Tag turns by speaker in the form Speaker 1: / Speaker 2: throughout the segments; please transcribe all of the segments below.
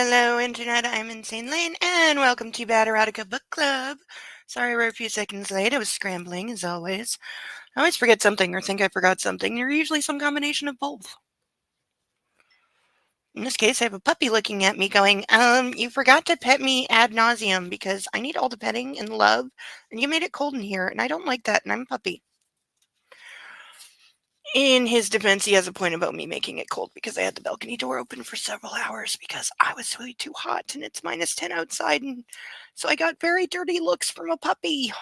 Speaker 1: Hello, Internet. I'm Insane Lane, and welcome to Bad Erotica Book Club. Sorry we're a few seconds late. I was scrambling, as always. I always forget something or think I forgot something. They're usually some combination of both. In this case, I have a puppy looking at me going, you forgot to pet me ad nauseum because I need all the petting and love, and you made it cold in here, and I don't like that, and I'm a puppy. In his defense, he has a point about me making it cold because I had the balcony door open for several hours because I was way too hot and it's -10 outside, and so I got very dirty looks from a puppy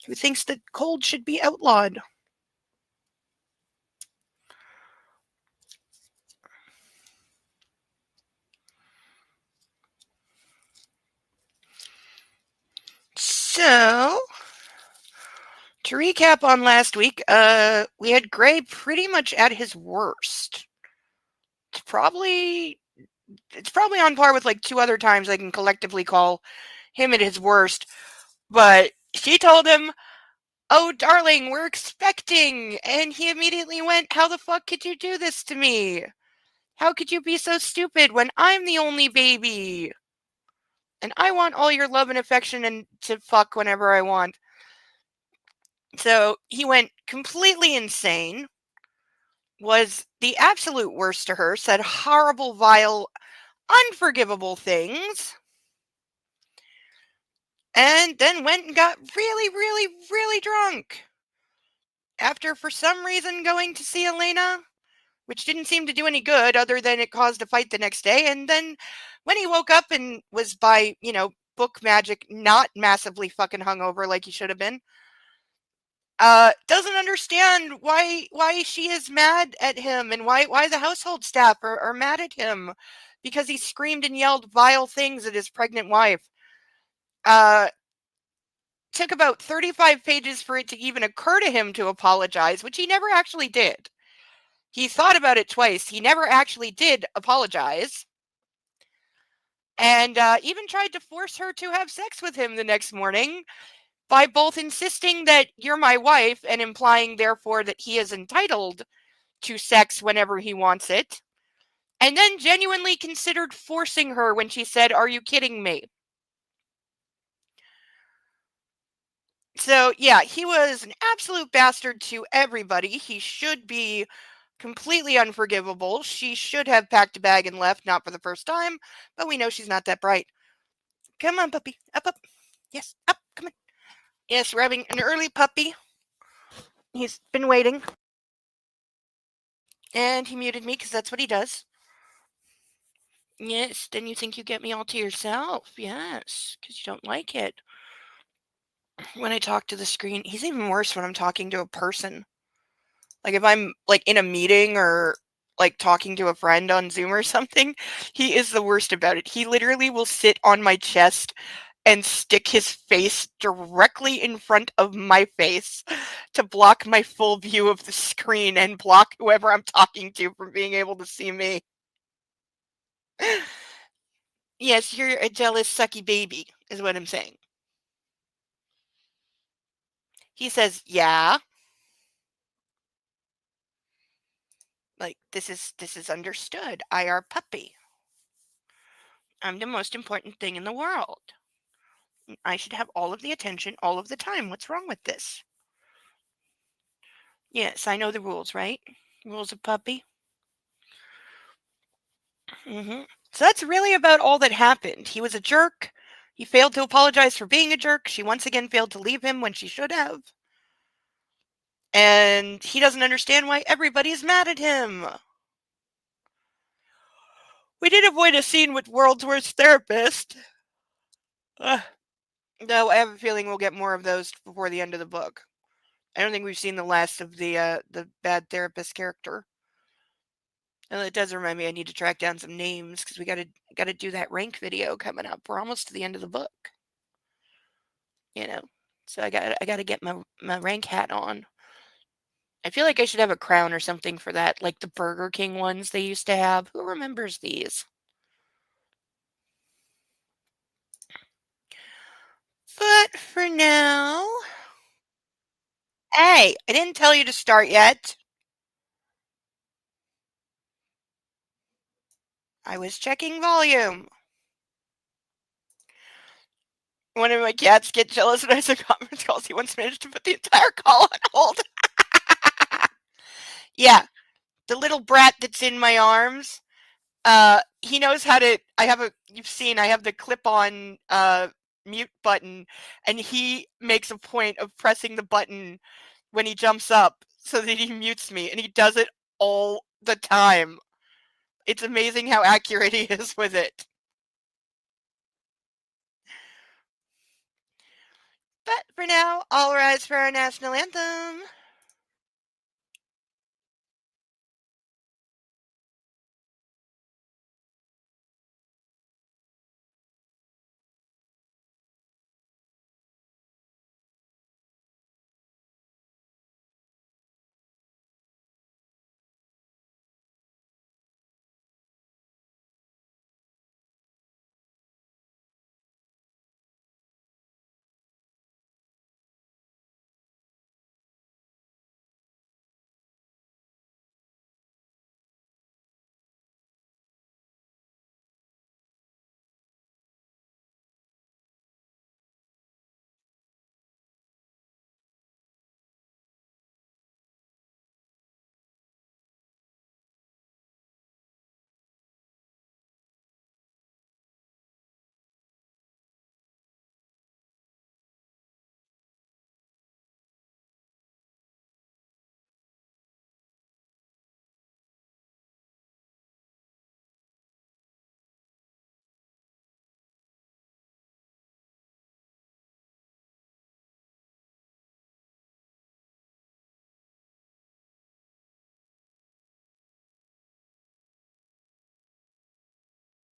Speaker 1: who thinks that cold should be outlawed. So, to recap on last week, we had Gray pretty much at his worst. It's probably on par with like two other times I can collectively call him at his worst. But she told him, "Oh, darling, we're expecting." And he immediately went, "How the fuck could you do this to me? How could you be so stupid when I'm the only baby? And I want all your love and affection and to fuck whenever I want." So he went completely insane, was the absolute worst to her, said horrible, vile, unforgivable things, and then went and got really, really, really drunk. After, for some reason, going to see Elena, which didn't seem to do any good other than it caused a fight the next day. And then when he woke up and was by, book magic, not massively fucking hungover like he should have been, doesn't understand why she is mad at him and why the household staff are mad at him because he screamed and yelled vile things at his pregnant wife. Took about 35 pages for it to even occur to him to apologize, which he never actually did. He thought about it twice. He never actually did apologize. And even tried to force her to have sex with him the next morning by both insisting that you're my wife and implying, therefore, that he is entitled to sex whenever he wants it. And then genuinely considered forcing her when she said, "Are you kidding me?" So, yeah, he was an absolute bastard to everybody. He should be completely unforgivable. She should have packed a bag and left, not for the first time, but we know she's not that bright. Come on, puppy. Up, up. Yes, up. Come on. Yes, we're having an early puppy. He's been waiting. And he muted me because that's what he does. Yes, then you think you get me all to yourself. Yes, because you don't like it. When I talk to the screen, he's even worse when I'm talking to a person. Like if I'm like in a meeting or like talking to a friend on Zoom or something, he is the worst about it. He literally will sit on my chest and stick his face directly in front of my face to block my full view of the screen and block whoever I'm talking to from being able to see me. Yes, you're a jealous, sucky baby, is what I'm saying. He says, "Yeah." Like, this is understood. I are puppy. I'm the most important thing in the world. I should have all of the attention all of the time. What's wrong with this? Yes, I know the rules, right? Rules of puppy. So that's really about all that happened. He was a jerk. He failed to apologize for being a jerk. She once again failed to leave him when she should have. And he doesn't understand why everybody is mad at him. We did avoid a scene with world's worst therapist. Though I have a feeling we'll get more of those before the end of the book. I don't think we've seen the last of the bad therapist character. And it does remind me I need to track down some names because we gotta do that rank video coming up. We're almost to the end of the book. So I gotta get my rank hat on. I feel like I should have a crown or something for that, like the Burger King ones they used to have. Who remembers these? But for now, hey, I didn't tell you to start yet. I was checking volume. One of my cats get jealous when I say conference calls. He once managed to put the entire call on hold. Yeah, the little brat that's in my arms. He knows how to. You've seen. I have the clip-on mute button, and he makes a point of pressing the button when he jumps up so that he mutes me, and he does it all the time. It's amazing how accurate he is with it. But for now, all rise for our national anthem.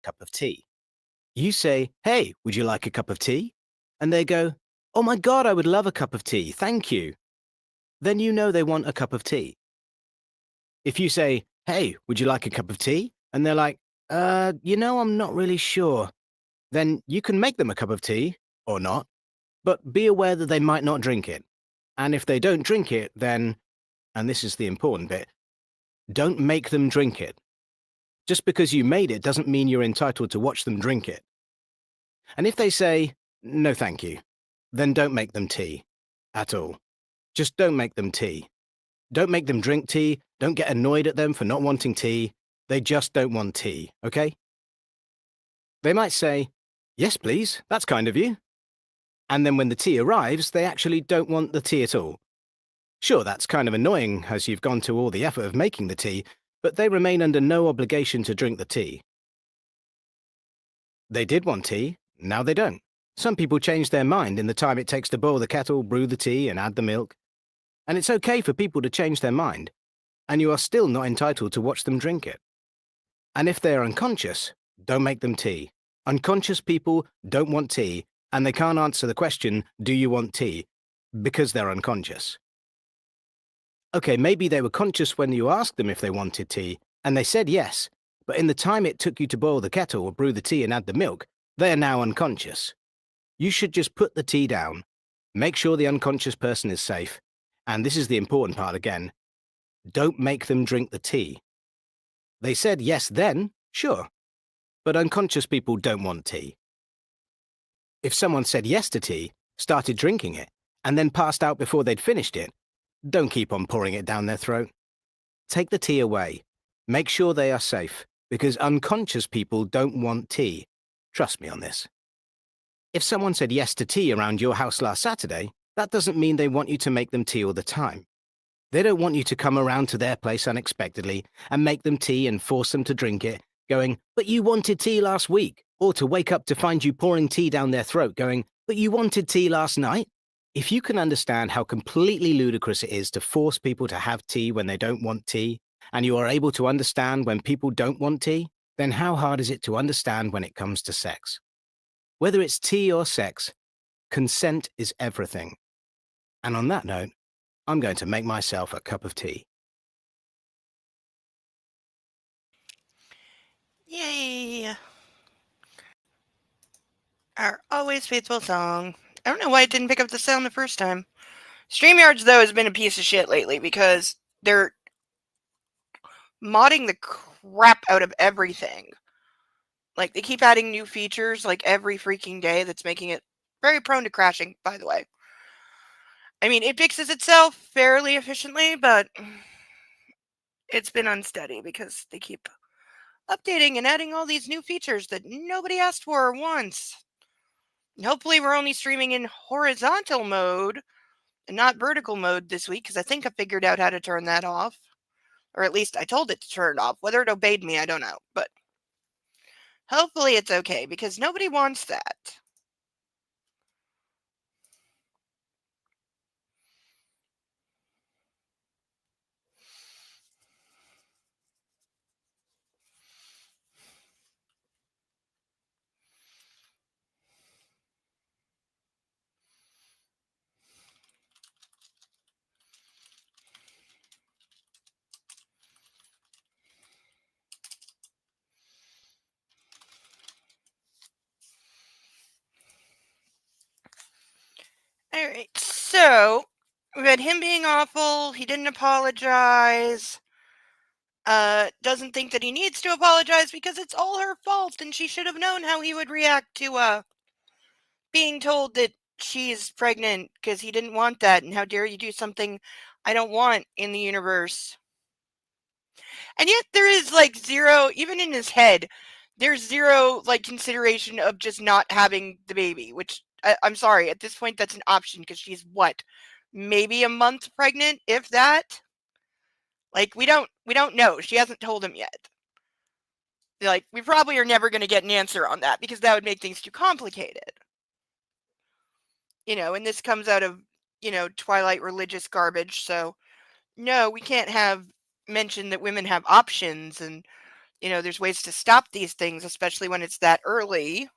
Speaker 2: Cup of tea. You say, "Hey, would you like a cup of tea?" And they go, "Oh my God, I would love a cup of tea, thank you." Then you know they want a cup of tea. If you say, "Hey, would you like a cup of tea?" And they're like, I'm not really sure." Then you can make them a cup of tea, or not, but be aware that they might not drink it. And if they don't drink it, then, and this is the important bit, don't make them drink it. Just because you made it doesn't mean you're entitled to watch them drink it. And if they say, "No thank you," then don't make them tea. At all. Just don't make them tea. Don't make them drink tea. Don't get annoyed at them for not wanting tea. They just don't want tea, okay? They might say, "Yes, please, that's kind of you." And then when the tea arrives, they actually don't want the tea at all. Sure, that's kind of annoying as you've gone to all the effort of making the tea, but they remain under no obligation to drink the tea. They did want tea, now they don't. Some people change their mind in the time it takes to boil the kettle, brew the tea, and add the milk. And it's okay for people to change their mind, and you are still not entitled to watch them drink it. And if they're unconscious, don't make them tea. Unconscious people don't want tea, and they can't answer the question, "Do you want tea?" because they're unconscious. Okay, maybe they were conscious when you asked them if they wanted tea, and they said yes, but in the time it took you to boil the kettle or brew the tea and add the milk, they are now unconscious. You should just put the tea down, make sure the unconscious person is safe, and this is the important part again, don't make them drink the tea. They said yes then, sure, but unconscious people don't want tea. If someone said yes to tea, started drinking it, and then passed out before they'd finished it, don't keep on pouring it down their throat. Take the tea away. Make sure they are safe, because unconscious people don't want tea. Trust me on this. If someone said yes to tea around your house last Saturday, that doesn't mean they want you to make them tea all the time. They don't want you to come around to their place unexpectedly and make them tea and force them to drink it, going, "But you wanted tea last week," or to wake up to find you pouring tea down their throat, going, "But you wanted tea last night." If you can understand how completely ludicrous it is to force people to have tea when they don't want tea, and you are able to understand when people don't want tea, then how hard is it to understand when it comes to sex? Whether it's tea or sex, consent is everything. And on that note, I'm going to make myself a cup of tea.
Speaker 1: Yay! Our always faithful song. I don't know why it didn't pick up the sound the first time. StreamYards, though, has been a piece of shit lately because they're modding the crap out of everything. Like, they keep adding new features, like, every freaking day that's making it very prone to crashing, by the way. I mean, it fixes itself fairly efficiently, but it's been unsteady because they keep updating and adding all these new features that nobody asked for once. And hopefully, we're only streaming in horizontal mode and not vertical mode this week because I think I figured out how to turn that off. Or at least I told it to turn it off. Whether it obeyed me, I don't know. But hopefully, it's okay because nobody wants that. All right, so we had him being awful. He didn't apologize. Doesn't think that he needs to apologize because it's all her fault, and she should have known how he would react to being told that she's pregnant because he didn't want that. And how dare you do something I don't want in the universe? And yet there is like zero, even in his head, there's zero like consideration of just not having the baby, which I'm sorry, at this point that's an option because she's what, maybe a month pregnant, if that. Like we don't know. She hasn't told him yet. Like we probably are never going to get an answer on that because that would make things too complicated. And this comes out of Twilight religious garbage. So no, we can't have mentioned that women have options and there's ways to stop these things, especially when it's that early.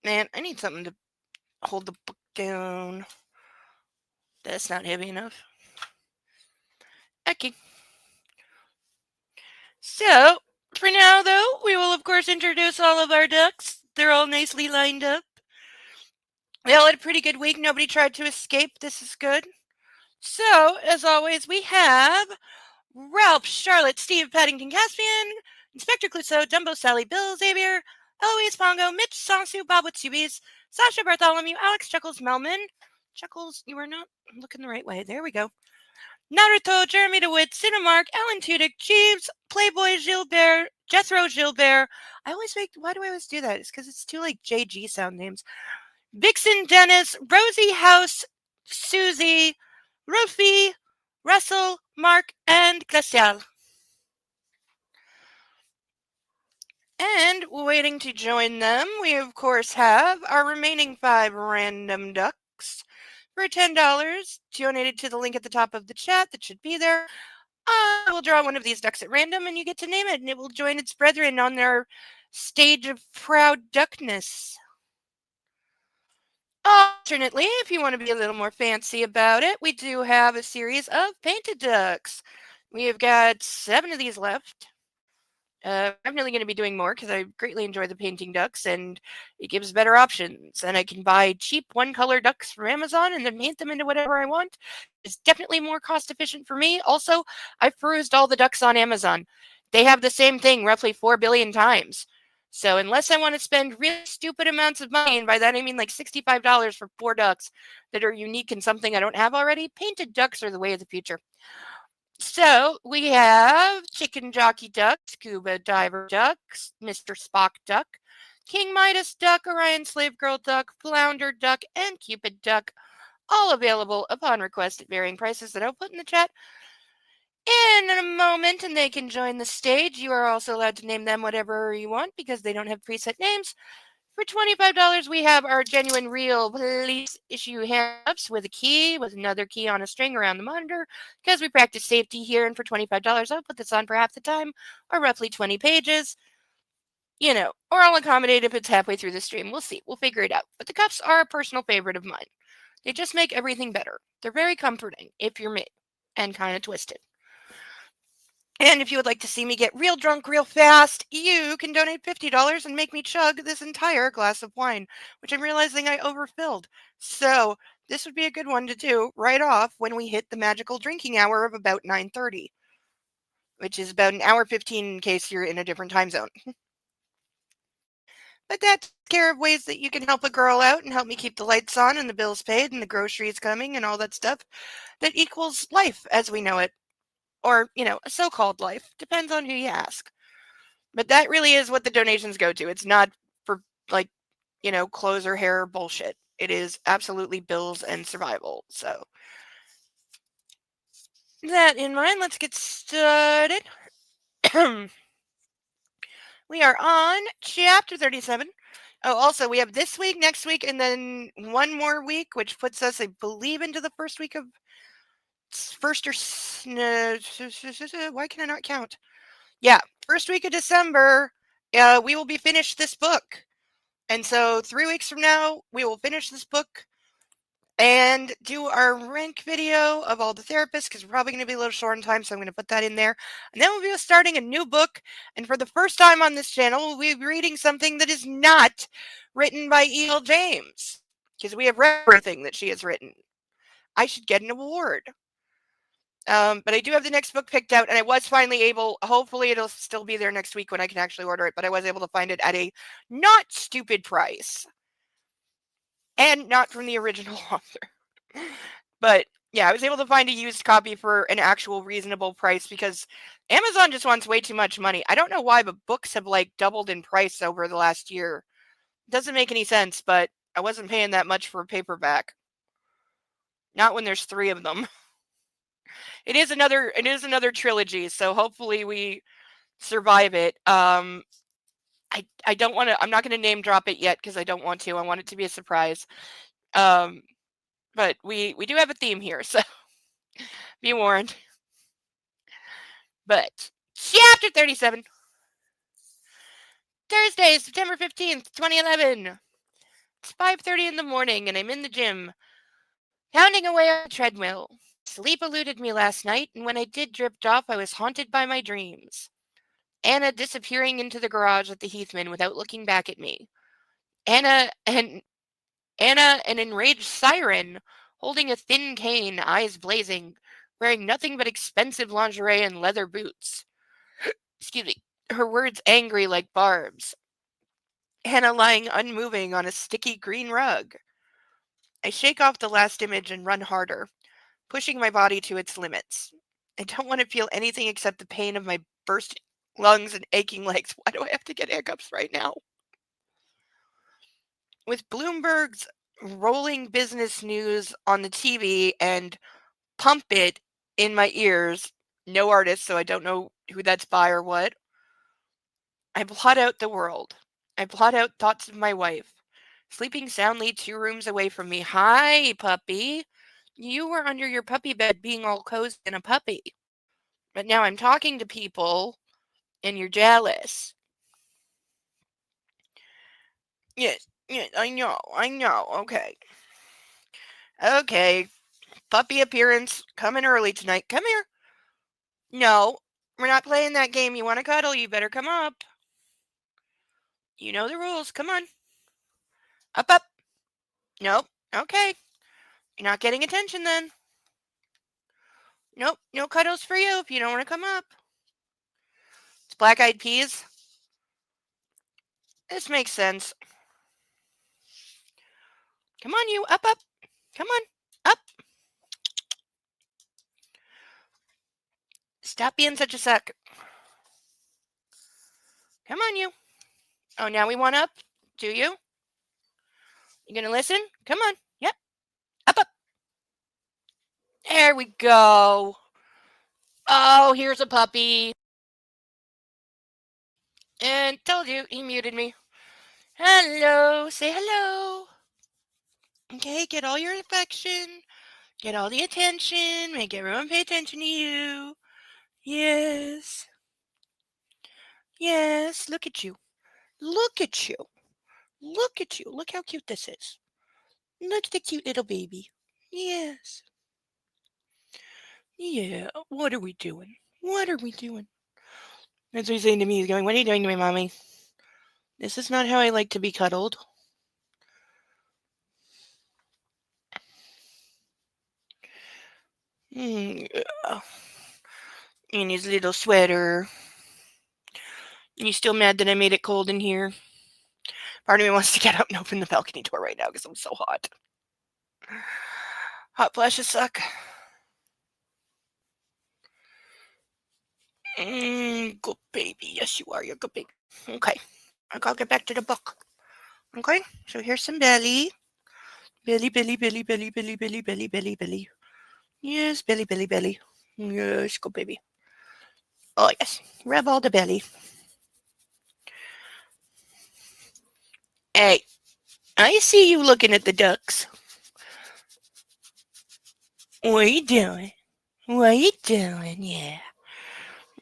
Speaker 1: Man, I need something to hold the book down. That's not heavy enough. Okay. So, for now, though, we will, of course, introduce all of our ducks. They're all nicely lined up. We all had a pretty good week. Nobody tried to escape. This is good. So, as always, we have Ralph, Charlotte, Steve, Paddington, Caspian, Inspector Clouseau, Dumbo, Sally, Bill, Xavier, Eloise, Pongo, Mitch, Songsu, Bob with Subies, Sasha, Bartholomew, Alex, Chuckles, Melman. Chuckles, you are not looking the right way. There we go. Naruto, Jeremy DeWitt, Cinemark, Alan Tudyk, Jeeves, Playboy, Gilbert, Jethro Gilbert. Why do I always do that? It's because it's too like JG sound names. Vixen, Dennis, Rosie House, Susie, Ruffy, Russell, Mark, and Glacial. And waiting to join them, we of course have our remaining 5 random ducks for $10 donated to the link at the top of the chat that should be there. I will draw one of these ducks at random and you get to name it and it will join its brethren on their stage of proud duckness. Alternately, if you want to be a little more fancy about it, we do have a series of painted ducks. We have got 7 of these left. I'm really going to be doing more because I greatly enjoy the painting ducks and it gives better options. And I can buy cheap one-color ducks from Amazon and then paint them into whatever I want. It's definitely more cost efficient for me. Also, I've perused all the ducks on Amazon. They have the same thing roughly 4 billion times. So unless I want to spend really stupid amounts of money, and by that I mean like $65 for 4 ducks that are unique and something I don't have already, painted ducks are the way of the future. So we have Chicken Jockey Duck, Scuba Diver Ducks, Mr. Spock Duck, King Midas Duck, Orion Slave Girl Duck, Flounder Duck, and Cupid Duck, all available upon request at varying prices that I'll put in the chat in a moment, and they can join the stage. You are also allowed to name them whatever you want because they don't have preset names. For $25, we have our genuine, real police issue hand-ups with a key, with another key on a string around the monitor, because we practice safety here, and for $25, I'll put this on for half the time, or roughly 20 pages. Or I'll accommodate if it's halfway through the stream. We'll see. We'll figure it out. But the cups are a personal favorite of mine. They just make everything better. They're very comforting, if you're me, and kind of twisted. And if you would like to see me get real drunk real fast, you can donate $50 and make me chug this entire glass of wine, which I'm realizing I overfilled. So this would be a good one to do right off when we hit the magical drinking hour of about 9:30, which is about an hour 15 in case you're in a different time zone. But that takes care of ways that you can help a girl out and help me keep the lights on and the bills paid and the groceries coming and all that stuff that equals life as we know it. Or, a so called life. Depends on who you ask. But that really is what the donations go to. It's not for, like, clothes or hair bullshit. It is absolutely bills and survival. So, that in mind, let's get started. We are on chapter 37. Oh, also, we have this week, next week, and then one more week, which puts us, I believe, into the first week of first or why can I not count? Yeah, first week of December, we will be finished this book. And so 3 weeks from now, we will finish this book and do our rank video of all the therapists because we're probably going to be a little short on time, so I'm going to put that in there. And then we'll be starting a new book. And for the first time on this channel, we'll be reading something that is not written by E.L. James because we have read everything that she has written. I should get an award. But I do have the next book picked out, and I was finally able, hopefully it'll still be there next week when I can actually order it, but I was able to find it at a not stupid price. And not from the original author. But yeah, I was able to find a used copy for an actual reasonable price because Amazon just wants way too much money. I don't know why, but books have like doubled in price over the last year. Doesn't make any sense, but I wasn't paying that much for a paperback. Not when there's 3 of them. It is another trilogy, so hopefully we survive it. I don't want to. I'm not going to name drop it yet because I don't want to. I want it to be a surprise. But we do have a theme here, so be warned. But chapter 37. Thursday, September 15th, 2011. It's 5:30 in the morning and I'm in the gym, pounding away on the treadmill. Sleep eluded me last night, and when I did drift off, I was haunted by my dreams. Anna disappearing into the garage at the Heathman without looking back at me. Anna, an enraged siren, holding a thin cane, eyes blazing, wearing nothing but expensive lingerie and leather boots. Excuse me. Her words angry like barbs. Anna lying unmoving on a sticky green rug. I shake off the last image and run harder, pushing my body to its limits. I don't want to feel anything except the pain of my burst lungs and aching legs. Why do I have to get hiccups right now? With Bloomberg's rolling business news on the TV and Pump It in my ears, no artist, so I don't know who that's by or what, I blot out the world. I blot out thoughts of my wife, sleeping soundly 2 rooms away from me. Hi, puppy. You were under your puppy bed being all cozy and a puppy. But now I'm talking to people and you're jealous. Yes, yes, I know, okay. Okay, puppy appearance coming early tonight. Come here. No, we're not playing that game. You want to cuddle? You better come up. You know the rules. Come on. Up, up. Nope. Okay. You're not getting attention then. Nope. No cuddles for you if you don't want to come up. It's Black Eyed Peas. This makes sense. Come on, you. Up, up. Come on. Up. Stop being such a suck. Come on, you. Oh, now we want up? Do you? You gonna listen? Come on. Yep. Up, up. There we go. Oh, here's a puppy. And told you, he muted me. Hello. Say hello. Okay, get all your affection. Get all the attention. Make everyone pay attention to you. Yes. Yes. Look at you. Look at you. Look at you. Look how cute this is. Look at the cute little baby. Yes. Yeah. What are we doing? What are we doing? That's what he's saying to me. He's going, what are you doing to me, Mommy? This is not how I like to be cuddled. In his little sweater. You still mad that I made it cold in here? Part of me wants to get out and open the balcony door right now because I'm so hot. Hot flashes suck. Good baby. Yes, you are. You're a good baby. Okay. I gotta get back to the book. Okay. So here's some belly. Belly, belly, belly, belly, belly, belly, belly, belly, belly. Yes, belly, belly, belly. Yes, good baby. Oh, yes. Rub all the belly. Hey, I see you looking at the ducks. What are you doing? What are you doing? Yeah.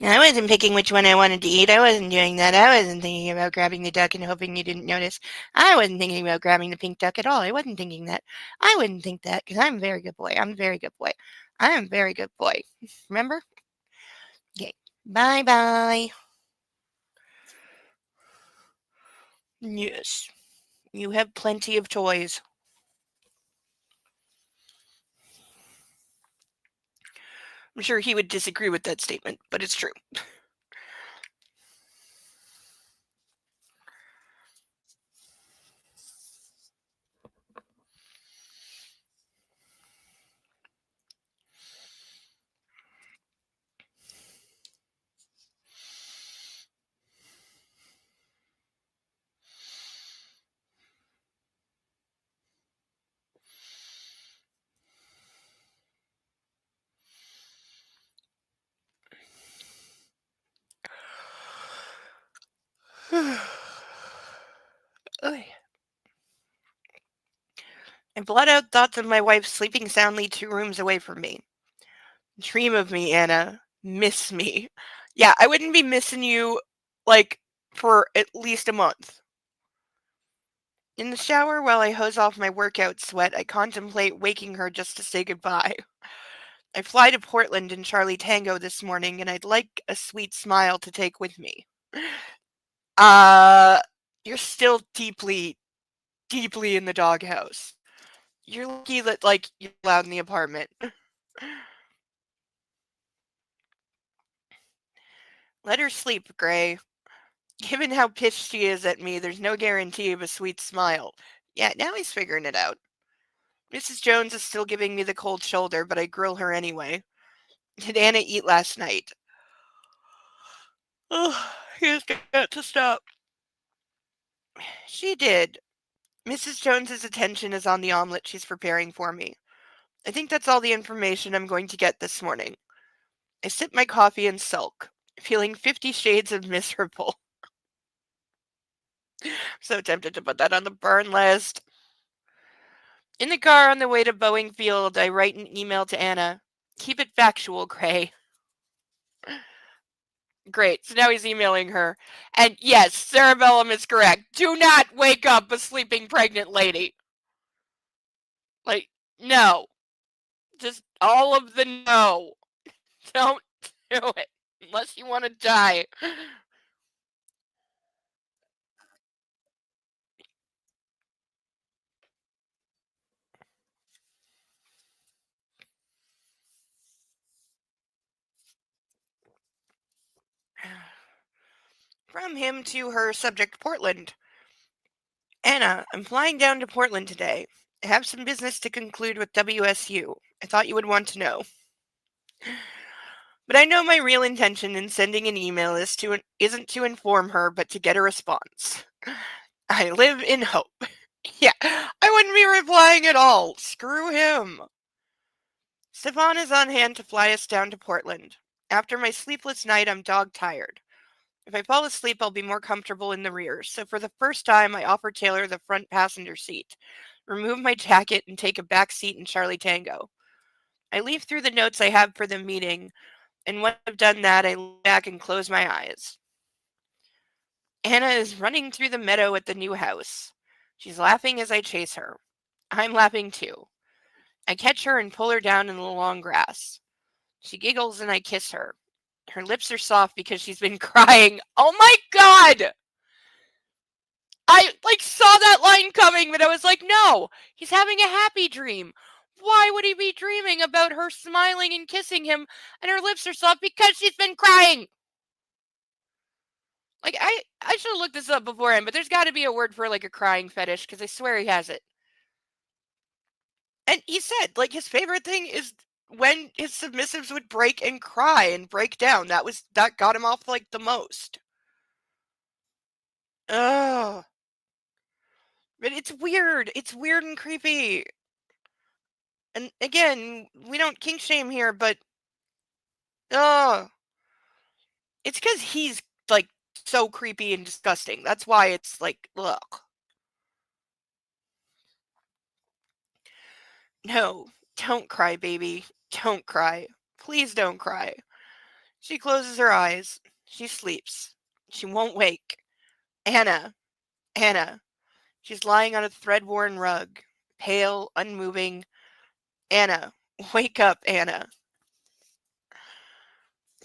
Speaker 1: I wasn't picking which one I wanted to eat. I wasn't doing that. I wasn't thinking about grabbing the duck and hoping you didn't notice. I wasn't thinking about grabbing the pink duck at all. I wasn't thinking that. I wouldn't think that because I'm a very good boy. I'm a very good boy. I am a very good boy. Remember? Okay. Bye bye. Yes. You have plenty of toys. I'm sure he would disagree with that statement, but it's true. Oy. I blot out thoughts of my wife sleeping soundly 2 rooms away from me. Dream of me, Anna. Miss me. Yeah, I wouldn't be missing you, like, for at least a month. In the shower, while I hose off my workout sweat, I contemplate waking her just to say goodbye. I fly to Portland in Charlie Tango this morning, and I'd like a sweet smile to take with me. Uh, you're still deeply, deeply in the doghouse. You're lucky that, like, you're allowed in the apartment. Let her sleep, Gray. Given how pissed she is at me, there's no guarantee of a sweet smile. Yeah, now he's figuring it out. Mrs. Jones is still giving me the cold shoulder, but I grill her anyway. Did Anna eat last night? Oh, he's got to stop. She did. Mrs. Jones's attention is on the omelet she's preparing for me. I think that's all the information I'm going to get this morning. I sip my coffee and sulk, feeling 50 shades of miserable. So tempted to put that on the burn list. In the car on the way to Boeing Field, I write an email to Anna. Keep it factual, Gray. Great. So now he's emailing her. And yes, cerebellum is correct. Do not wake up a sleeping pregnant lady. Like, no. Just all of the no. Don't do it. Unless you want to die. From him to her, subject Portland. Anna, I'm flying down to Portland today. I have some business to conclude with WSU. I thought you would want to know. But I know my real intention in sending an email isn't to inform her, but to get a response. I live in hope. Yeah, I wouldn't be replying at all. Screw him. Stefan is on hand to fly us down to Portland. After my sleepless night, I'm dog tired. If I fall asleep, I'll be more comfortable in the rear, so for the first time, I offer Taylor the front passenger seat, remove my jacket, and take a back seat in Charlie Tango. I leaf through the notes I have for the meeting, and when I've done that, I lay back and close my eyes. Anna is running through the meadow at the new house. She's laughing as I chase her. I'm laughing too. I catch her and pull her down in the long grass. She giggles and I kiss her. Her lips are soft because she's been crying. Oh my god! I saw that line coming, but I was like, no, he's having a happy dream. Why would he be dreaming about her smiling and kissing him and her lips are soft? Because she's been crying. Like, I should have looked this up beforehand, but there's got to be a word for, like, a crying fetish, because I swear he has it. And he said, like, his favorite thing is when his submissives would break and cry and break down. That got him off, like, the most. Ugh. But it's weird. It's weird and creepy. And again, we don't kink shame here, but ugh. It's because he's, like, so creepy and disgusting. That's why it's like, ugh. No, don't cry, baby. Don't cry. Please don't cry. She closes her eyes. She sleeps. She won't wake. Anna. Anna. She's lying on a thread-worn rug. Pale, unmoving. Anna. Wake up, Anna.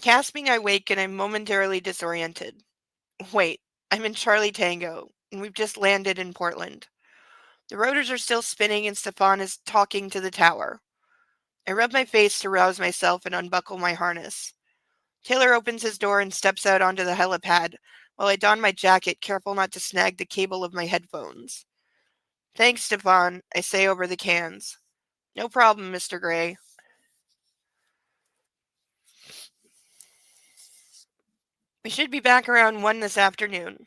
Speaker 1: Gasping, I wake and I'm momentarily disoriented. Wait, I'm in Charlie Tango, and we've just landed in Portland. The rotors are still spinning and Stefan is talking to the tower. I rub my face to rouse myself and unbuckle my harness. Taylor opens his door and steps out onto the helipad, while I don my jacket, careful not to snag the cable of my headphones. Thanks, Stefan, I say over the cans. No problem, Mr. Gray. We should be back around 1 this afternoon.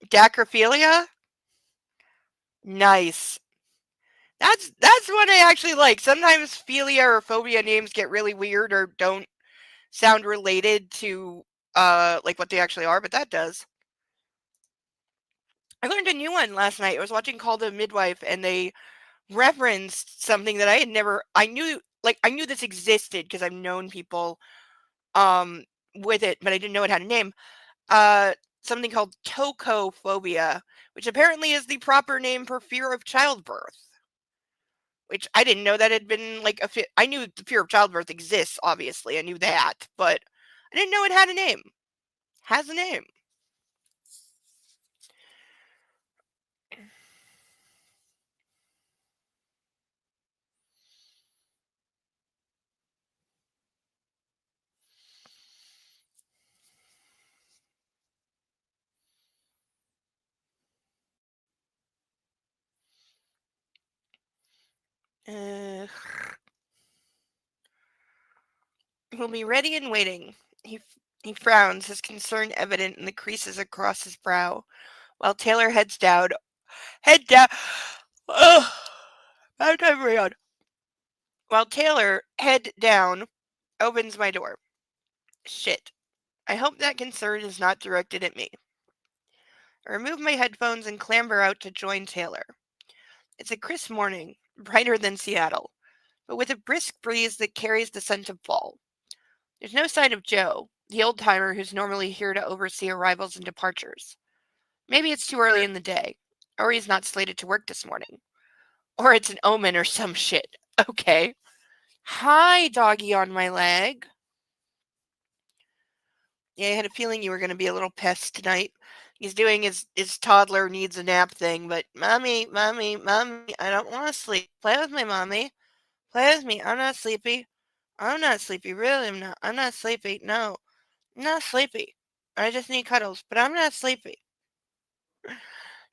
Speaker 1: Dacrophilia? Nice. That's what I actually like. Sometimes philia or phobia names get really weird or don't sound related to like what they actually are, but that does. I learned a new one last night. I was watching Called a Midwife and they referenced something that I knew this existed because I've known people um with it, but I didn't know it had a name. Uh Something called tocophobia, which apparently is the proper name for fear of childbirth. Which I didn't know that had been like I knew the fear of childbirth exists, obviously. I knew that, but I didn't know it had a name. Has a name. Uh, he'll be ready and waiting. He frowns, his concern evident in the creases across his brow, while Taylor heads down. Head down. Ugh. I'm tired. On. While Taylor, head down, opens my door. Shit. I hope that concern is not directed at me. I remove my headphones and clamber out to join Taylor. It's a crisp morning, brighter than Seattle, but with a brisk breeze that carries the scent of fall. There's no sign of Joe, the old timer who's normally here to oversee arrivals and departures. Maybe it's too early in the day, or he's not slated to work this morning. Or it's an omen or some shit. Okay. Hi, doggy on my leg. Yeah, I had a feeling you were going to be a little pest tonight. He's doing his toddler needs a nap thing, but mommy, mommy, mommy, I don't want to sleep. Play with me, mommy. Play with me. I'm not sleepy. I'm not sleepy. Really, I'm not. I'm not sleepy. No, I'm not sleepy. I just need cuddles, but I'm not sleepy.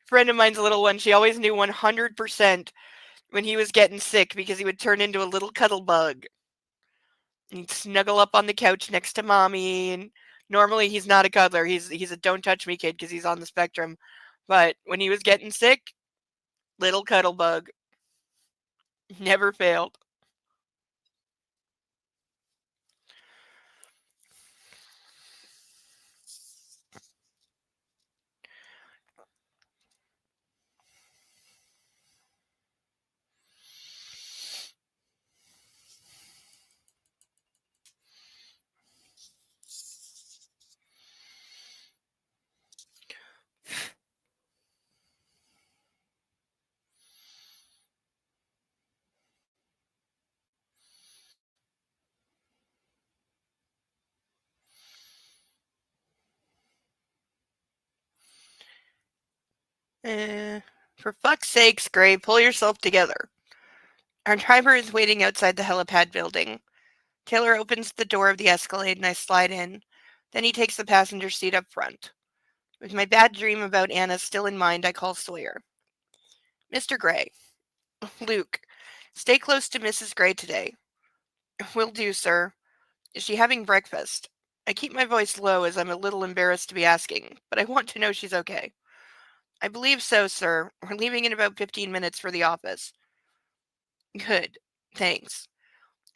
Speaker 1: Friend of mine's little one, she always knew 100% when he was getting sick because he would turn into a little cuddle bug. He'd snuggle up on the couch next to mommy, and normally he's not a cuddler. He's a don't touch me kid because he's on the spectrum. But when he was getting sick, little cuddle bug never failed. Eh, for fuck's sakes, Gray, pull yourself together. Our driver is waiting outside the helipad building. Taylor opens the door of the Escalade and I slide in. Then he takes the passenger seat up front. With my bad dream about Anna still in mind, I call Sawyer. Mr. Gray. Luke. Stay close to Mrs. Gray today. Will do, sir. Is she having breakfast? I keep my voice low as I'm a little embarrassed to be asking, but I want to know she's okay. I believe so, sir. We're leaving in about 15 minutes for the office. Good. Thanks.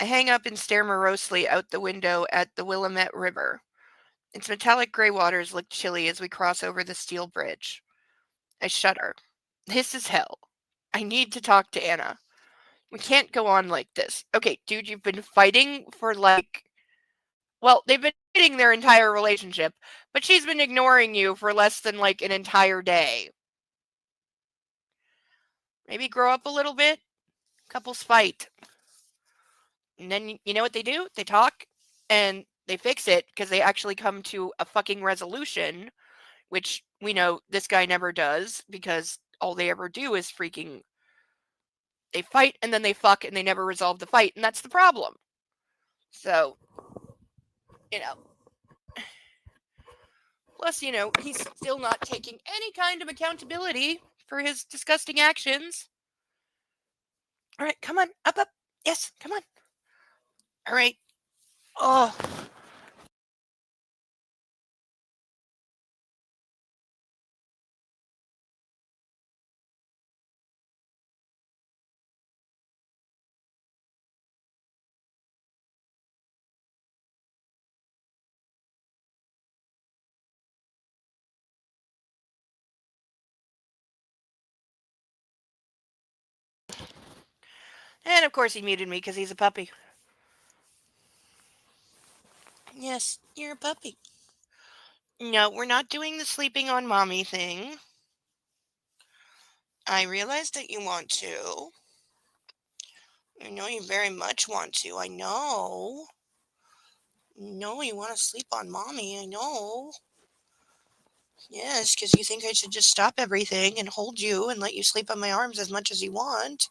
Speaker 1: I hang up and stare morosely out the window at the Willamette River. Its metallic gray waters look chilly as we cross over the steel bridge. I shudder. This is hell. I need to talk to Anna. We can't go on like this. Okay, dude, you've been fighting for well, they've been fighting their entire relationship, but she's been ignoring you for less than an entire day. Maybe grow up a little bit. Couples fight. And then you know what they do? They talk and they fix it because they actually come to a fucking resolution, which we know this guy never does because all they ever do is they fight and then they fuck and they never resolve the fight, and that's the problem. So, you know, plus, he's still not taking any kind of accountability for his disgusting actions. All right, come on, up, up. Yes, come on. All right. Oh, and of course he muted me because he's a puppy. Yes, you're a puppy. No, we're not doing the sleeping on mommy thing. I realize that you want to. I know you very much want to. I know. No, you want to sleep on mommy. I know. Yes, because you think I should just stop everything and hold you and let you sleep on my arms as much as you want.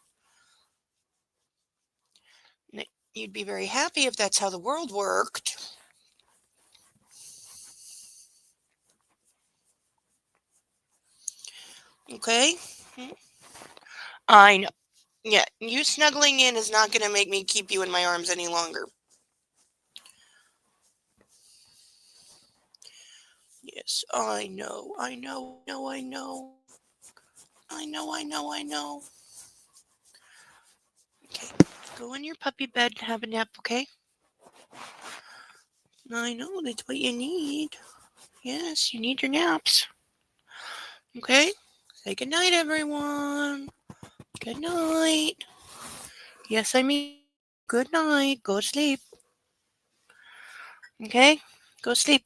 Speaker 1: You'd be very happy if that's how the world worked. Okay? I know. Yeah, you snuggling in is not going to make me keep you in my arms any longer. Yes, I know. I know. I know. I know. I know. I know. Okay. Go in your puppy bed and have a nap, okay? I know. That's what you need. Yes, you need your naps. Okay? Say good night, everyone. Good night. Yes, I mean, good night. Go sleep. Okay? Go sleep.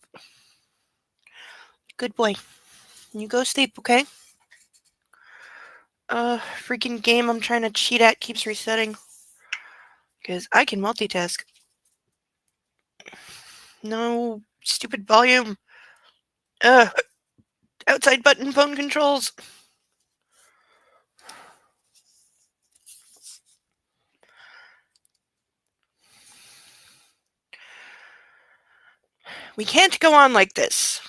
Speaker 1: Good boy. You go sleep, okay? Freaking game I'm trying to cheat at keeps resetting. Because I can multitask. No stupid volume. Outside button phone controls. We can't go on like this.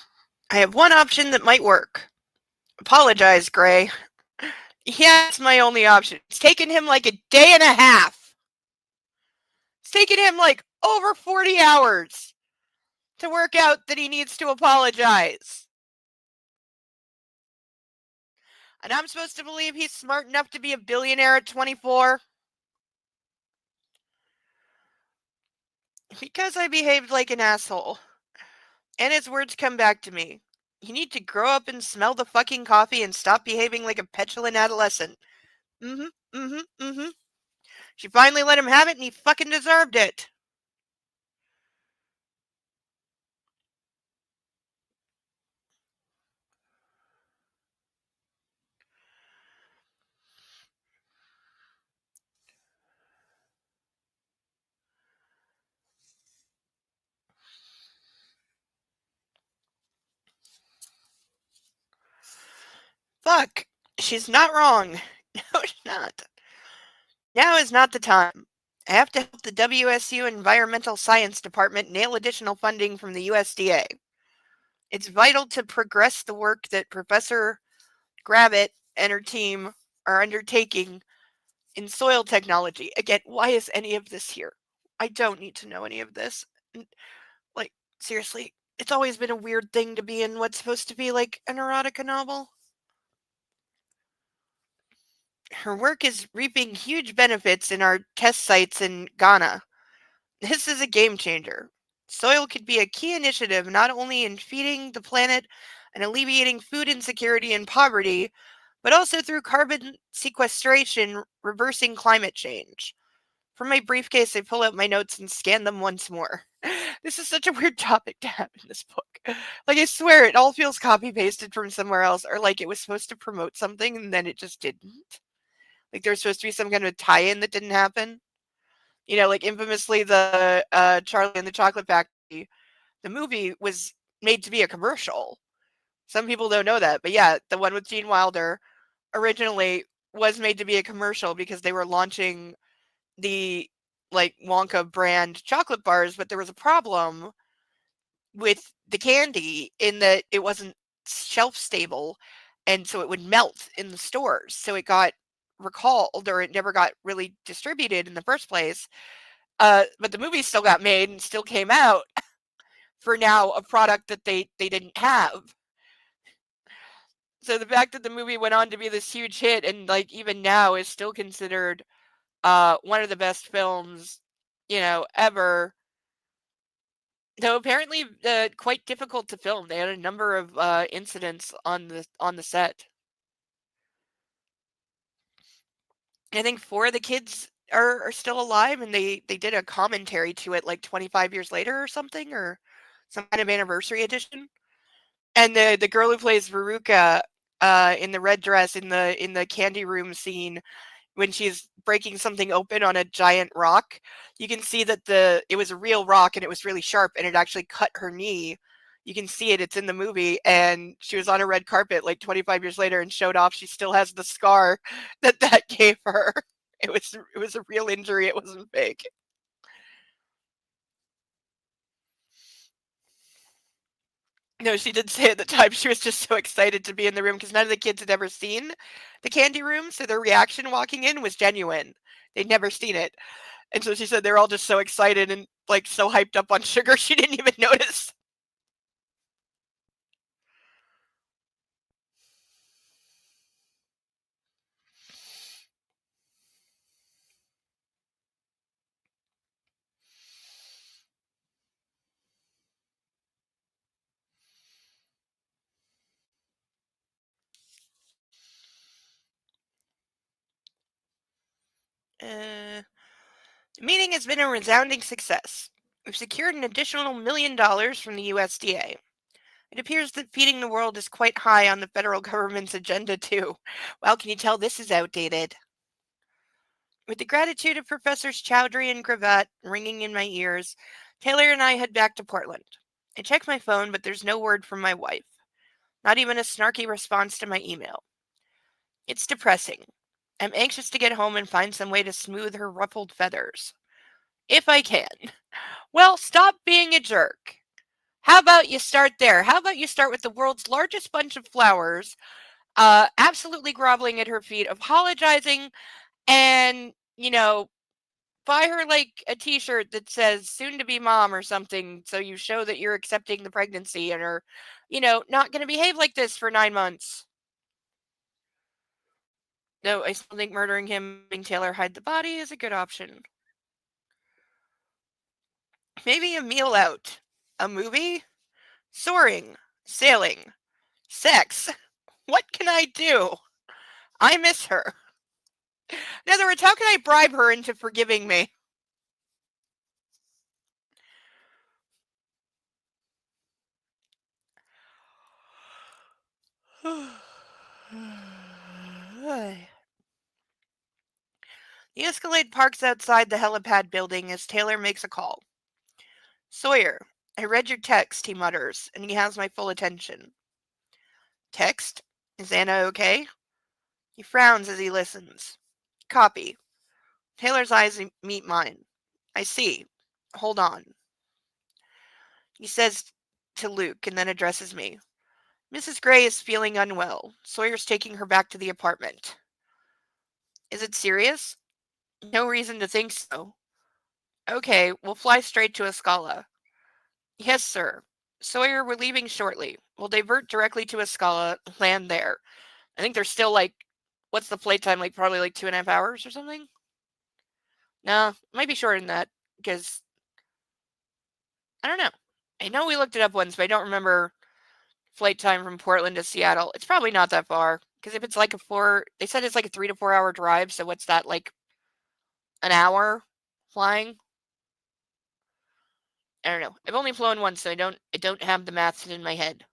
Speaker 1: I have one option that might work. Apologize, Gray. Yeah, it's my only option. It's taken him like a day and a half. It's taken him like over 40 hours to work out that he needs to apologize. And I'm supposed to believe he's smart enough to be a billionaire at 24? Because I behaved like an asshole. And his words come back to me. You need to grow up and smell the fucking coffee and stop behaving like a petulant adolescent. Mm-hmm. She finally let him have it and he fucking deserved it. Fuck. She's not wrong. No, she's not. Now is not the time. I have to help the WSU Environmental Science Department nail additional funding from the USDA. It's vital to progress the work that Professor Gravitt and her team are undertaking in soil technology. Again, why is any of this here? I don't need to know any of this. Like, seriously, it's always been a weird thing to be in what's supposed to be like an erotica novel. Her work is reaping huge benefits in our test sites in Ghana. This is a game changer. Soil could be a key initiative not only in feeding the planet and alleviating food insecurity and poverty, but also through carbon sequestration, reversing climate change. From my briefcase, I pull out my notes and scan them once more. This is such a weird topic to have in this book. Like, I swear, it all feels copy pasted from somewhere else, or like it was supposed to promote something and then it just didn't. Like, there was supposed to be some kind of tie in that didn't happen. You know, like infamously, the Charlie and the Chocolate Factory, the movie was made to be a commercial. Some people don't know that, but yeah, the one with Gene Wilder originally was made to be a commercial because they were launching the like Wonka brand chocolate bars, but there was a problem with the candy in that it wasn't shelf stable, and so it would melt in the stores. So it got recalled, or it never got really distributed in the first place. But the movie still got made and still came out for now a product that they didn't have. So the fact that the movie went on to be this huge hit and like even now is still considered one of the best films, you know, ever. Though apparently quite difficult to film. They had a number of incidents on the set. I think four of the kids are still alive, and they did a commentary to it like 25 years later or something, or some kind of anniversary edition. And the girl who plays Veruca in the red dress in the candy room scene when she's breaking something open on a giant rock, you can see that it was a real rock and it was really sharp and it actually cut her knee. You can see it, it's in the movie, and she was on a red carpet like 25 years later and showed off she still has the scar that gave her. It was a real injury, it wasn't fake. No, she did say at the time she was just so excited to be in the room because none of the kids had ever seen the candy room, so their reaction walking in was genuine. They'd never seen it. And so she said they're all just so excited and like so hyped up on sugar she didn't even notice. The meeting has been a resounding success. We've secured an additional $1 million from the USDA. It appears that feeding the world is quite high on the federal government's agenda, too. Well, can you tell this is outdated? With the gratitude of Professors Chowdhury and Gravatt ringing in my ears, Taylor and I head back to Portland. I check my phone, but there's no word from my wife. Not even a snarky response to my email. It's depressing. I'm anxious to get home and find some way to smooth her ruffled feathers. If I can. Well, stop being a jerk. How about you start there? How about you start with the world's largest bunch of flowers, absolutely groveling at her feet, apologizing, and, you know, buy her like a t-shirt that says soon to be mom or something so you show that you're accepting the pregnancy and are, you know, not going to behave like this for 9 months. No, I still think murdering him, having Taylor hide the body is a good option. Maybe a meal out. A movie? Soaring. Sailing. Sex. What can I do? I miss her. In other words, how can I bribe her into forgiving me? The Escalade parks outside the helipad building as Taylor makes a call. Sawyer, I read your text, he mutters, and he has my full attention. Text? Is Anna okay? He frowns as he listens. Copy. Taylor's eyes meet mine. I see. Hold on. He says to Luke and then addresses me. Mrs. Gray is feeling unwell. Sawyer's taking her back to the apartment. Is it serious? No reason to think so. Okay, we'll fly straight to Escala. Yes, sir. Sawyer, we're leaving shortly. We'll divert directly to Escala, land there. I think there's still what's the flight time? Probably 2.5 hours or something? No, might be shorter than that, because, I don't know. I know we looked it up once, but I don't remember flight time from Portland to Seattle. It's probably not that far, because if it's they said it's a 3 to 4 hour drive, so what's that, an hour flying? I don't know. I've only flown once, so I don't have the maths in my head.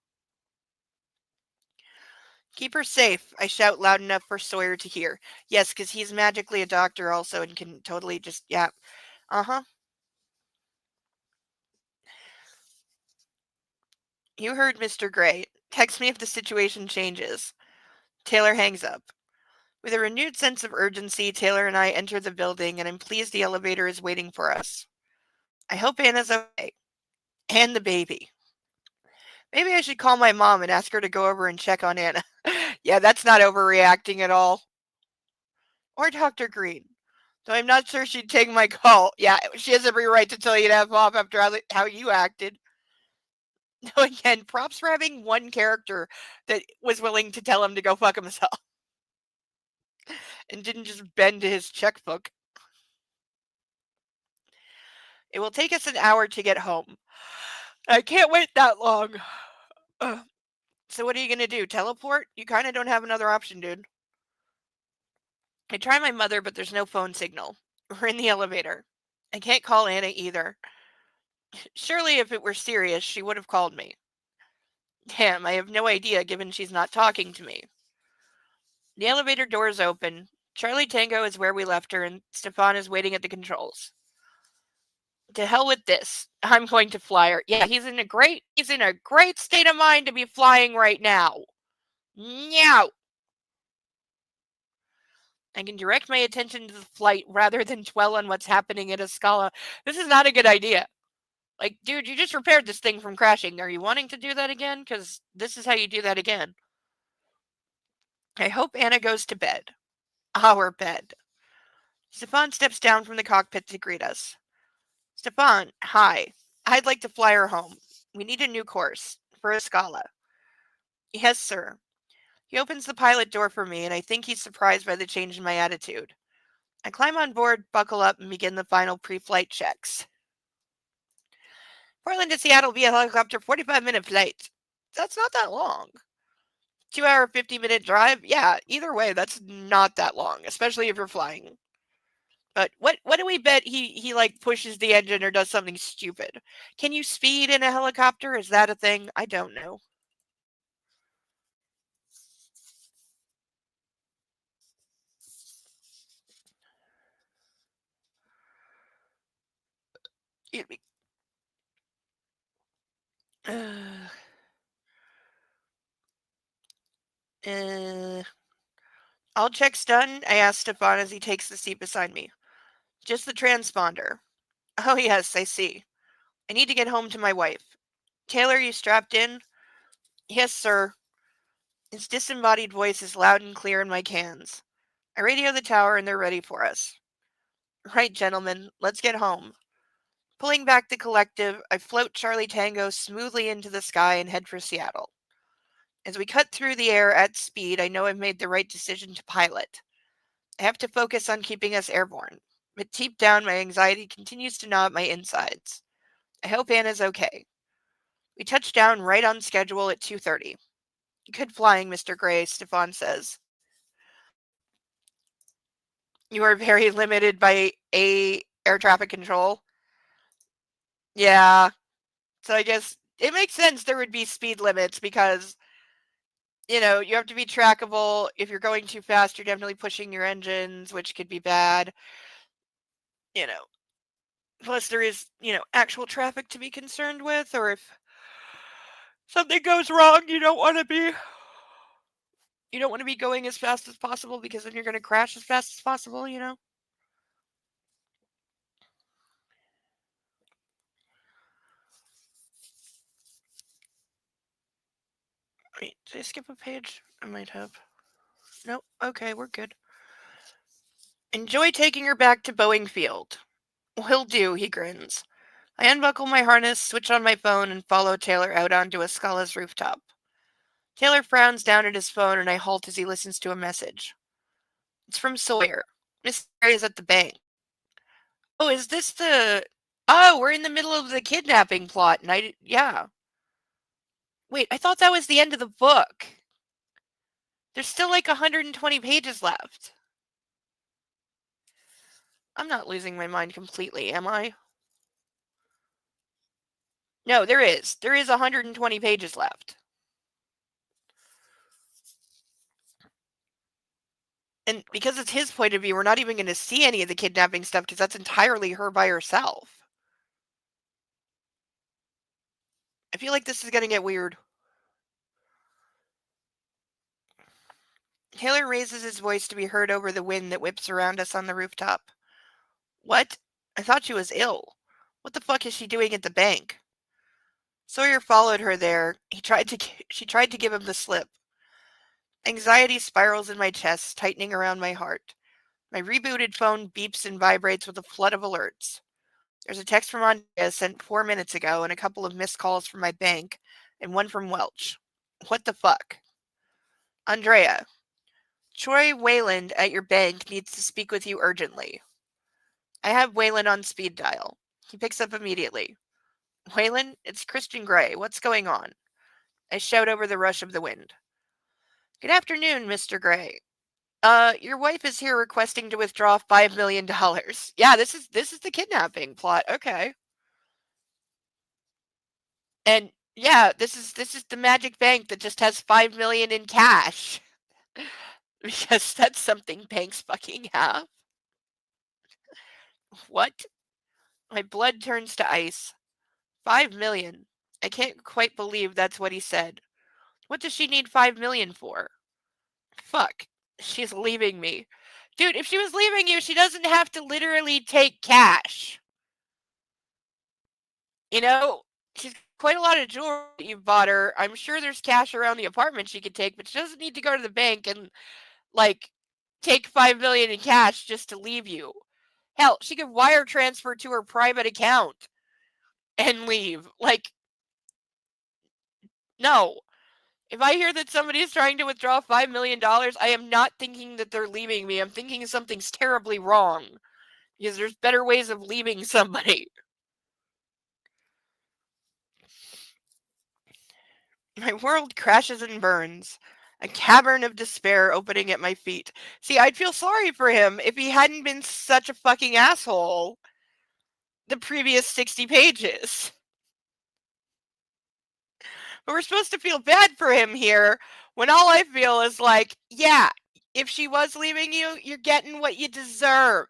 Speaker 1: Keep her safe, I shout loud enough for Sawyer to hear. Yes, because he's magically a doctor also and can totally just, yeah. Uh-huh. You heard Mr. Gray. Text me if the situation changes. Taylor hangs up. With a renewed sense of urgency, Taylor and I enter the building, and I'm pleased the elevator is waiting for us. I hope Anna's okay. And the baby. Maybe I should call my mom and ask her to go over and check on Anna. Yeah, that's not overreacting at all. Or Dr. Green. Though I'm not sure she'd take my call. Yeah, she has every right to tell you to F off after how you acted. No, again, props for having one character that was willing to tell him to go fuck himself. And didn't just bend to his checkbook. It will take us an hour to get home. I can't wait that long. So what are you going to do? Teleport? You kind of don't have another option, dude. I try my mother, but there's no phone signal. We're in the elevator. I can't call Anna either. Surely if it were serious, she would have called me. Damn, I have no idea given she's not talking to me. The elevator doors open. Charlie Tango is where we left her, and Stefan is waiting at the controls. To hell with this. I'm going to fly her. Yeah, he's in a great state of mind to be flying right now. Meow. I can direct my attention to the flight rather than dwell on what's happening at Escala. This is not a good idea. Dude, you just repaired this thing from crashing. Are you wanting to do that again? Because this is how you do that again. I hope Anna goes to bed. Our bed. Stefan steps down from the cockpit to greet us. Stefan, hi. I'd like to fly her home. We need a new course. For Escala. Yes, sir. He opens the pilot door for me, and I think he's surprised by the change in my attitude. I climb on board, buckle up, and begin the final pre-flight checks. Portland to Seattle via helicopter, 45-minute flight. That's not that long. 2-hour, 50-minute drive? Yeah, either way, that's not that long, especially if you're flying. But what do we bet he pushes the engine or does something stupid? Can you speed in a helicopter? Is that a thing? I don't know. All checks done? I ask Stefan as he takes the seat beside me. Just the transponder. Oh yes, I see. I need to get home to my wife. Taylor, you strapped in? Yes, sir. His disembodied voice is loud and clear in my cans. I radio the tower and they're ready for us. Right, gentlemen, let's get home. Pulling back the collective, I float Charlie Tango smoothly into the sky and head for Seattle. As we cut through the air at speed, I know I've made the right decision to pilot. I have to focus on keeping us airborne, but deep down my anxiety continues to gnaw at my insides. I hope Anna's okay. We touch down right on schedule at 2:30. Good flying, Mr. Gray, Stefan says. You are very limited by air traffic control. Yeah. So I guess it makes sense there would be speed limits because, you have to be trackable. If you're going too fast, you're definitely pushing your engines, which could be bad. You know, plus there is, actual traffic to be concerned with, or if something goes wrong, you don't want to be going as fast as possible because then you're going to crash as fast as possible. Wait, did I skip a page? I might have. Nope. Okay, we're good. Enjoy taking her back to Boeing Field. Will do, he grins. I unbuckle my harness, switch on my phone, and follow Taylor out onto a Scala's rooftop. Taylor frowns down at his phone, and I halt as he listens to a message. It's from Sawyer. Miss Gray is at the bank. Oh, is this the... Oh, we're in the middle of the kidnapping plot, and yeah. Wait, I thought that was the end of the book. There's still like 120 pages left. I'm not losing my mind completely, am I? No, there is. There is 120 pages left. And because it's his point of view, we're not even going to see any of the kidnapping stuff because that's entirely her by herself. I feel like this is going to get weird. Taylor raises his voice to be heard over the wind that whips around us on the rooftop. What? I thought she was ill. What the fuck is she doing at the bank? Sawyer followed her there. She tried to give him the slip. Anxiety spirals in my chest, tightening around my heart. My rebooted phone beeps and vibrates with a flood of alerts. There's a text from Andrea sent 4 minutes ago and a couple of missed calls from my bank and one from Welch. What the fuck? Andrea, Troy Wayland at your bank needs to speak with you urgently. I have Wayland on speed dial. He picks up immediately. Wayland, it's Christian Gray. What's going on? I shout over the rush of the wind. Good afternoon, Mr. Gray. Your wife is here requesting to withdraw $5 million. Yeah, this is the kidnapping plot. Okay. And yeah, this is the magic bank that just has 5 million in cash. Because that's something banks fucking have. What? My blood turns to ice. 5 million. I can't quite believe that's what he said. What does she need 5 million for? Fuck. She's leaving me. Dude, if she was leaving you, she doesn't have to literally take cash. You know, she's quite a lot of jewelry that you bought her. I'm sure there's cash around the apartment she could take, but she doesn't need to go to the bank and like take 5 million in cash just to leave you. Hell, she could wire transfer to her private account and leave. Like, no. If I hear that somebody is trying to withdraw $5 million, I am not thinking that they're leaving me. I'm thinking something's terribly wrong. Because there's better ways of leaving somebody. My world crashes and burns. A cavern of despair opening at my feet. See, I'd feel sorry for him if he hadn't been such a fucking asshole the previous 60 pages. But we're supposed to feel bad for him here when all I feel is like, yeah, if she was leaving you, you're getting what you deserve.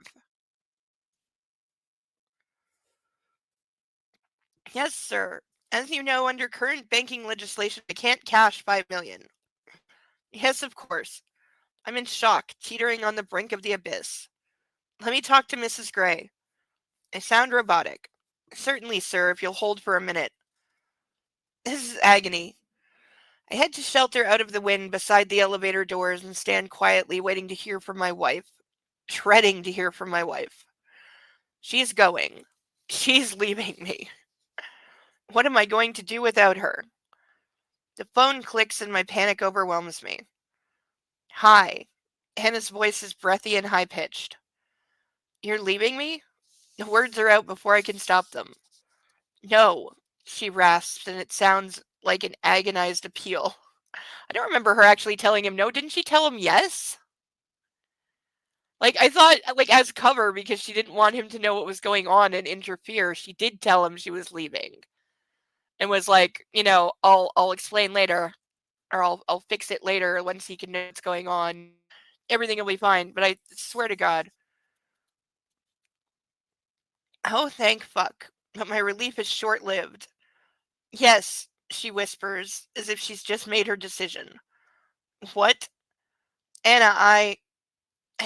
Speaker 1: Yes, sir. As you know, under current banking legislation, I can't cash 5 million. Yes, of course. I'm in shock, teetering on the brink of the abyss. Let me talk to Mrs. Gray. I sound robotic. Certainly, sir, if you'll hold for a minute. This is agony. I head to shelter out of the wind beside the elevator doors and stand quietly waiting to hear from my wife. Dreading to hear from my wife. She's going. She's leaving me. What am I going to do without her? The phone clicks and my panic overwhelms me. Hi. Hannah's voice is breathy and high-pitched. You're leaving me? The words are out before I can stop them. No, she rasps, and it sounds like an agonized appeal. I don't remember her actually telling him no. Didn't she tell him yes? Like, I thought, like, as cover, because she didn't want him to know what was going on and interfere, she did tell him she was leaving. And was like, you know, I'll explain later. Or I'll fix it later once he can know what's going on. Everything will be fine. But I swear to God. Oh, thank fuck. But my relief is short-lived. Yes, she whispers, as if she's just made her decision. What? Anna, I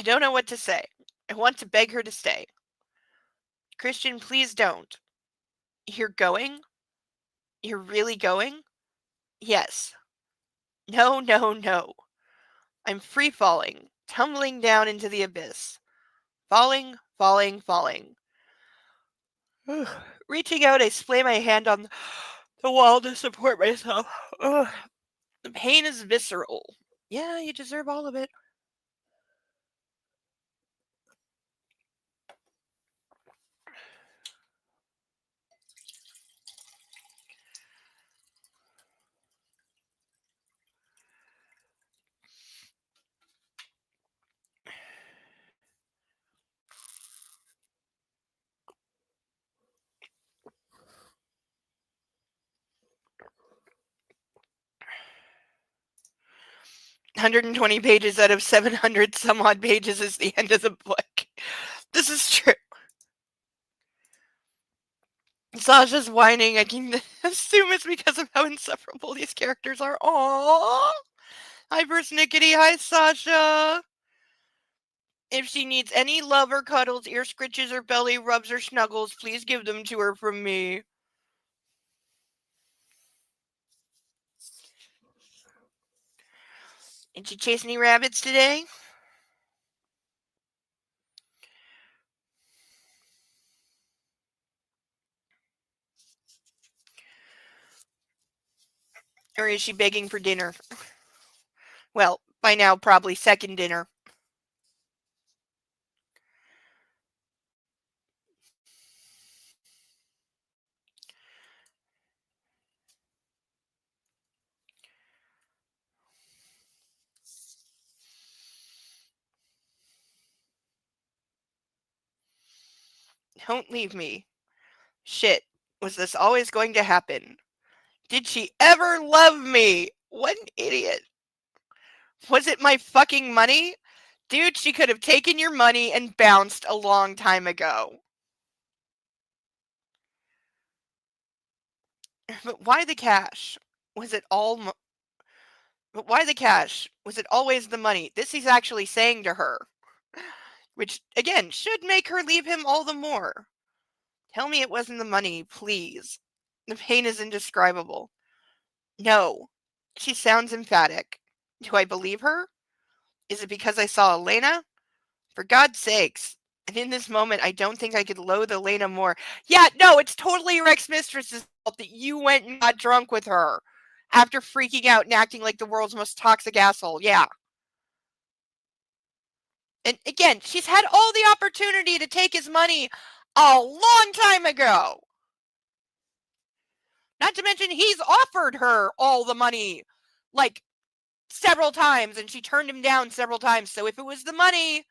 Speaker 1: don't know what to say. I want to beg her to stay. Christian, please don't. You're going? You're really going? Yes. No, no, no. I'm free falling, tumbling down into the abyss. Falling, falling, falling. Reaching out, I slam my hand on the wall to support myself. The pain is visceral. Yeah, you deserve all of it. $120 pages out of 700 some odd pages is the end of the book. This is true. Sasha's whining. I can assume it's because of how insufferable these characters are. Aww. Hi, Persnickety. Hi, Sasha. If she needs any love or cuddles, ear scritches or belly rubs or snuggles, please give them to her from me. Did she chase any rabbits today? Or is she begging for dinner? Well, by now, probably second dinner. Don't leave me. Shit. Was this always going to happen? Did she ever love me? What an idiot. Was it my fucking money? Dude, she could have taken your money and bounced a long time ago. But why the cash? Was it all... But why the cash? Was it always the money? This he's actually saying to her. Which, again, should make her leave him all the more. Tell me it wasn't the money, please. The pain is indescribable. No. She sounds emphatic. Do I believe her? Is it because I saw Elena? For God's sakes. And in this moment, I don't think I could loathe Elena more. Yeah, no, it's totally your ex-mistress's fault that you went and got drunk with her after freaking out and acting like the world's most toxic asshole. Yeah. And again, she's had all the opportunity to take his money a long time ago. Not to mention, he's offered her all the money, like, several times, and she turned him down several times. So if it was the money,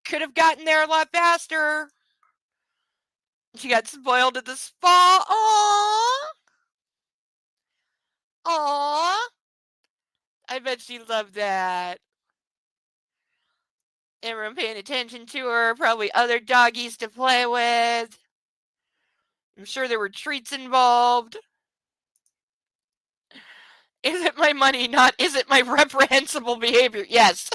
Speaker 1: could have gotten there a lot faster. She got spoiled at the spa. Aww. Aww. I bet she loved that. Everyone paying attention to her. Probably other doggies to play with. I'm sure there were treats involved. Is it my money? Not is it my reprehensible behavior? Yes.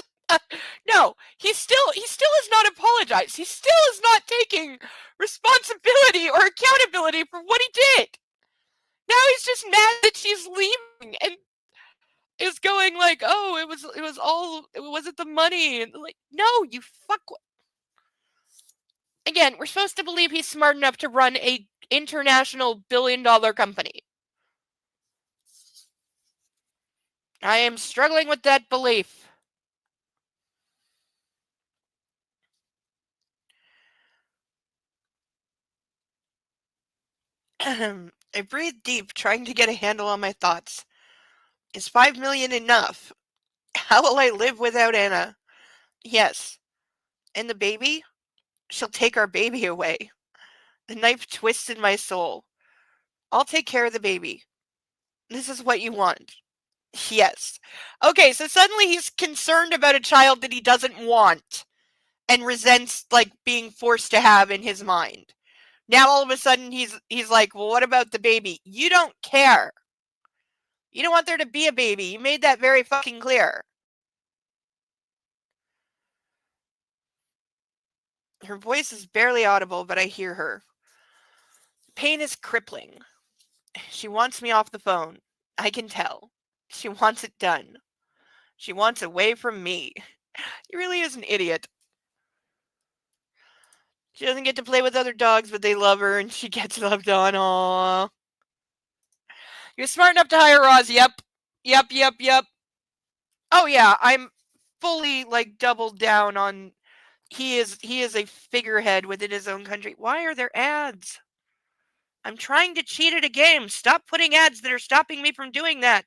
Speaker 1: No, he still has not apologized. He still is not taking responsibility or accountability for what he did. Now he's just mad that she's leaving and is going like, "Oh, it wasn't the money." And like, no, you fuck. Again, we're supposed to believe he's smart enough to run a international billion-dollar company. I am struggling with that belief. I breathe deep, trying to get a handle on my thoughts. Is 5 million enough? How will I live without Anna? Yes. And the baby? She'll take our baby away. The knife twists in my soul. I'll take care of the baby. This is what you want. Yes. Okay, so suddenly he's concerned about a child that he doesn't want and resents like being forced to have in his mind. Now all of a sudden he's like, "Well, what about the baby?" You don't care. You don't want there to be a baby. You made that very fucking clear. Her voice is barely audible, but I hear her. Pain is crippling. She wants me off the phone. I can tell. She wants it done. She wants away from me. He really is an idiot. She doesn't get to play with other dogs, but they love her and she gets loved on. Aww. You're smart enough to hire Roz. Yep. Yep. Oh yeah, I'm fully like doubled down on he is a figurehead within his own country. Why are there ads? I'm trying to cheat at a game. Stop putting ads that are stopping me from doing that.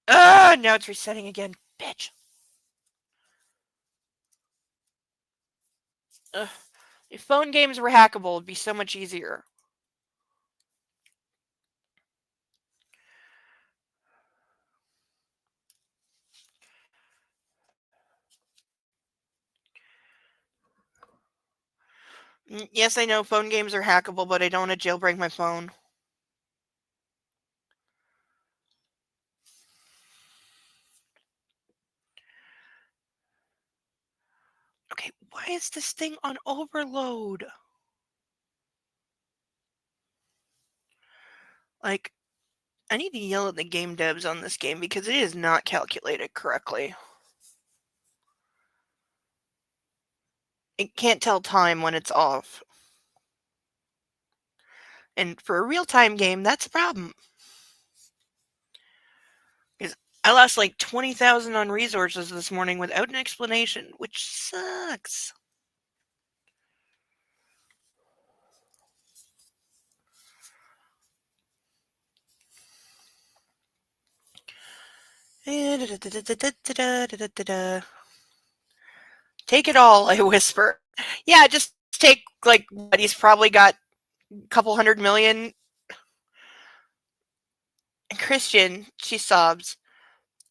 Speaker 1: Now it's resetting again. Bitch. Ugh. If phone games were hackable, it'd be so much easier. Yes, I know phone games are hackable, but I don't want to jailbreak my phone. Okay, why is this thing on overload? Like, I need to yell at the game devs on this game because it is not calculated correctly. It can't tell time when it's off. And for a real-time game, that's a problem. Because I lost like 20,000 on resources this morning without an explanation, which sucks. Take it all, I whisper. Yeah, just take, like, what, he's probably got a couple 100 million. Christian, she sobs.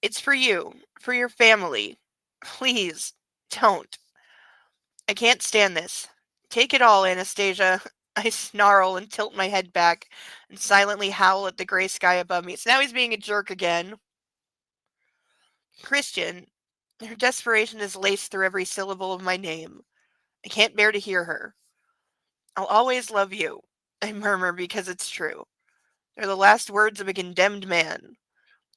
Speaker 1: It's for you, for your family. Please, don't. I can't stand this. Take it all, Anastasia. I snarl and tilt my head back and silently howl at the gray sky above me. So now he's being a jerk again. Christian, her desperation is laced through every syllable of my name. I can't bear to hear her. I'll always love you, I murmur because it's true. They're the last words of a condemned man.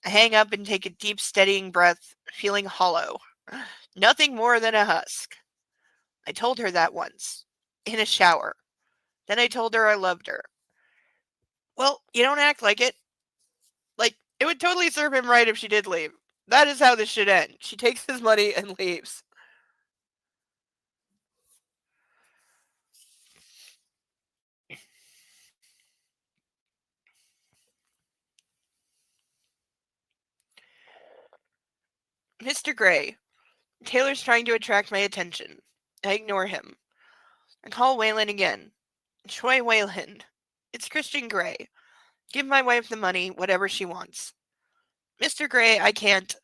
Speaker 1: I hang up and take a deep, steadying breath, feeling hollow. Nothing more than a husk. I told her that once, in a shower. Then I told her I loved her. Well, you don't act like it. Like, it would totally serve him right if she did leave. That is how this should end. She takes his money and leaves. Mr. Gray. Taylor's trying to attract my attention. I ignore him. I call Wayland again. Troy Wayland. It's Christian Gray. Give my wife the money, whatever she wants. Mr. Gray, I can't.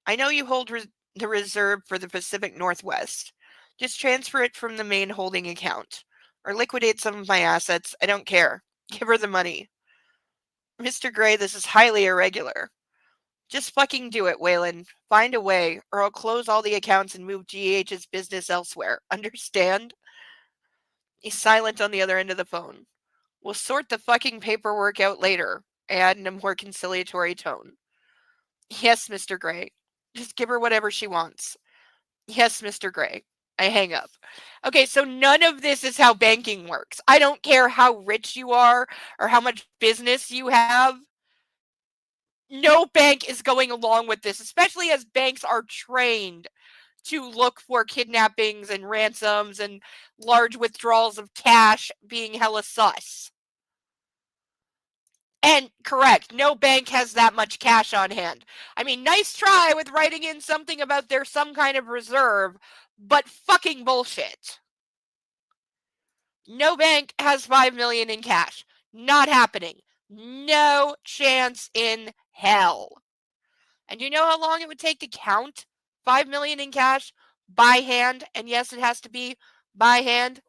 Speaker 1: I know you hold the reserve for the Pacific Northwest. Just transfer it from the main holding account. Or liquidate some of my assets. I don't care. Give her the money. Mr. Gray, this is highly irregular. Just fucking do it, Wayland. Find a way, or I'll close all the accounts and move GH's business elsewhere. Understand? He's silent on the other end of the phone. We'll sort the fucking paperwork out later. I add in a more conciliatory tone. Yes, Mr. Gray. Just give her whatever she wants. Yes, Mr. Gray. I hang up. Okay, so none of this is how banking works. I don't care how rich you are or how much business you have. No bank is going along with this, especially as banks are trained to look for kidnappings and ransoms and large withdrawals of cash being hella sus. And correct, no bank has that much cash on hand. I mean, nice try with writing in something about there's some kind of reserve, but fucking bullshit. No bank has 5 million in cash. Not happening. No chance in hell. And you know how long it would take to count 5 million in cash by hand? And yes, it has to be by hand.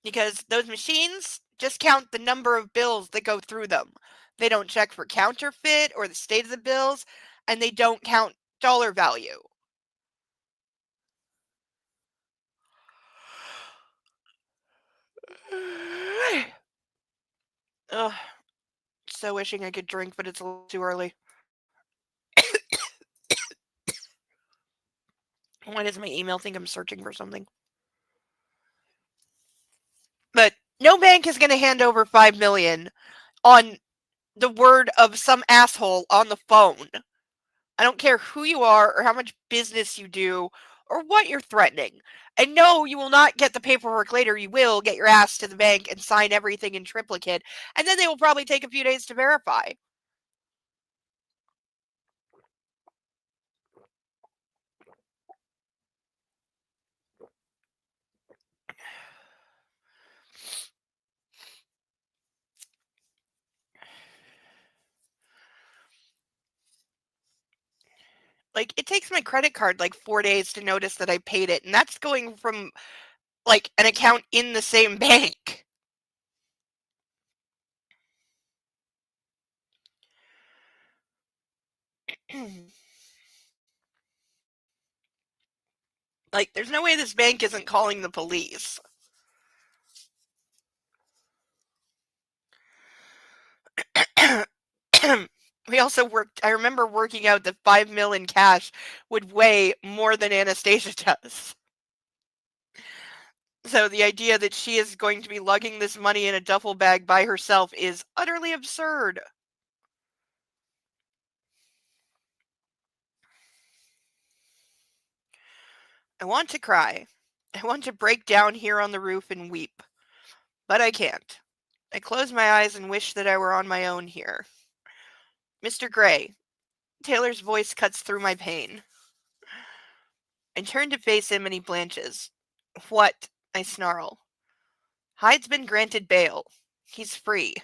Speaker 1: Because those machines just count the number of bills that go through them. They don't check for counterfeit or the state of the bills, and they don't count dollar value. Ugh. so wishing I could drink, but it's a little too early. Why does my email think I'm searching for something? But no bank is going to hand over $5 million on the word of some asshole on the phone. I don't care who you are or how much business you do or what you're threatening. And no, you will not get the paperwork later. You will get your ass to the bank and sign everything in triplicate. And then they will probably take a few days to verify. Like, it takes my credit card like 4 days to notice that I paid it. And that's going from like an account in the same bank. Like, there's no way this bank isn't calling the police. We also worked, I remember working out that $5 million in cash would weigh more than Anastasia does. So the idea that she is going to be lugging this money in a duffel bag by herself is utterly absurd. I want to cry. I want to break down here on the roof and weep. But I can't. I close my eyes and wish that I were on my own here. Mr. Gray. Taylor's voice cuts through my pain. I turn to face him and he blanches. What? I snarl. Hyde's been granted bail. He's free.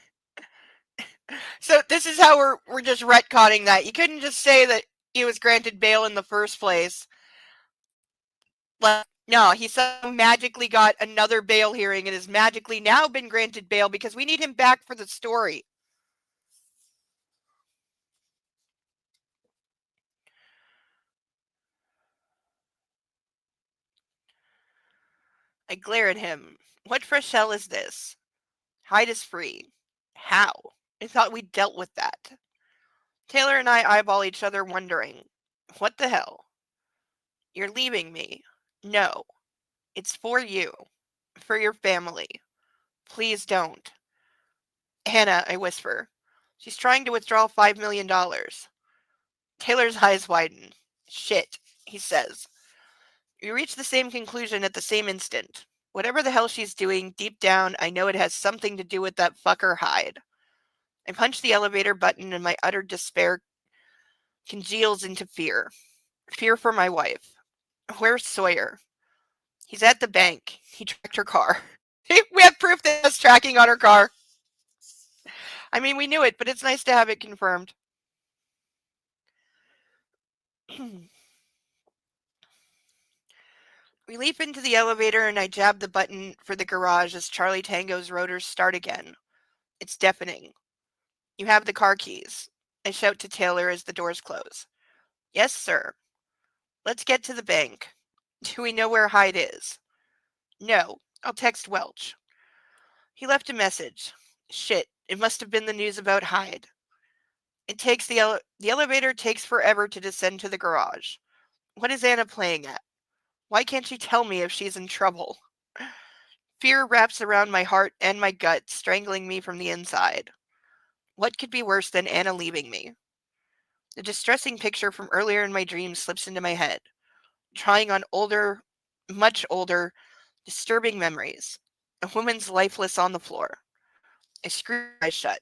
Speaker 1: So this is how we're just retconning that. You couldn't just say that he was granted bail in the first place. Like, no, he somehow magically got another bail hearing and has magically now been granted bail because we need him back for the story. I glare at him. What fresh hell is this? Hyde is free. How? I thought we dealt with that. Taylor and I eyeball each other, wondering. What the hell? You're leaving me. No. It's for you. For your family. Please don't. Hannah, I whisper. She's trying to withdraw $5 million. Taylor's eyes widen. Shit, he says. We reach the same conclusion at the same instant. Whatever the hell she's doing, deep down, I know it has something to do with that fucker Hyde. I punch the elevator button and my utter despair congeals into fear. Fear for my wife. Where's Sawyer? He's at the bank. He tracked her car. We have proof that there's tracking on her car. I mean, we knew it, but it's nice to have it confirmed. We leap into the elevator and I jab the button for the garage as Charlie Tango's rotors start again. It's deafening. You have the car keys. I shout to Taylor as the doors close. Yes, sir. Let's get to the bank. Do we know where Hyde is? No. I'll text Welch. He left a message. Shit. It must have been the news about Hyde. It takes the elevator takes forever to descend to the garage. What is Anna playing at? Why can't she tell me if she's in trouble? Fear wraps around my heart and my gut, strangling me from the inside. What could be worse than Anna leaving me? The distressing picture from earlier in my dreams slips into my head, trying on older, much older, disturbing memories. A woman's lifeless on the floor. I screw my eyes shut.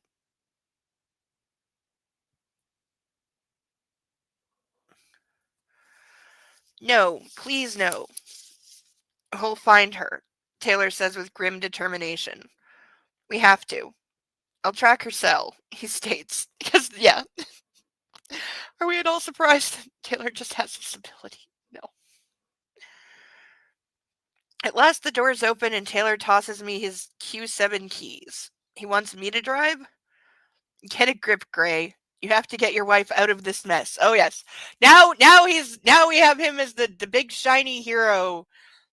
Speaker 1: No, please no. We'll find her, Taylor says with grim determination. We have to. I'll track her cell, he states. Because, yeah. Are we at all surprised that Taylor just has this ability? No. At last the doors open and Taylor tosses me his Q7 keys. He wants me to drive? Get a grip, Gray. You have to get your wife out of this mess. Oh yes. Now we have him as the big shiny hero.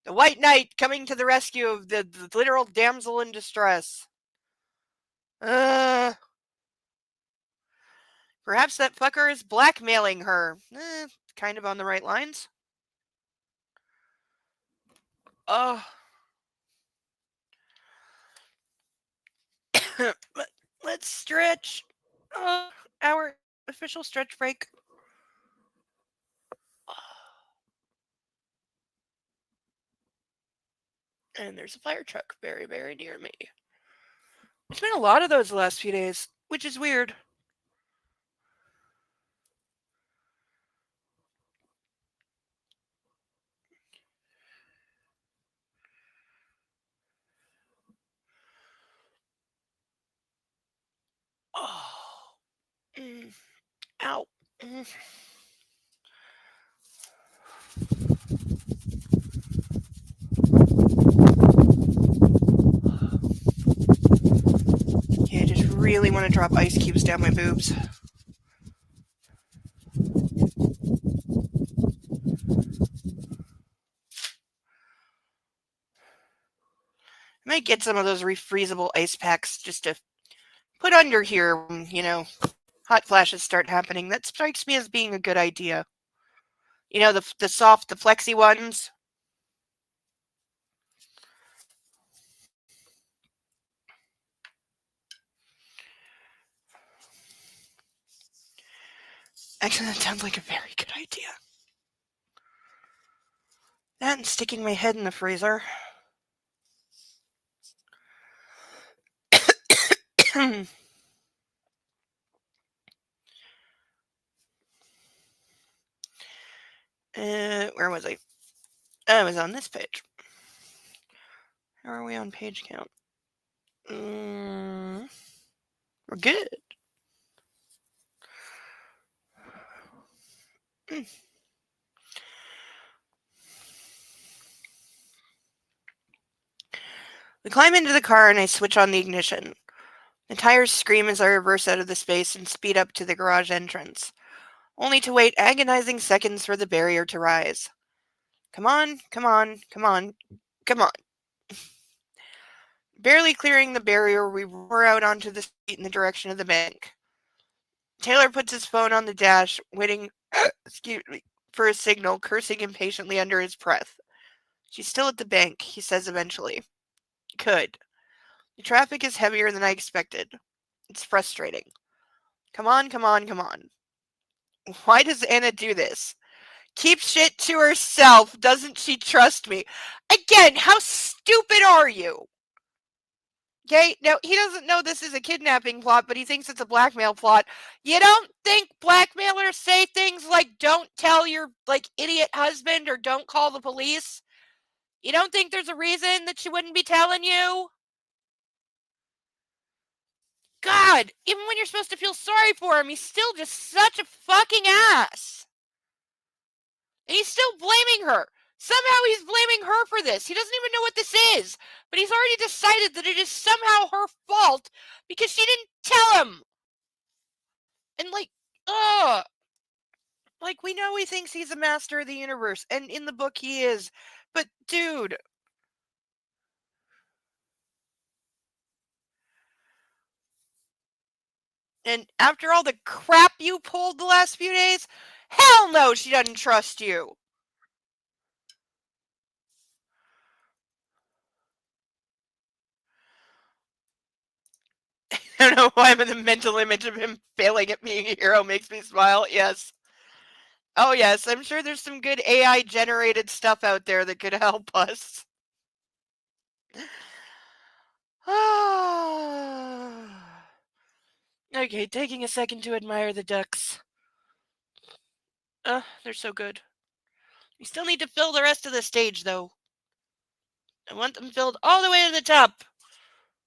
Speaker 1: The White Knight coming to the rescue of the literal damsel in distress. Perhaps that fucker is blackmailing her. Kind of on the right lines. Oh. Let's stretch. Our official stretch break. And there's a fire truck very, very near me. There's been a lot of those the last few days, which is weird. Oh. Ow. Yeah, I just really want to drop ice cubes down my boobs. I might get some of those refreezable ice packs just to put under here when, hot flashes start happening. That strikes me as being a good idea. The soft, the flexi ones. Actually, that sounds like a very good idea. That and sticking my head in the freezer. Where was I? I was on this page. How are we on page count? We're good. We climb into the car and I switch on the ignition. The tires scream as I reverse out of the space and speed up to the garage entrance, only to wait agonizing seconds for the barrier to rise. Come on, come on, come on, come on. Barely clearing the barrier, we roar out onto the street in the direction of the bank. Taylor puts his phone on the dash, waiting for a signal, cursing impatiently under his breath. She's still at the bank, he says eventually. Good. The traffic is heavier than I expected. It's frustrating. Come on, come on, come on. Why does Anna do this? Keep shit to herself. Doesn't she trust me? Again, how stupid are you? Okay, now he doesn't know this is a kidnapping plot, but he thinks it's a blackmail plot. You don't think blackmailers say things like don't tell your idiot husband or don't call the police? You don't think there's a reason that she wouldn't be telling you? God, even when you're supposed to feel sorry for him, he's still just such a fucking ass. And he's still blaming her. Somehow he's blaming her for this. He doesn't even know what this is. But he's already decided that it is somehow her fault because she didn't tell him. And we know he thinks he's a master of the universe. And in the book he is. But dude. And after all the crap you pulled the last few days, hell no, she doesn't trust you. I don't know why, but the mental image of him failing at being a hero makes me smile. Yes. Oh, yes. I'm sure there's some good AI generated stuff out there that could help us. Okay, taking a second to admire the ducks. They're so good. We still need to fill the rest of the stage, though. I want them filled all the way to the top.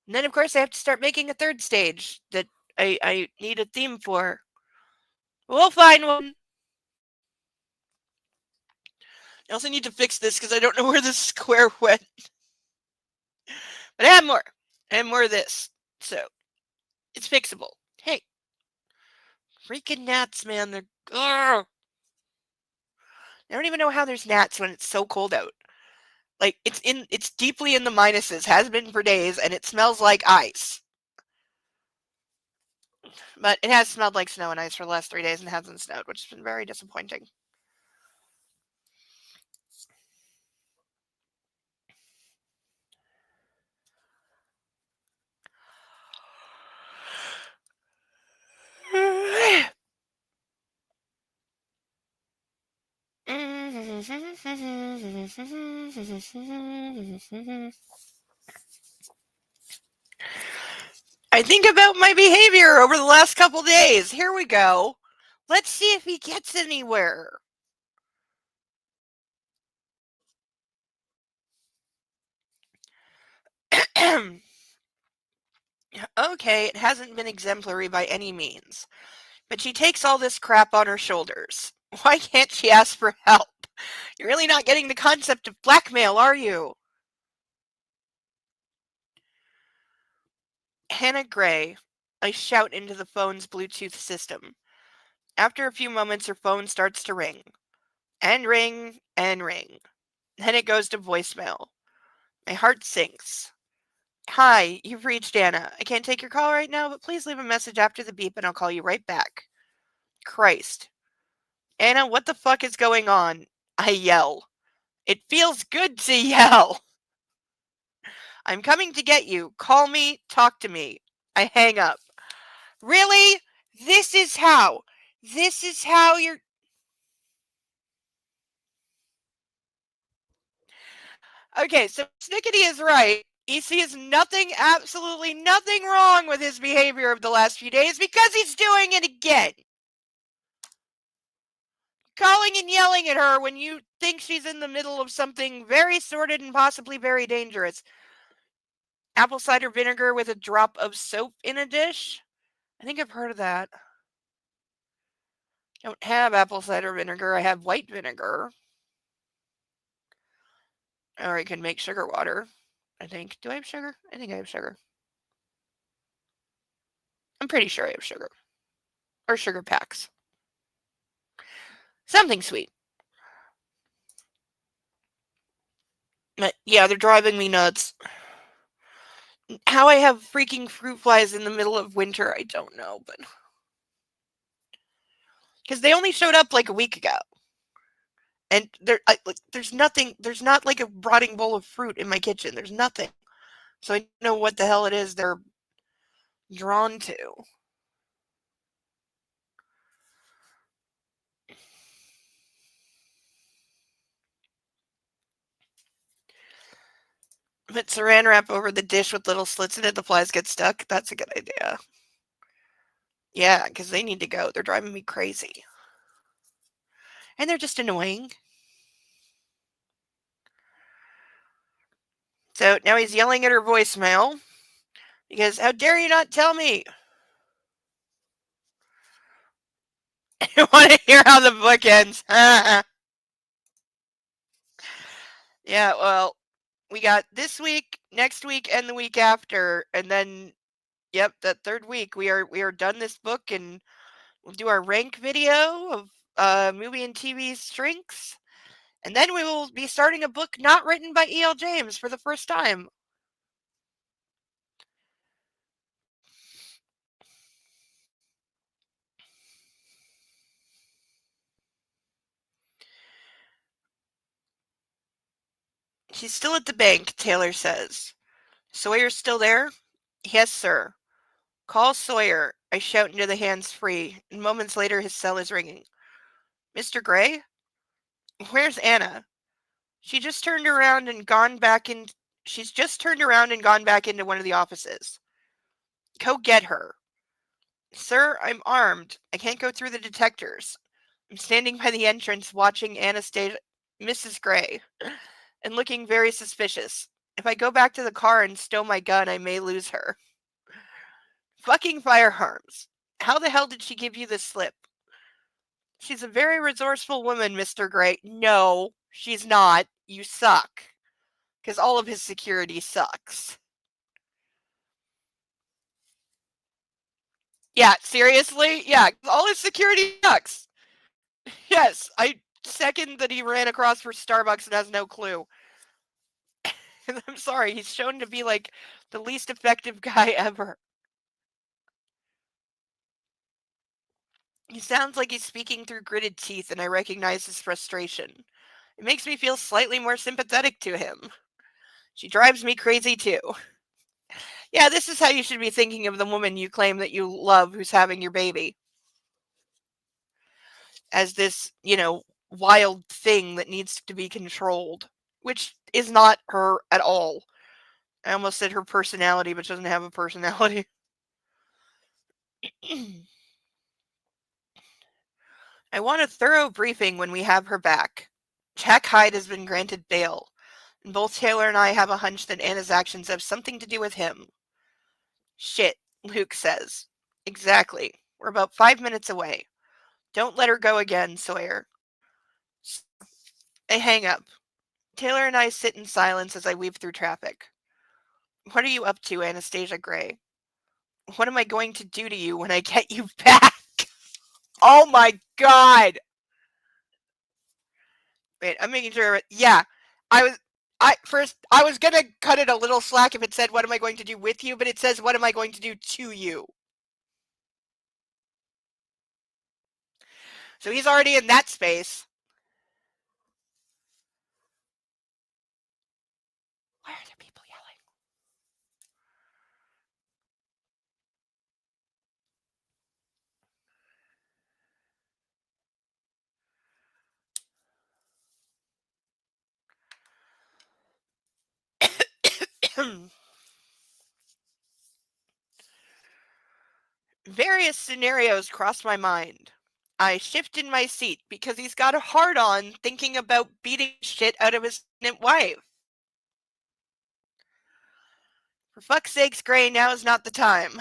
Speaker 1: And then, of course, I have to start making a third stage that I need a theme for. We'll find one. I also need to fix this because I don't know where this square went. But I have more. I have more of this. So, it's fixable. Hey. Freaking gnats, man. They're... Ugh. I don't even know how there's gnats when it's so cold out. It's deeply in the minuses, has been for days, and it smells like ice. But it has smelled like snow and ice for the last 3 days and hasn't snowed, which has been very disappointing. I think about my behavior over the last couple days. Here we go. Let's see if he gets anywhere. Okay, it hasn't been exemplary by any means, but she takes all this crap on her shoulders. Why can't she ask for help? You're really not getting the concept of blackmail, are you? Hannah Gray. I shout into the phone's Bluetooth system. After a few moments, her phone starts to ring. And ring, and ring. Then it goes to voicemail. My heart sinks. Hi, you've reached Anna. I can't take your call right now, but please leave a message after the beep and I'll call you right back. Christ. Anna, what the fuck is going on? I yell. It feels good to yell. I'm coming to get you. Call me, talk to me. I hang up. Really? This is how you're. Okay, so Snickety is right. He sees nothing, absolutely nothing wrong with his behavior of the last few days because he's doing it again. Calling and yelling at her when you think she's in the middle of something very sordid and possibly very dangerous. Apple cider vinegar with a drop of soap in a dish? I think I've heard of that. I don't have apple cider vinegar. I have white vinegar. Or I can make sugar water, I think. Do I have sugar? I think I have sugar. I'm pretty sure I have sugar. Or sugar packs. Something sweet. But yeah, they're driving me nuts. How I have freaking fruit flies in the middle of winter, I don't know, but because they only showed up like a week ago, and there's nothing. There's not like a rotting bowl of fruit in my kitchen. There's nothing, so I don't know what the hell it is they're drawn to. Put saran wrap over the dish with little slits in it. The flies get stuck. That's a good idea. Yeah, because they need to go. They're driving me crazy, and they're just annoying. So now he's yelling at her voicemail because how dare you not tell me? I want to hear how the book ends. Yeah, well, we got this week, next week, and the week after, and then, yep, that third week we are done this book, and we'll do our rank video of movie and TV strengths, and then we will be starting a book not written by E.L. James for the first time. She's still at the bank, Taylor says. Sawyer's still there? Yes, sir. Call Sawyer, I shout into the hands-free, and moments later his cell is ringing. Mr. Gray? Where's Anna? She just turned around and gone back in. She's just turned around and gone back into one of the offices. Go get her. Sir, I'm armed. I can't go through the detectors. I'm standing by the entrance watching Anastasia, Mrs. Gray, and looking very suspicious. If I go back to the car and stow my gun, I may lose her. Fucking firearms. How the hell did she give you this slip? She's a very resourceful woman, Mr. Gray. No, she's not. You suck. Because all of his security sucks. Yeah, seriously? Yeah, all his security sucks. Yes, I second that he ran across for Starbucks and has no clue. I'm sorry, he's shown to be like the least effective guy ever. He sounds like he's speaking through gritted teeth, and I recognize his frustration. It makes me feel slightly more sympathetic to him. She drives me crazy too. Yeah, this is how you should be thinking of the woman you claim that you love who's having your baby. As this, wild thing that needs to be controlled, which is not her at all. I almost said her personality, but she doesn't have a personality. I want a thorough briefing when we have her back. Jack Hyde has been granted bail, and both Taylor and I have a hunch that Anna's actions have something to do with him. Shit, Luke says. Exactly. We're about 5 minutes away. Don't let her go again, Sawyer. I hang up. Taylor and I sit in silence as I weave through traffic. What are you up to, Anastasia Gray? What am I going to do to you when I get you back? Oh my god! Wait, I'm making sure. Yeah, I was gonna cut it a little slack if it said, what am I going to do with you? But it says, what am I going to do to you? So he's already in that space. Why are there people yelling? Various scenarios cross my mind. I shift in my seat because he's got a hard on thinking about beating shit out of his wife. For fuck's sakes, Gray, now is not the time.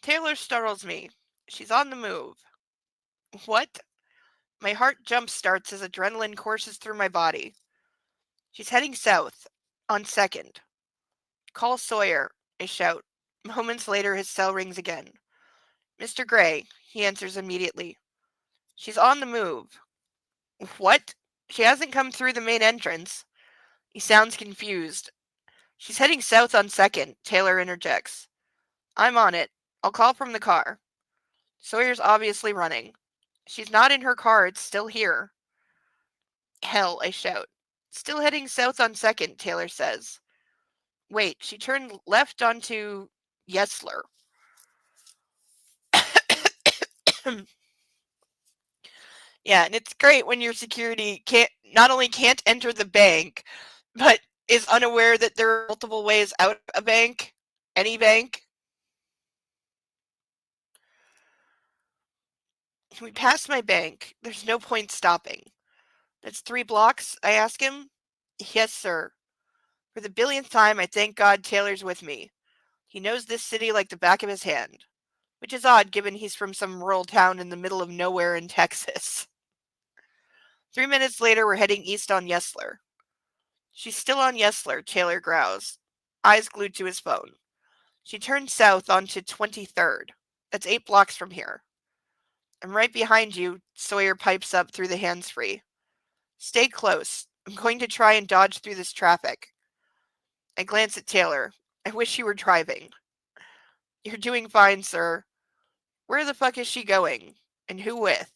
Speaker 1: Taylor startles me. She's on the move. What? My heart jump starts as adrenaline courses through my body. She's heading south, on 2nd. Call Sawyer, I shout. Moments later, his cell rings again. Mr. Gray, he answers immediately. She's on the move. What? She hasn't come through the main entrance. He sounds confused. She's heading south on 2nd, Taylor interjects. I'm on it. I'll call from the car. Sawyer's obviously running. She's not in her car, it's still here. Hell, I shout. Still heading south on 2nd, Taylor says. Wait, she turned left onto Yesler. Yeah, and it's great when your security not only can't enter the bank, but is unaware that there are multiple ways out of a bank, any bank. We pass my bank. There's no point stopping. That's 3 blocks, I ask him. Yes, sir. For the billionth time, I thank God Taylor's with me. He knows this city like the back of his hand, which is odd given he's from some rural town in the middle of nowhere in Texas. 3 minutes later, we're heading east on Yesler. She's still on Yesler, Taylor growls, eyes glued to his phone. She turned south onto 23rd. That's 8 blocks from here. I'm right behind you, Sawyer pipes up through the hands-free. Stay close. I'm going to try and dodge through this traffic. I glance at Taylor. I wish you were driving. You're doing fine, sir. Where the fuck is she going? And who with?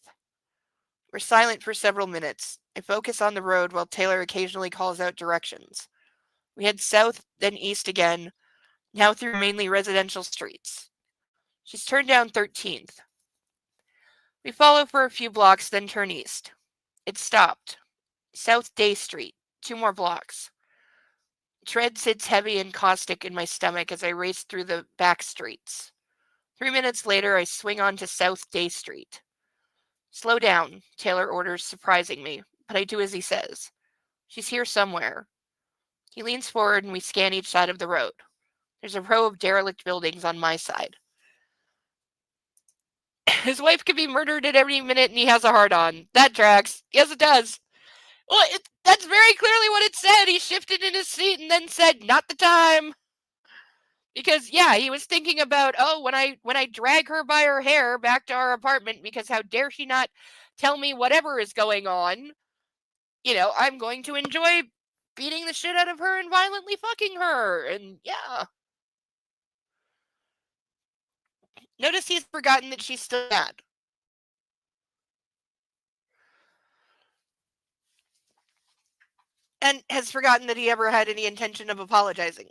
Speaker 1: We're silent for several minutes. I focus on the road while Taylor occasionally calls out directions. We head south, then east again, now through mainly residential streets. She's turned down 13th. We follow for a few blocks, then turn east. It stopped. South Day Street. 2 more blocks. Tread sits heavy and caustic in my stomach as I race through the back streets. 3 minutes later, I swing onto South Day Street. Slow down, Taylor orders, surprising me, but I do as he says. She's here somewhere. He leans forward and we scan each side of the road. There's a row of derelict buildings on my side. His wife could be murdered at any minute and he has a hard on. That tracks. Yes, it does. Well, that's very clearly what it said. He shifted in his seat and then said, not the time. Because, yeah, he was thinking about, oh, when I drag her by her hair back to our apartment, because how dare she not tell me whatever is going on, I'm going to enjoy beating the shit out of her and violently fucking her. And, yeah. Notice he's forgotten that she's still mad. and has forgotten that he ever had any intention of apologizing.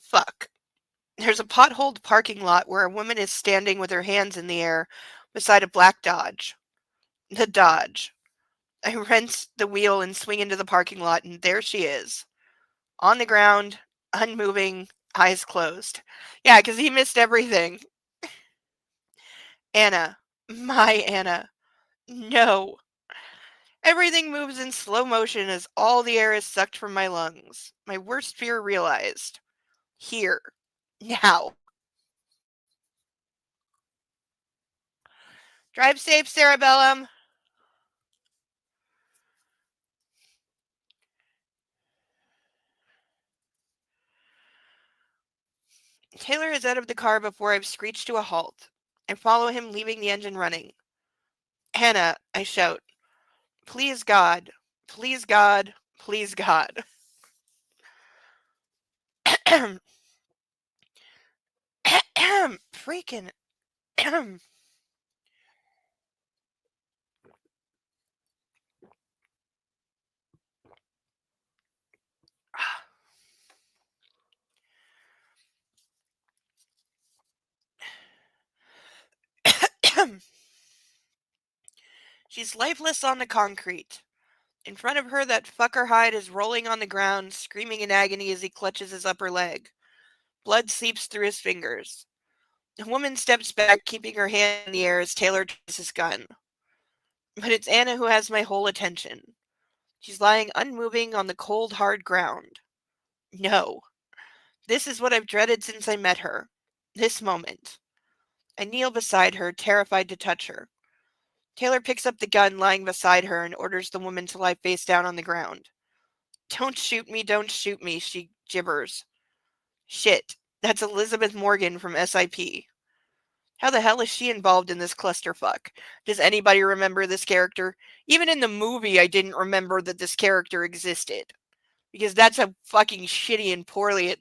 Speaker 1: Fuck. There's a potholed parking lot where a woman is standing with her hands in the air beside a black Dodge. The Dodge. I wrench the wheel and swing into the parking lot, and there she is. On the ground, unmoving, eyes closed. Yeah, because he missed everything. Anna. My Anna. No. Everything moves in slow motion as all the air is sucked from my lungs. My worst fear realized. Here. Now. Drive safe, Cerebellum. Taylor is out of the car before I've screeched to a halt. I follow him, leaving the engine running. Hannah, I shout. Please, God. Please, God. Please, God. Freaking. She's lifeless on the concrete. In front of her, that fucker Hyde is rolling on the ground, screaming in agony as he clutches his upper leg. Blood seeps through his fingers. The woman steps back, keeping her hand in the air as Taylor tries his gun. But it's Anna who has my whole attention. She's lying unmoving on the cold, hard ground. No. This is what I've dreaded since I met her. This moment. I kneel beside her, terrified to touch her. Taylor picks up the gun lying beside her and orders the woman to lie face down on the ground. Don't shoot me, she gibbers. Shit, that's Elizabeth Morgan from SIP. How the hell is she involved in this clusterfuck? Does anybody remember this character? Even in the movie, I didn't remember that this character existed. Because that's how fucking shitty and poorly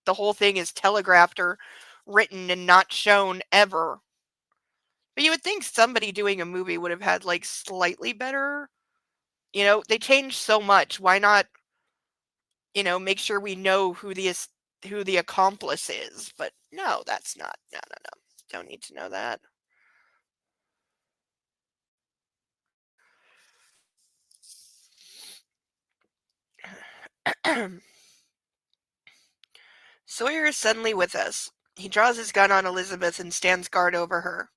Speaker 1: the whole thing is telegraphed or written and not shown ever. But you would think somebody doing a movie would have had like slightly better. They changed so much. Why not, make sure we know who the accomplice is? But no, that's not. No. Don't need to know that. Sawyer is suddenly with us. He draws his gun on Elizabeth and stands guard over her.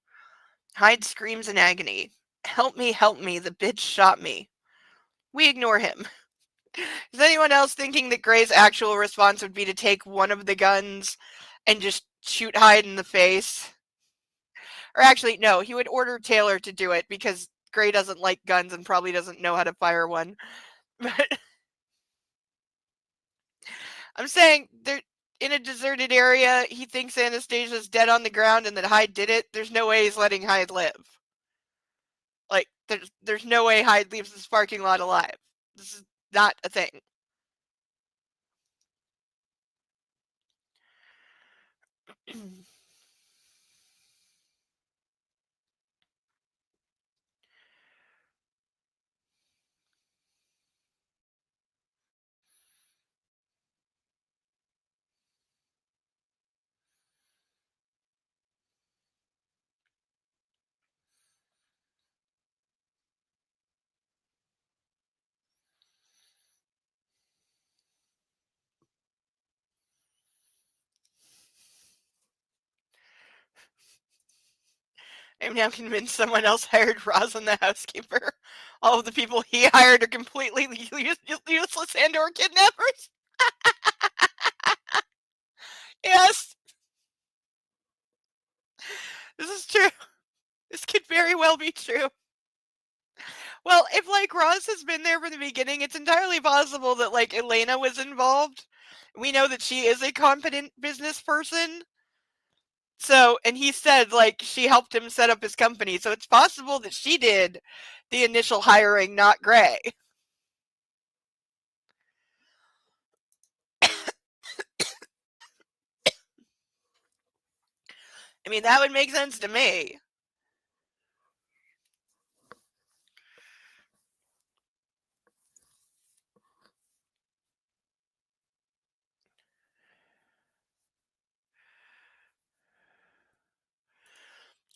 Speaker 1: Hyde screams in agony. Help me, the bitch shot me. We ignore him. Is anyone else thinking that Gray's actual response would be to take one of the guns and just shoot Hyde in the face? Or actually, no, he would order Taylor to do it because Gray doesn't like guns and probably doesn't know how to fire one. But I'm saying, they're in a deserted area, he thinks Anastasia's dead on the ground and that Hyde did it. There's no way he's letting Hyde live. Like, there's no way Hyde leaves this parking lot alive. This is not a thing. I'm now convinced someone else hired Roz and the housekeeper. All of the people he hired are completely useless and/or kidnappers. Yes, this is true. This could very well be true. Well, if like Roz has been there from the beginning, it's entirely possible that like Elena was involved. We know that she is a competent business person. So, and he said, like, she helped him set up his company. So it's possible that she did the initial hiring, not Gray. I mean, that would make sense to me.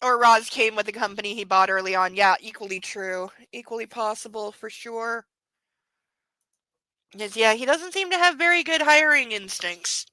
Speaker 1: Or Roz came with a company he bought early on. Yeah, equally true. Equally possible, for sure. Because, yeah, he doesn't seem to have very good hiring instincts.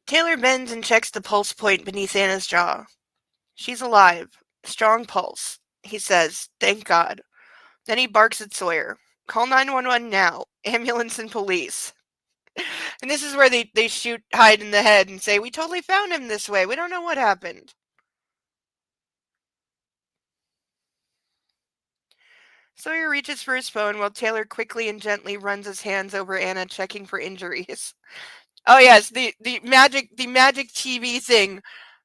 Speaker 1: Taylor bends and checks the pulse point beneath Anna's jaw. She's alive. Strong pulse. He says, thank God. Then he barks at Sawyer. Call 911 now. Ambulance and police. And this is where they shoot Hyde in the head and say, we totally found him this way. We don't know what happened. Sawyer reaches for his phone while Taylor quickly and gently runs his hands over Anna, checking for injuries. Oh yes, the magic TV thing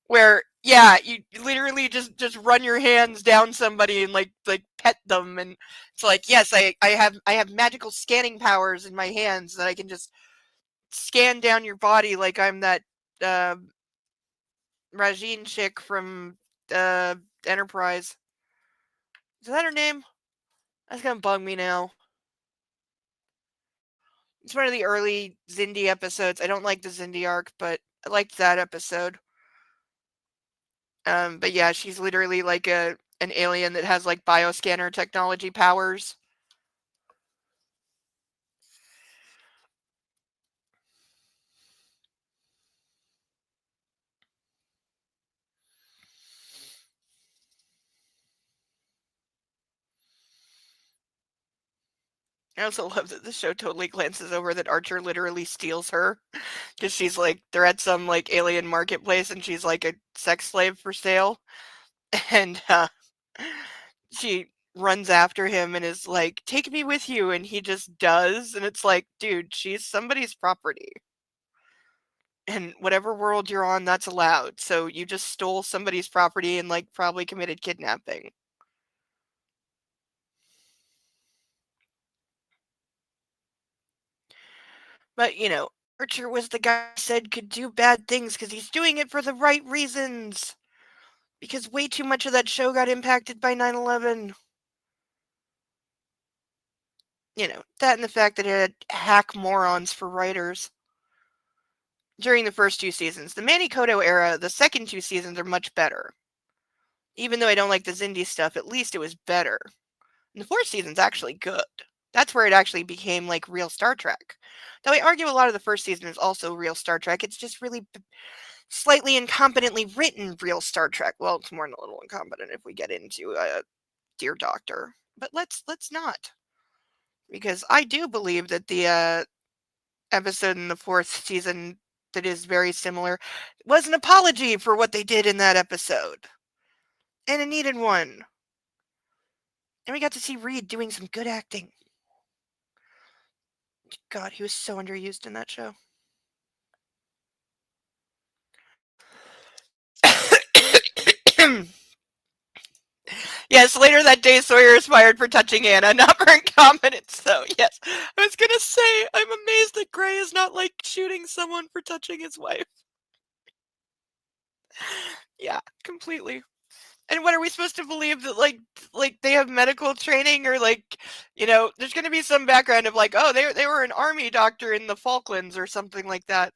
Speaker 1: where yeah, you literally just run your hands down somebody and like pet them, and it's like, yes, I have magical scanning powers in my hands that I can just scan down your body like I'm that uh, Rajin chick from Enterprise. Is that her name? That's gonna bug me now. It's one of the early Zindi episodes. I don't like the Zindi arc, but I liked that episode. But yeah, she's literally like an alien that has like bioscanner technology powers. I also love that the show totally glances over that Archer literally steals her because she's like, they're at some like alien marketplace and she's like a sex slave for sale, and she runs after him and is like, take me with you, and he just does, and it's like, dude, she's somebody's property. And whatever world you're on, that's allowed. So you just stole somebody's property and like probably committed kidnapping. But, you know, Archer was the guy who said could do bad things because he's doing it for the right reasons. Because way too much of that show got impacted by 9/11. You know, that and the fact that it had hack morons for writers. During the first two seasons. The Manny Koto era, the second two seasons are much better. Even though I don't like the Zindi stuff, at least it was better. And the fourth season's actually good. That's where it actually became like real Star Trek. Though I argue a lot of the first season is also real Star Trek. It's just really slightly incompetently written real Star Trek. Well, it's more than a little incompetent if we get into Dear Doctor. But let's not. Because I do believe that the episode in the fourth season that is very similar was an apology for what they did in that episode. And it needed one. And we got to see Reed doing some good acting. God, he was so underused in that show. Yes, later that day, Sawyer is fired for touching Anna, not for incompetence, though. Yes, I was gonna say, I'm amazed that Gray is not like shooting someone for touching his wife. Yeah, completely. And what are we supposed to believe that like they have medical training, or like, you know, there's gonna be some background of like, oh, they were an army doctor in the Falklands or something like that.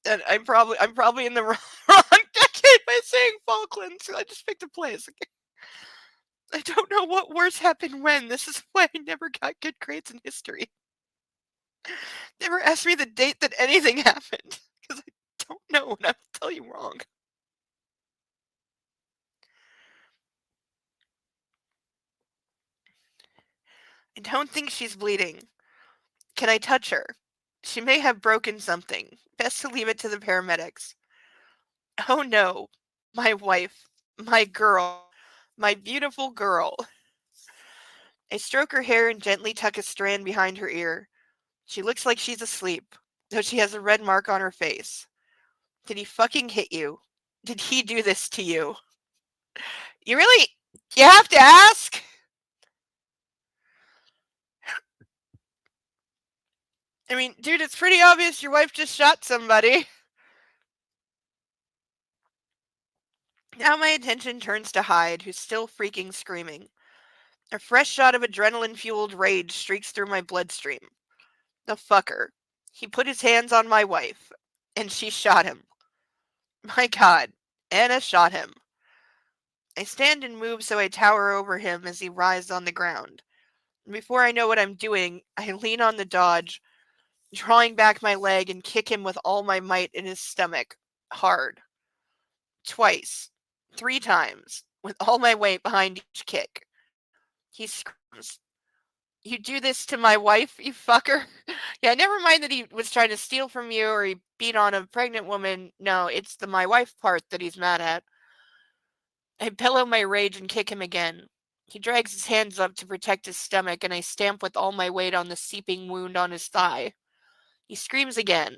Speaker 1: And I'm probably in the wrong decade by saying Falklands. I just picked a place. I don't know what wars happened when. This is why I never got good grades in history. Never ask me the date that anything happened, because I don't know and I will tell you wrong. I don't think she's bleeding. Can I touch her? She may have broken something. Best to leave it to the paramedics. Oh no. My wife. My girl. My beautiful girl. I stroke her hair and gently tuck a strand behind her ear. She looks like she's asleep, though she has a red mark on her face. Did he fucking hit you? Did he do this to you? You really... You have to ask? I mean, dude, it's pretty obvious your wife just shot somebody. Now my attention turns to Hyde, who's still freaking screaming. A fresh shot of adrenaline-fueled rage streaks through my bloodstream. The fucker. He put his hands on my wife, and she shot him. My god, Anna shot him. I stand and move so I tower over him as he writhes on the ground. Before I know what I'm doing, I lean on the dodge, drawing back my leg and kick him with all my might in his stomach. Hard. Twice. 3 times. With all my weight behind each kick. He screams. You do this to my wife, you fucker? Yeah, never mind that he was trying to steal from you or he beat on a pregnant woman. No, it's the my wife part that he's mad at. I bellow my rage and kick him again. He drags his hands up to protect his stomach, and I stamp with all my weight on the seeping wound on his thigh. He screams again.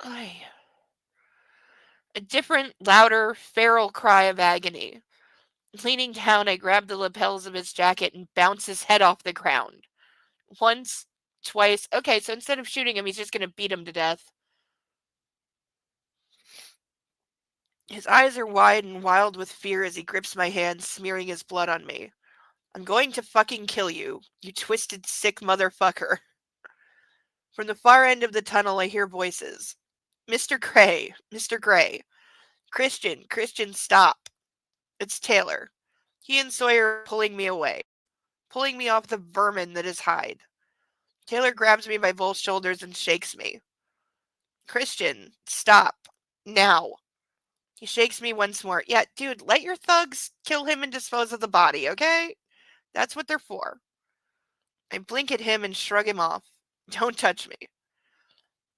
Speaker 1: Ay. A different, louder, feral cry of agony. Leaning down, I grab the lapels of his jacket and bounce his head off the ground. Once, twice. Okay, so instead of shooting him, he's just going to beat him to death. His eyes are wide and wild with fear as he grips my hand, smearing his blood on me. I'm going to fucking kill you, you twisted, sick motherfucker. From the far end of the tunnel, I hear voices. Mr. Gray, Mr. Gray. Christian, stop. It's Taylor. He and Sawyer are pulling me away, pulling me off the vermin that is Hyde. Taylor grabs me by both shoulders and shakes me. Christian, stop. Now. He shakes me once more. Yeah, dude, let your thugs kill him and dispose of the body, okay? That's what they're for. I blink at him and shrug him off. Don't touch me.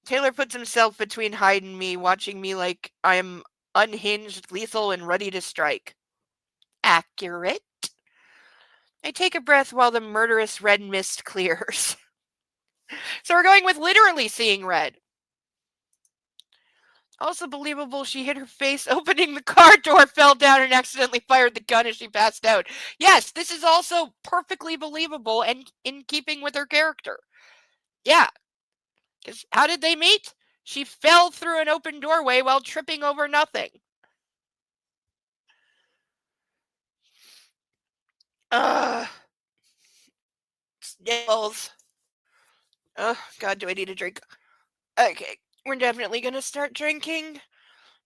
Speaker 1: Taylor puts himself between Hyde and me, watching me like I am unhinged, lethal, and ready to strike. Accurate? I take a breath while the murderous red mist clears. So we're going with literally seeing red. Also believable, she hit her face opening the car door, fell down, and accidentally fired the gun as she passed out. Yes, this is also perfectly believable and in keeping with her character. Yeah. Because how did they meet? She fell through an open doorway while tripping over nothing. Sniffles. Oh, God, do I need a drink? Okay, we're definitely going to start drinking.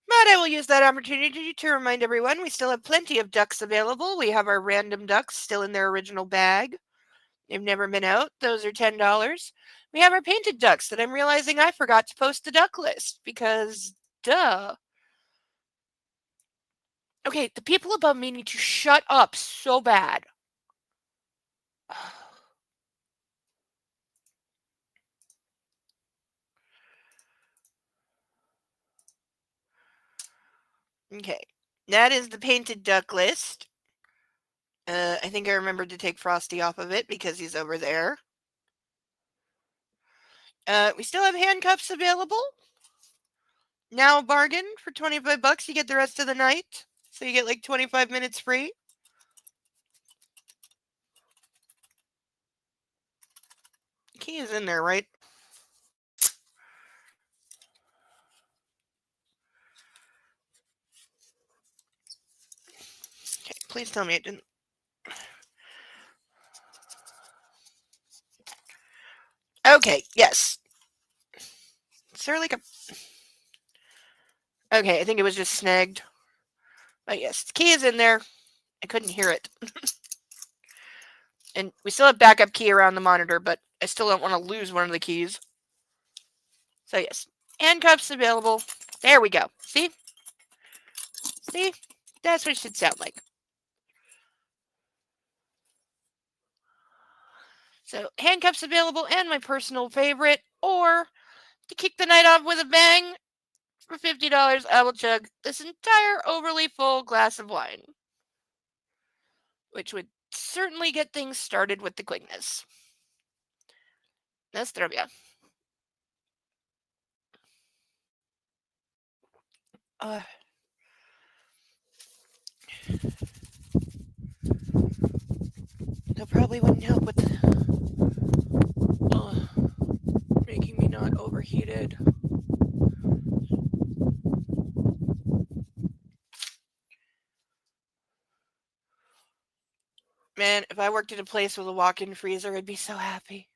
Speaker 1: But I will use that opportunity to remind everyone we still have plenty of ducks available. We have our random ducks still in their original bag. They've never been out. Those are $10. We have our painted ducks that I'm realizing I forgot to post the duck list because, duh. Okay, the people above me need to shut up so bad. Okay, that is the painted duck list. I think I remembered to take Frosty off of it because he's over there. We still have handcuffs available. Now bargain for $25. You get the rest of the night. So you get like 25 minutes free. Key is in there, right? Okay, please tell me it didn't. Okay, yes. Is there like a... Okay, I think it was just snagged. But yes, the key is in there. I couldn't hear it. And we still have backup key around the monitor, but I still don't want to lose one of the keys. So yes, handcuffs available. There we go. See? See? That's what it should sound like. So handcuffs available, and my personal favorite, or to kick the night off with a bang, for $50, I will chug this entire overly full glass of wine, which would certainly get things started with the quickness. Nastrovia. Uh, that probably wouldn't help with making me not overheated. Man, if I worked at a place with a walk-in freezer, I'd be so happy.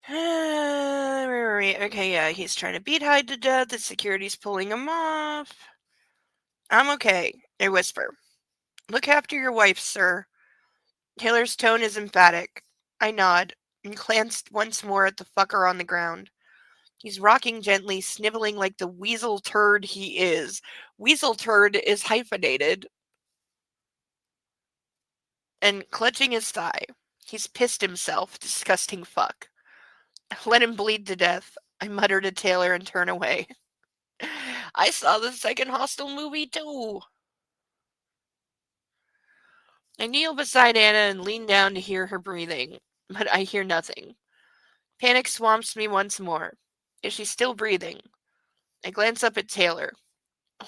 Speaker 1: Where are we? Okay, yeah, he's trying to beat Hyde to death. The security's pulling him off. I'm okay, I whisper. Look after your wife, sir. Taylor's tone is emphatic. I nod and glance once more at the fucker on the ground. He's rocking gently, sniveling like the weasel turd he is. Weasel turd is hyphenated. And clutching his thigh. He's pissed himself, disgusting fuck. Let him bleed to death, I mutter to Taylor and turn away. I saw the second Hostel movie too. I kneel beside Anna and lean down to hear her breathing, but I hear nothing. Panic swamps me once more. Is she still breathing? I glance up at Taylor.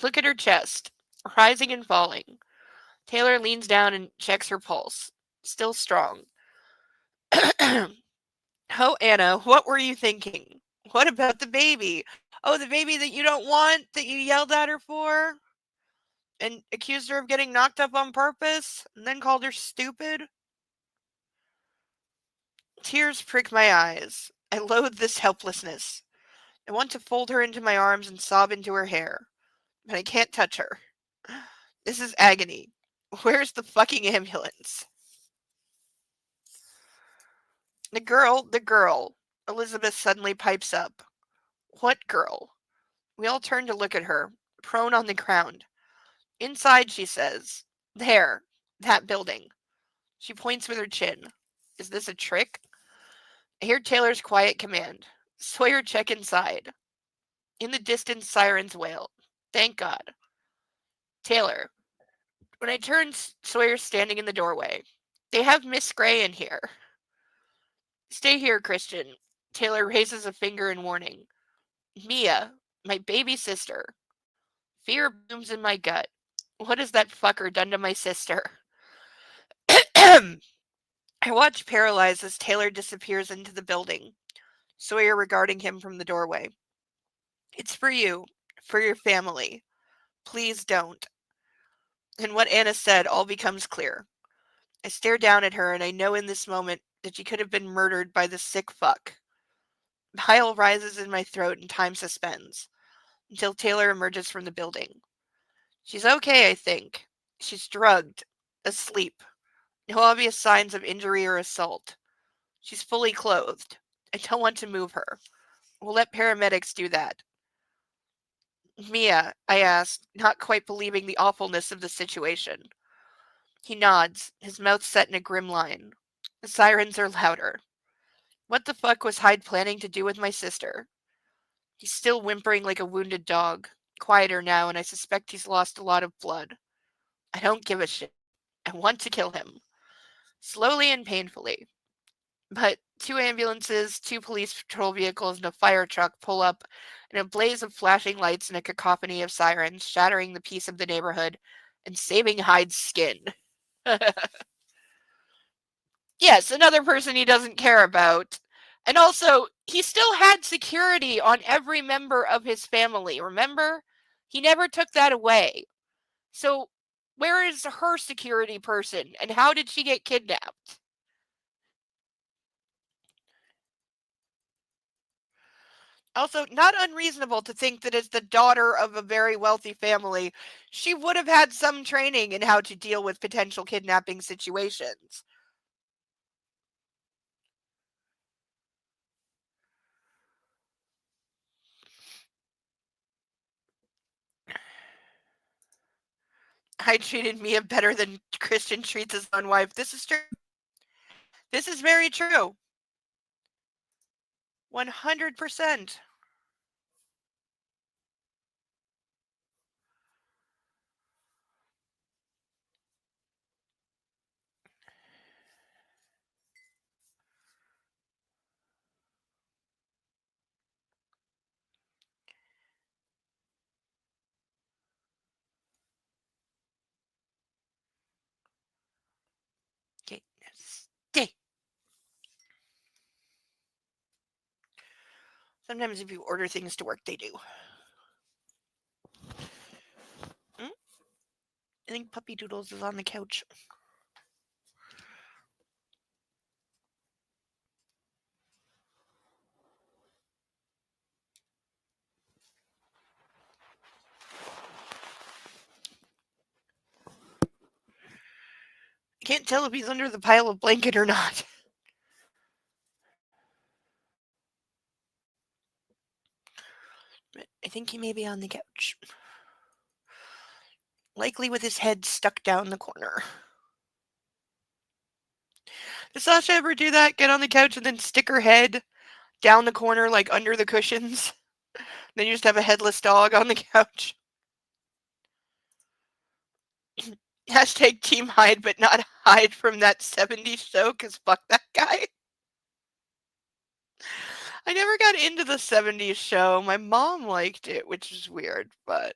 Speaker 1: Look at her chest, rising and falling. Taylor leans down and checks her pulse. Still strong. Oh, Anna, what were you thinking? What about the baby? Oh, the baby that you don't want, that you yelled at her for? And accused her of getting knocked up on purpose? And then called her stupid? Tears prick my eyes. I loathe this helplessness. I want to fold her into my arms and sob into her hair. But I can't touch her. This is agony. Where's the fucking ambulance? The girl. Elizabeth suddenly pipes up. What girl? We all turn to look at her, prone on the ground. Inside, she says. There. That building. She points with her chin. Is this a trick? I hear Taylor's quiet command. Sawyer, check inside. In the distance, sirens wail. Thank God. Taylor. When I turn, Sawyer's standing in the doorway. They have Miss Gray in here. Stay here, Christian. Taylor raises a finger in warning. Mia, my baby sister. Fear booms in my gut. What has that fucker done to my sister? I watch paralyzed as Taylor disappears into the building, Sawyer regarding him from the doorway. It's for you, for your family. Please don't. And what Anna said all becomes clear. I stare down at her and I know in this moment that she could have been murdered by the sick fuck. Bile rises in my throat and time suspends until Taylor emerges from the building. She's okay, I think. She's drugged, asleep. No obvious signs of injury or assault. She's fully clothed. I don't want to move her. We'll let paramedics do that. Mia, I asked, not quite believing the awfulness of the situation. He nods, his mouth set in a grim line. The sirens are louder. What the fuck was Hyde planning to do with my sister? He's still whimpering like a wounded dog, quieter now, and I suspect he's lost a lot of blood. I don't give a shit. I want to kill him. Slowly and painfully. But 2 ambulances, 2 police patrol vehicles, and a fire truck pull up in a blaze of flashing lights and a cacophony of sirens, shattering the peace of the neighborhood and saving Hyde's skin. Yes, another person he doesn't care about. And also, he still had security on every member of his family, remember? He never took that away. So, where is her security person, and how did she get kidnapped? Also, not unreasonable to think that as the daughter of a very wealthy family, she would have had some training in how to deal with potential kidnapping situations. I treated Mia better than Christian treats his own wife. This is true. This is very true. 100%. Okay, stay. Sometimes if you order things to work, they do. Hmm? I think Puppy Doodles is on the couch. I can't tell if he's under the pile of blanket or not. But I think he may be on the couch. Likely with his head stuck down the corner. Does Sasha ever do that? Get on the couch and then stick her head down the corner, like under the cushions? Then you just have a headless dog on the couch. Hashtag Team Hyde, but not Hyde from that 70s show, because fuck that guy. I never got into the 70s show. My mom liked it, which is weird, but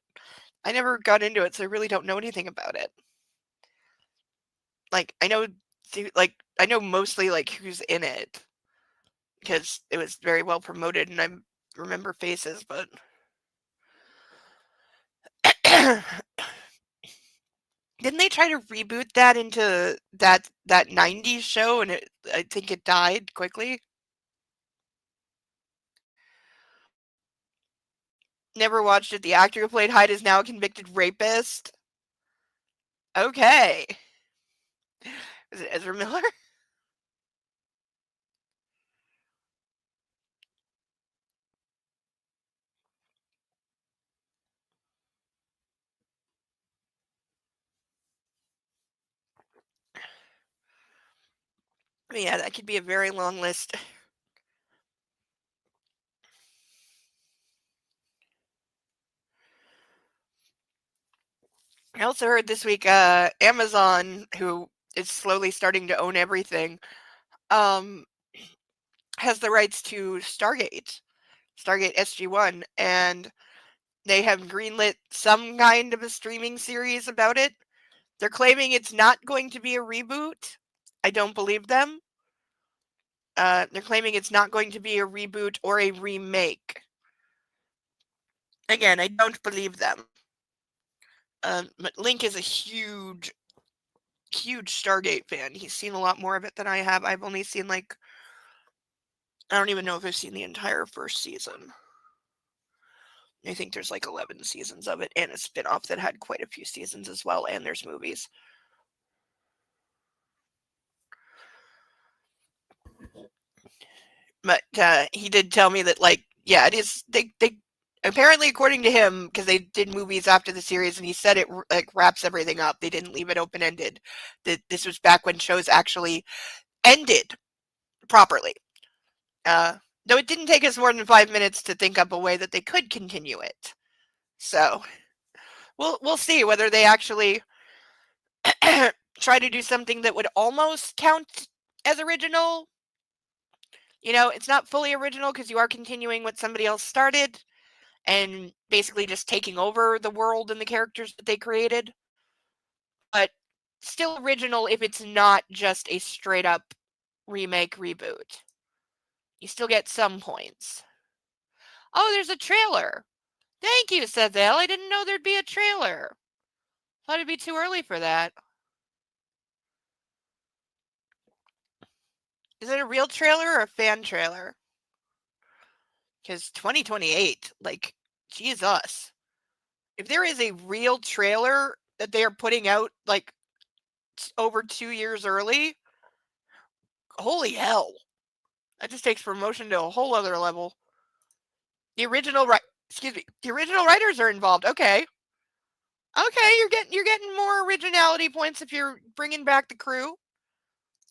Speaker 1: I never got into it, so I really don't know anything about it. Like, I know mostly, like, who's in it, because it was very well promoted, and I remember faces, but... Didn't they try to reboot that into that 90s show, and I think it died quickly? Never watched it. The actor who played Hyde is now a convicted rapist. Okay. Is it Ezra Miller? Yeah, that could be a very long list. I also heard this week Amazon, who is slowly starting to own everything, um, has the rights to Stargate SG-1, and they have greenlit some kind of a streaming series about it. They're claiming it's not going to be a reboot. I don't believe them. They're claiming it's not going to be a reboot or a remake. Again, I don't believe them. But Link is a huge Stargate fan. He's seen a lot more of it than I have. I've only seen, like, I don't even know if I've seen the entire first season. I think there's like 11 seasons of it, and a spin-off that had quite a few seasons as well, and there's movies. But he did tell me that, like, yeah, it is. They apparently, according to him, because they did movies after the series, and he said it like wraps everything up. They didn't leave it open-ended. That this was back when shows actually ended properly. Though it didn't take us more than 5 minutes to think up a way that they could continue it. So we'll see whether they actually try to do something that would almost count as original, It's not fully original because you are continuing what somebody else started and basically just taking over the world and the characters that they created. But still original if it's not just a straight up remake reboot. You still get some points. Oh, there's a trailer. Thank you, said Zale. I didn't know there'd be a trailer. Thought it'd be too early for that. Is it a real trailer or a fan trailer? Because 2028, like, Jesus. If there is a real trailer that they are putting out, like, over 2 years early, holy hell. That just takes promotion to a whole other level. The original writers are involved. Okay. Okay, you're getting more originality points if you're bringing back the crew.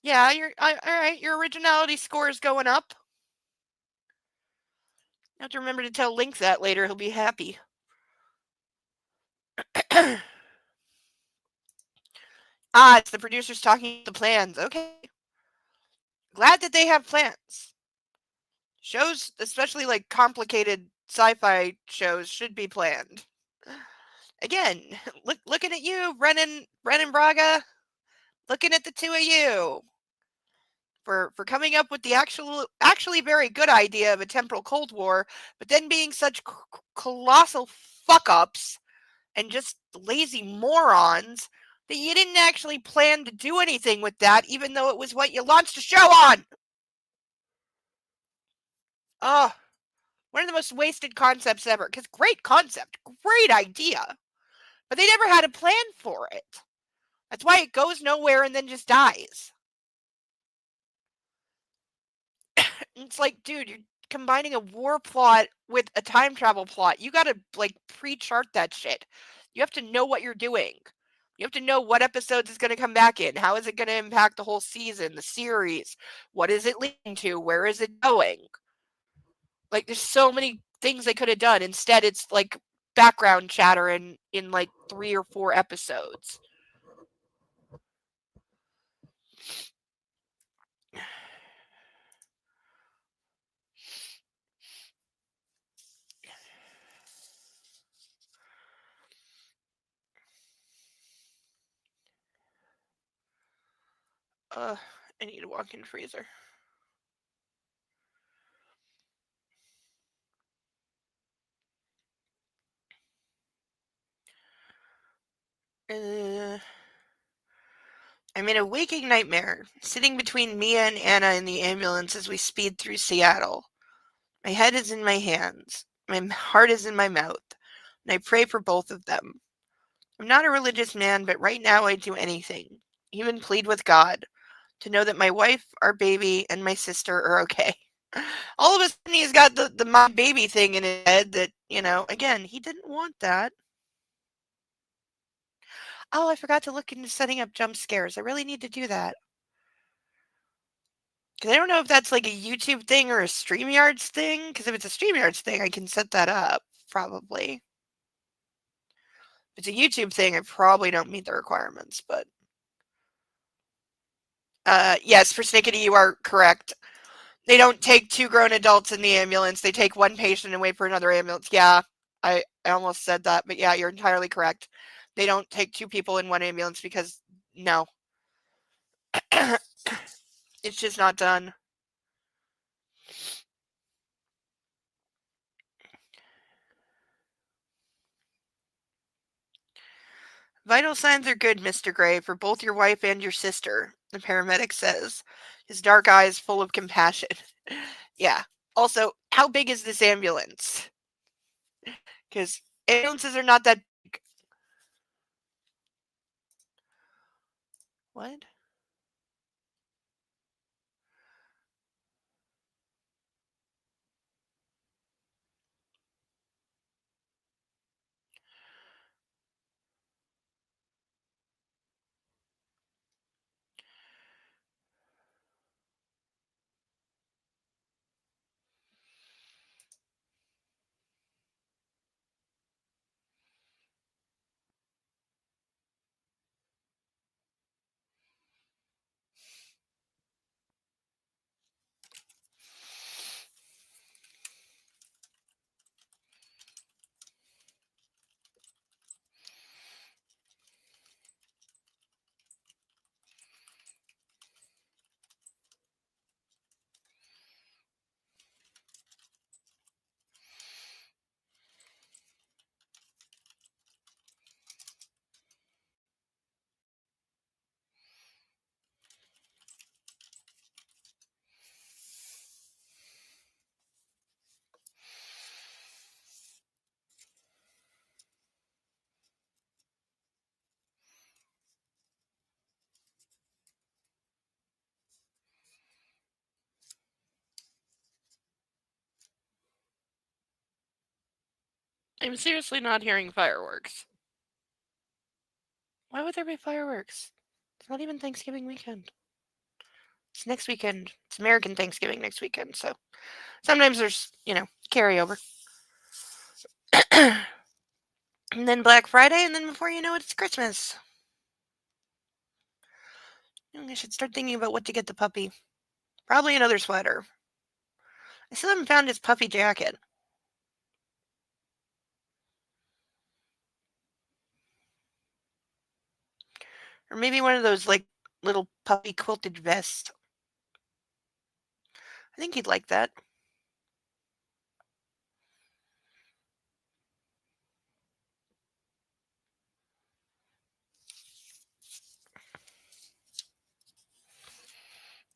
Speaker 1: Yeah, all right. Your originality score is going up. You have to remember to tell Link that later. He'll be happy. It's the producers talking the plans. Okay. Glad that they have plans. Shows, especially like complicated sci-fi shows, should be planned. Again, looking at you, Brennan Braga. Looking at the two of you for coming up with the actually very good idea of a temporal Cold War, but then being such colossal fuck ups and just lazy morons that you didn't actually plan to do anything with that, even though it was what you launched a show on. Oh, one of the most wasted concepts ever. Because great concept, great idea, but they never had a plan for it. That's why it goes nowhere and then just dies. It's like, dude, you're combining a war plot with a time travel plot. You gotta, like, pre-chart that shit. You have to know what you're doing. You have to know what episodes is going to come back in. How is it going to impact the whole season, the series? What is it leading to? Where is it going? Like, there's so many things they could have done. Instead, it's like background chatter in like 3 or 4 episodes. I need a walk-in freezer. I'm in a waking nightmare, sitting between Mia and Anna in the ambulance as we speed through Seattle. My head is in my hands. My heart is in my mouth. And I pray for both of them. I'm not a religious man, but right now I'd do anything, even plead with God, to know that my wife, our baby, and my sister are okay. All of a sudden, he's got the my baby thing in his head that, again, he didn't want that. Oh, I forgot to look into setting up jump scares. I really need to do that. Because I don't know if that's like a YouTube thing or a StreamYards thing. Because if it's a StreamYards thing, I can set that up, probably. If it's a YouTube thing, I probably don't meet the requirements, but... yes, for Snickety, you are correct. They don't take 2 grown adults in the ambulance. They take 1 patient and wait for another ambulance. Yeah, I almost said that, but yeah, you're entirely correct. They don't take 2 people in 1 ambulance because, no. It's just not done. Vital signs are good, Mr. Gray, for both your wife and your sister, the paramedic says, his dark eyes full of compassion. Yeah. Also, how big is this ambulance? Because ambulances are not that big. What? I'm seriously not hearing fireworks. Why would there be fireworks? It's not even Thanksgiving weekend. It's next weekend. It's American Thanksgiving next weekend, so sometimes there's, carryover. And then Black Friday, and then before you know it, it's Christmas. I should start thinking about what to get the puppy. Probably another sweater. I still haven't found his puffy jacket. Or maybe one of those, like, little puppy quilted vests. I think he'd like that.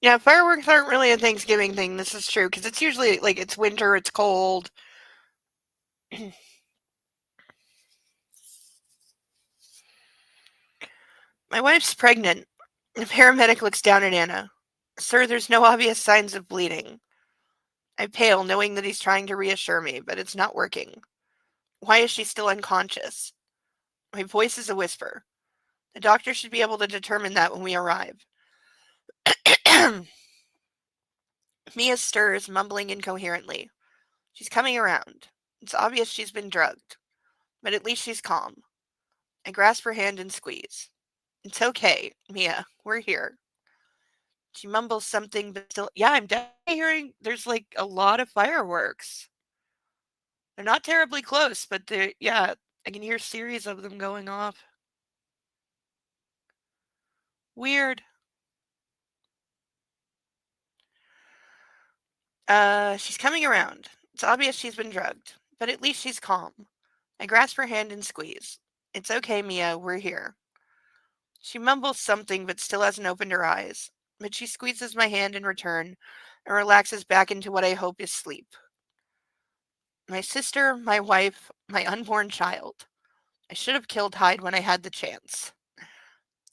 Speaker 1: Yeah, fireworks aren't really a Thanksgiving thing. This is true, because it's usually, like, it's winter, it's cold. My wife's pregnant. The paramedic looks down at Anna. Sir, there's no obvious signs of bleeding. I pale, knowing that he's trying to reassure me, but it's not working. Why is she still unconscious? My voice is a whisper. The doctor should be able to determine that when we arrive. Mia stirs, mumbling incoherently. She's coming around. It's obvious she's been drugged, but at least she's calm. I grasp her hand and squeeze. It's okay, Mia. We're here. She mumbles something, but still, yeah, I'm definitely hearing there's like a lot of fireworks. They're not terribly close, but yeah, I can hear a series of them going off. Weird. She's coming around. It's obvious she's been drugged, but at least she's calm. I grasp her hand and squeeze. It's okay, Mia, we're here. She mumbles something, but still hasn't opened her eyes. But she squeezes my hand in return and relaxes back into what I hope is sleep. My sister, my wife, my unborn child. I should have killed Hyde when I had the chance.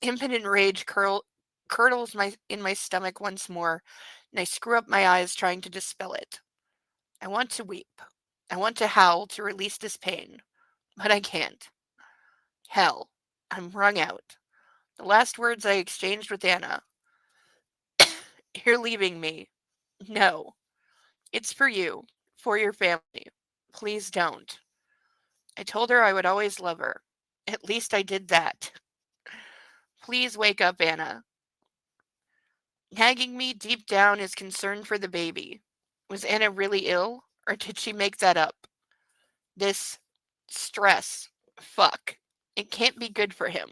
Speaker 1: Impotent rage curdles in my stomach once more, and I screw up my eyes trying to dispel it. I want to weep. I want to howl to release this pain, but I can't. Hell, I'm wrung out. The last words I exchanged with Anna. You're leaving me. No. It's for you. For your family. Please don't. I told her I would always love her. At least I did that. Please wake up, Anna. Nagging me deep down is concern for the baby. Was Anna really ill, or did she make that up? This stress. Fuck. It can't be good for him.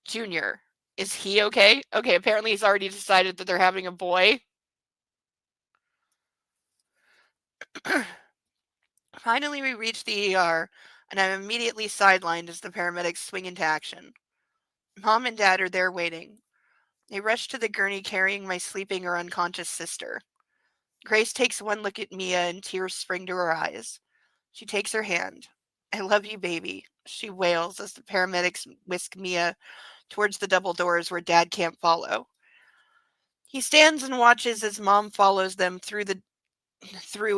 Speaker 1: Junior. Is he okay? Okay, apparently he's already decided that they're having a boy. Finally, we reach the ER, and I'm immediately sidelined as the paramedics swing into action. Mom and Dad are there waiting. They rush to the gurney carrying my sleeping or unconscious sister. Grace takes one look at Mia and tears spring to her eyes. She takes her hand. I love you, baby, she wails as the paramedics whisk Mia towards the double doors where Dad can't follow. He stands and watches as Mom follows them through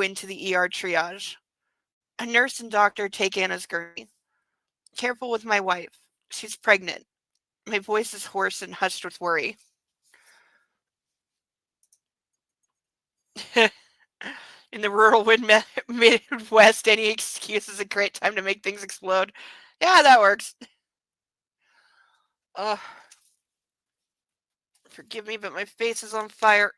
Speaker 1: into the ER triage. A nurse and doctor take Anna's gurney. Careful with my wife. She's pregnant. My voice is hoarse and hushed with worry. In the rural Midwest, any excuse is a great time to make things explode. Yeah, that works. Ugh. Forgive me, but my face is on fire.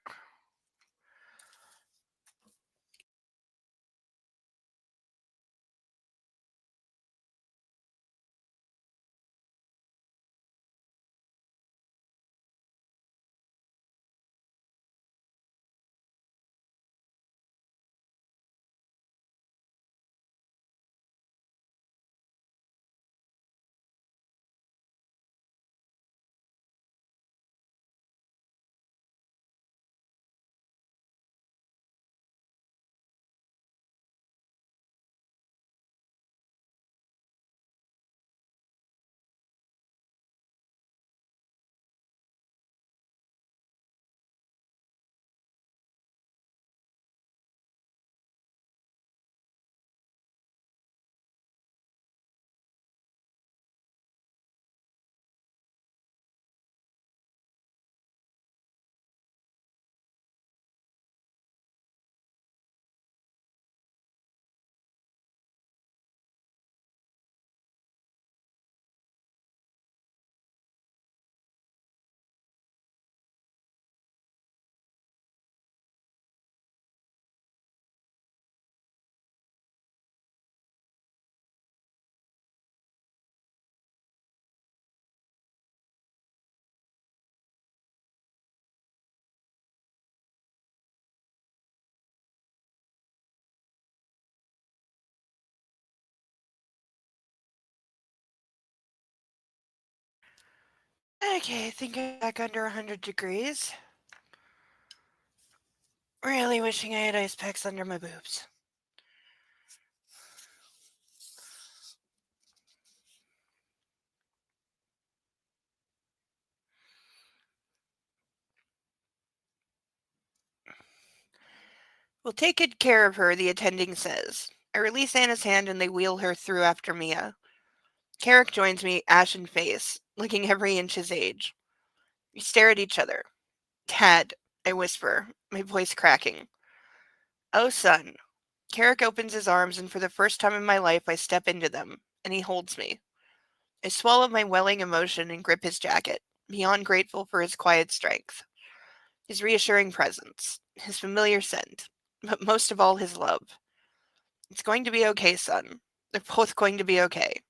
Speaker 1: Okay, I think I'm back under 100 degrees. Really wishing I had ice packs under my boobs. We'll take good care of her, the attending says. I release Anna's hand and they wheel her through after Mia. Carrick joins me, ashen face, looking every inch his age. We stare at each other. Dad, I whisper, my voice cracking. Oh, son. Carrick opens his arms, and for the first time in my life, I step into them, and he holds me. I swallow my welling emotion and grip his jacket, beyond grateful for his quiet strength, his reassuring presence, his familiar scent, but most of all, his love. It's going to be okay, son. They're both going to be okay.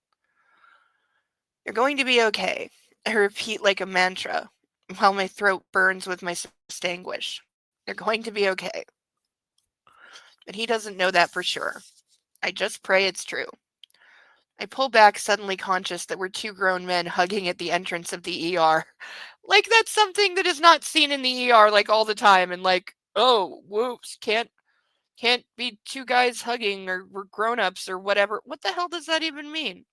Speaker 1: They're going to be okay, I repeat like a mantra, while my throat burns with my suppressed anguish. They're going to be okay. But he doesn't know that for sure. I just pray it's true. I pull back, suddenly conscious that we're two grown men hugging at the entrance of the ER. Like that's something that is not seen in the ER like all the time, and like, oh, whoops, can't be two guys hugging, or we're grown-ups or whatever. What the hell does that even mean?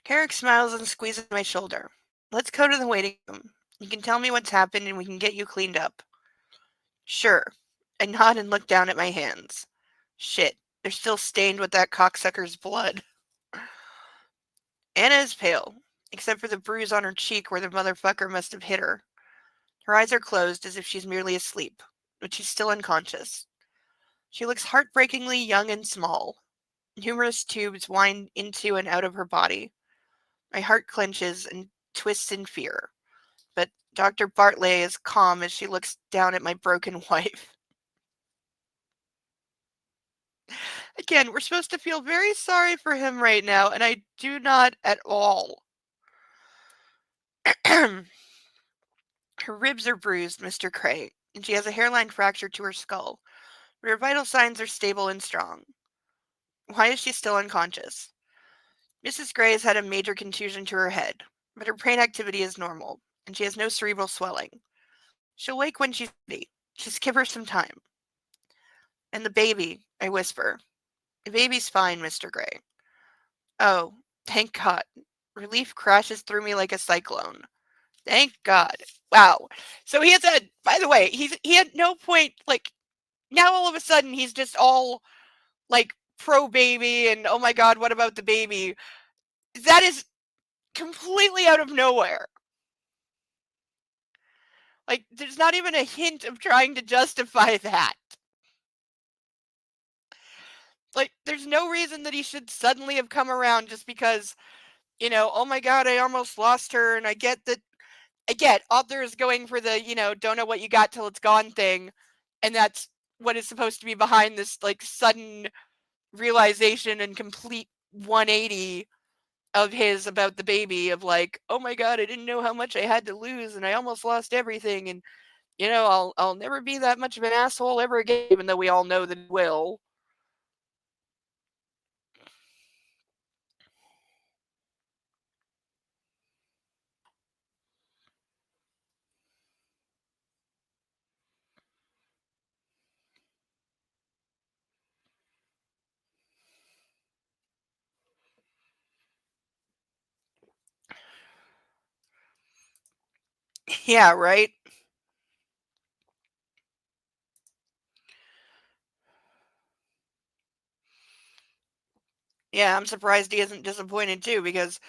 Speaker 1: Carrick smiles and squeezes my shoulder. Let's go to the waiting room. You can tell me what's happened and we can get you cleaned up. Sure. I nod and look down at my hands. Shit, they're still stained with that cocksucker's blood. Anna is pale, except for the bruise on her cheek where the motherfucker must have hit her. Her eyes are closed as if she's merely asleep, but she's still unconscious. She looks heartbreakingly young and small. Numerous tubes wind into and out of her body. My heart clenches and twists in fear, but Dr. Bartley is calm as she looks down at my broken wife. Again, we're supposed to feel very sorry for him right now, and I do not at all. Her ribs are bruised, Mr. Cray, and she has a hairline fracture to her skull, but her vital signs are stable and strong. Why is she still unconscious? Mrs. Gray has had a major contusion to her head, but her brain activity is normal, and she has no cerebral swelling. She'll wake when she's ready. Just give her some time. And the baby, I whisper. The baby's fine, Mr. Gray. Oh, thank God. Relief crashes through me like a cyclone. Thank God. Wow. So he has a, by the way, he had no point, like, now all of a sudden he's just all, like, pro baby and oh my God, what about the baby? That is completely out of nowhere. Like, there's not even a hint of trying to justify that. Like, there's no reason that he should suddenly have come around just because, oh my God, I almost lost her. And I get that, author is going for the, don't know what you got till it's gone thing. And that's what is supposed to be behind this, like, sudden realization and complete 180 of his about the baby of like, oh my God, I didn't know how much I had to lose and I almost lost everything. And, I'll never be that much of an asshole ever again, even though we all know that it will. Yeah, right? Yeah, I'm surprised he isn't disappointed too because,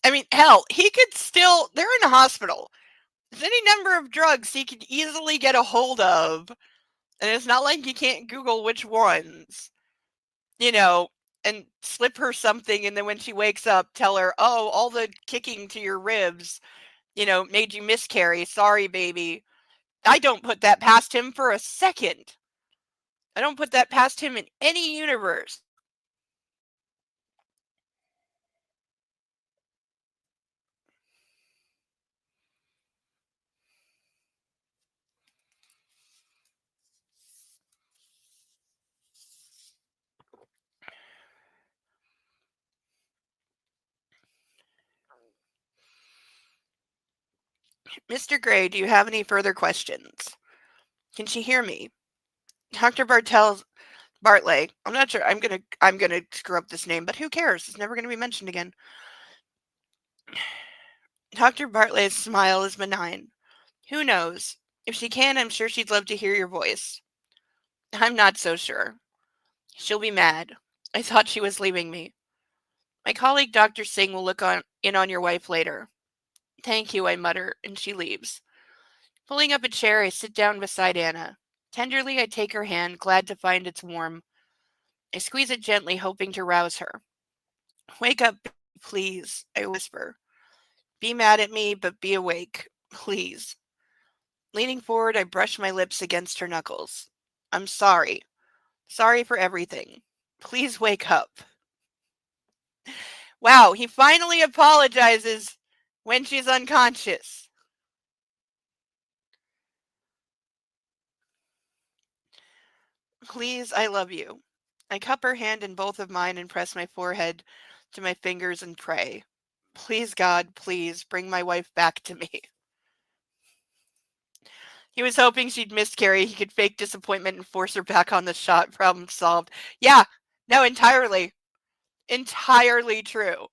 Speaker 1: I mean, hell, he could still, they're in a hospital. There's any number of drugs he could easily get a hold of, and it's not like you can't Google which ones. you know, and slip her something, and then when she wakes up, tell her, "Oh, all the kicking to your ribs, made you miscarry. Sorry, baby." I don't put that past him for a second. I don't put that past him in any universe. Mr. Gray, do you have any further questions? Can she hear me? Dr. Bartley. I'm not sure. I'm gonna screw up this name, but who cares? It's never gonna be mentioned again. Dr. Bartley's smile is benign. Who knows? If she can, I'm sure she'd love to hear your voice. I'm not so sure. She'll be mad. I thought she was leaving me. My colleague Dr. Singh will in on your wife later. Thank you, I mutter, and she leaves. Pulling up a chair, I sit down beside Anna. Tenderly, I take her hand, glad to find it's warm. I squeeze it gently, hoping to rouse her. Wake up, please, I whisper. Be mad at me, but be awake, please. Leaning forward, I brush my lips against her knuckles. I'm sorry. Sorry for everything. Please wake up. Wow, he finally apologizes when she's unconscious. Please, I love you. I cup her hand in both of mine and press my forehead to my fingers and pray. Please, God, please bring my wife back to me. He was hoping she'd miscarry. He could fake disappointment and force her back on the shot. Problem solved. Yeah, no, entirely. Entirely true.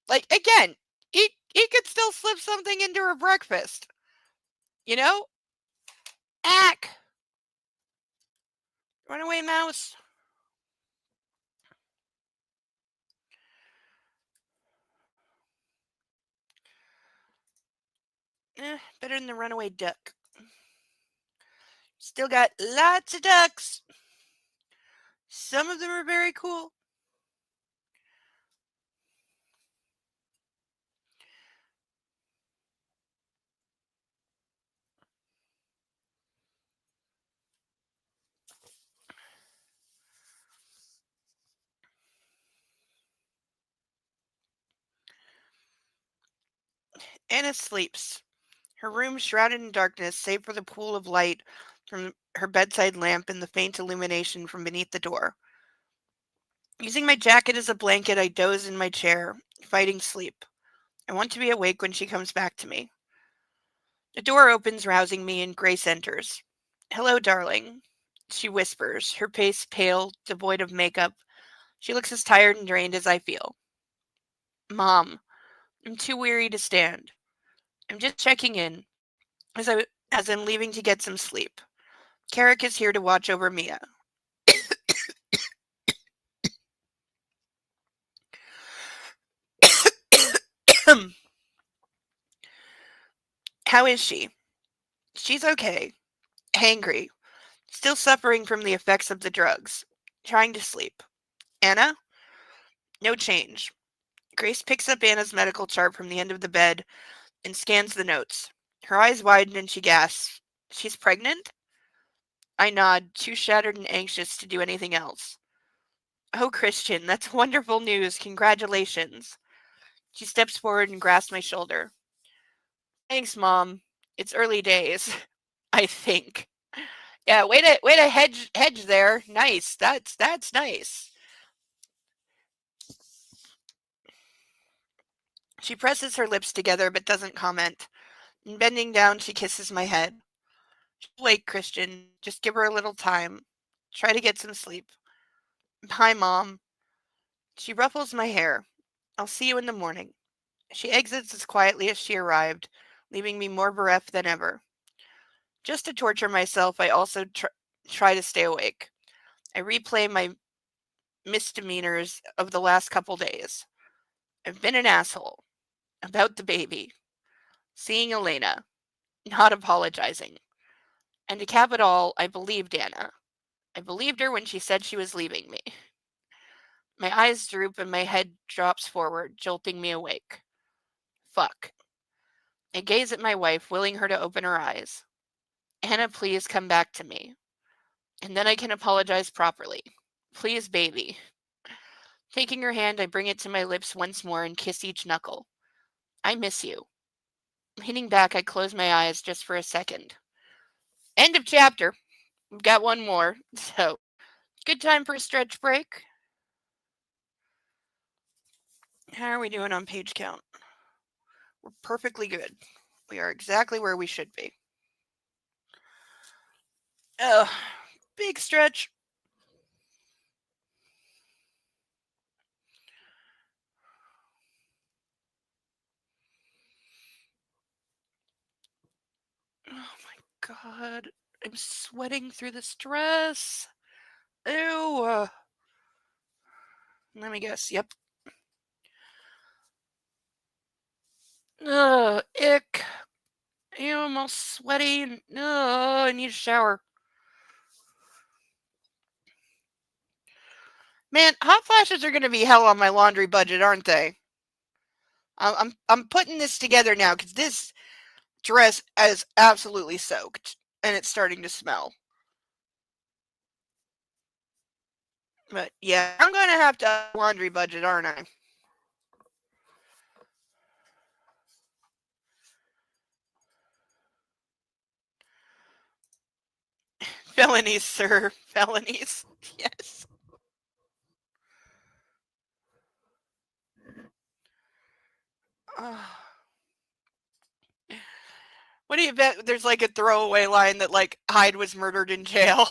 Speaker 1: Like, again, he could still slip something into her breakfast. You know? Ack! Runaway mouse. Better than the runaway duck. Still got lots of ducks. Some of them are very cool. Anna sleeps. Her room shrouded in darkness, save for the pool of light from her bedside lamp and the faint illumination from beneath the door. Using my jacket as a blanket, I doze in my chair, fighting sleep. I want to be awake when she comes back to me. The door opens, rousing me, and Grace enters. Hello, darling, she whispers, her face pale, devoid of makeup. She looks as tired and drained as I feel. Mom, I'm too weary to stand. I'm just checking in, as I'm leaving to get some sleep. Carrick is here to watch over Mia. How is she? She's okay. Hangry. Still suffering from the effects of the drugs. Trying to sleep. Anna? No change. Grace picks up Anna's medical chart from the end of the bed and scans the notes. Her eyes widen and she gasps. She's pregnant? I nod, too shattered and anxious to do anything else. Oh, Christian, that's wonderful news. Congratulations. She steps forward and grasps my shoulder. Thanks, Mom. It's early days. I think. Yeah, way to hedge there. Nice. That's nice. She presses her lips together but doesn't comment. And bending down, she kisses my head. She'll wake, Christian. Just give her a little time. Try to get some sleep. Hi, Mom. She ruffles my hair. I'll see you in the morning. She exits as quietly as she arrived, leaving me more bereft than ever. Just to torture myself, I also try to stay awake. I replay my misdemeanors of the last couple days. I've been an asshole. About the baby. Seeing Elena. Not apologizing. And to cap it all, I believed Anna. I believed her when she said she was leaving me. My eyes droop and my head drops forward, jolting me awake. Fuck. I gaze at my wife, willing her to open her eyes. Anna, please come back to me. And then I can apologize properly. Please, baby. Taking her hand, I bring it to my lips once more and kiss each knuckle. I miss you. Leaning back, I close my eyes just for a second. End of chapter. We've got one more, so good time for a stretch break. How are we doing on page count? We're perfectly good. We are exactly where we should be. Oh, big stretch. Oh my god. I'm sweating through the stress. Ew. Let me guess. Yep. Ugh, ick. Ew, I'm all sweaty and I need a shower. Man, hot flashes are gonna be hell on my laundry budget, aren't they? I'm putting this together now because this dress is absolutely soaked and it's starting to smell. But yeah, I'm gonna have to up laundry budget, aren't I? Felonies, sir. Felonies. Yes. What do you bet there's like a throwaway line that like Hyde was murdered in jail?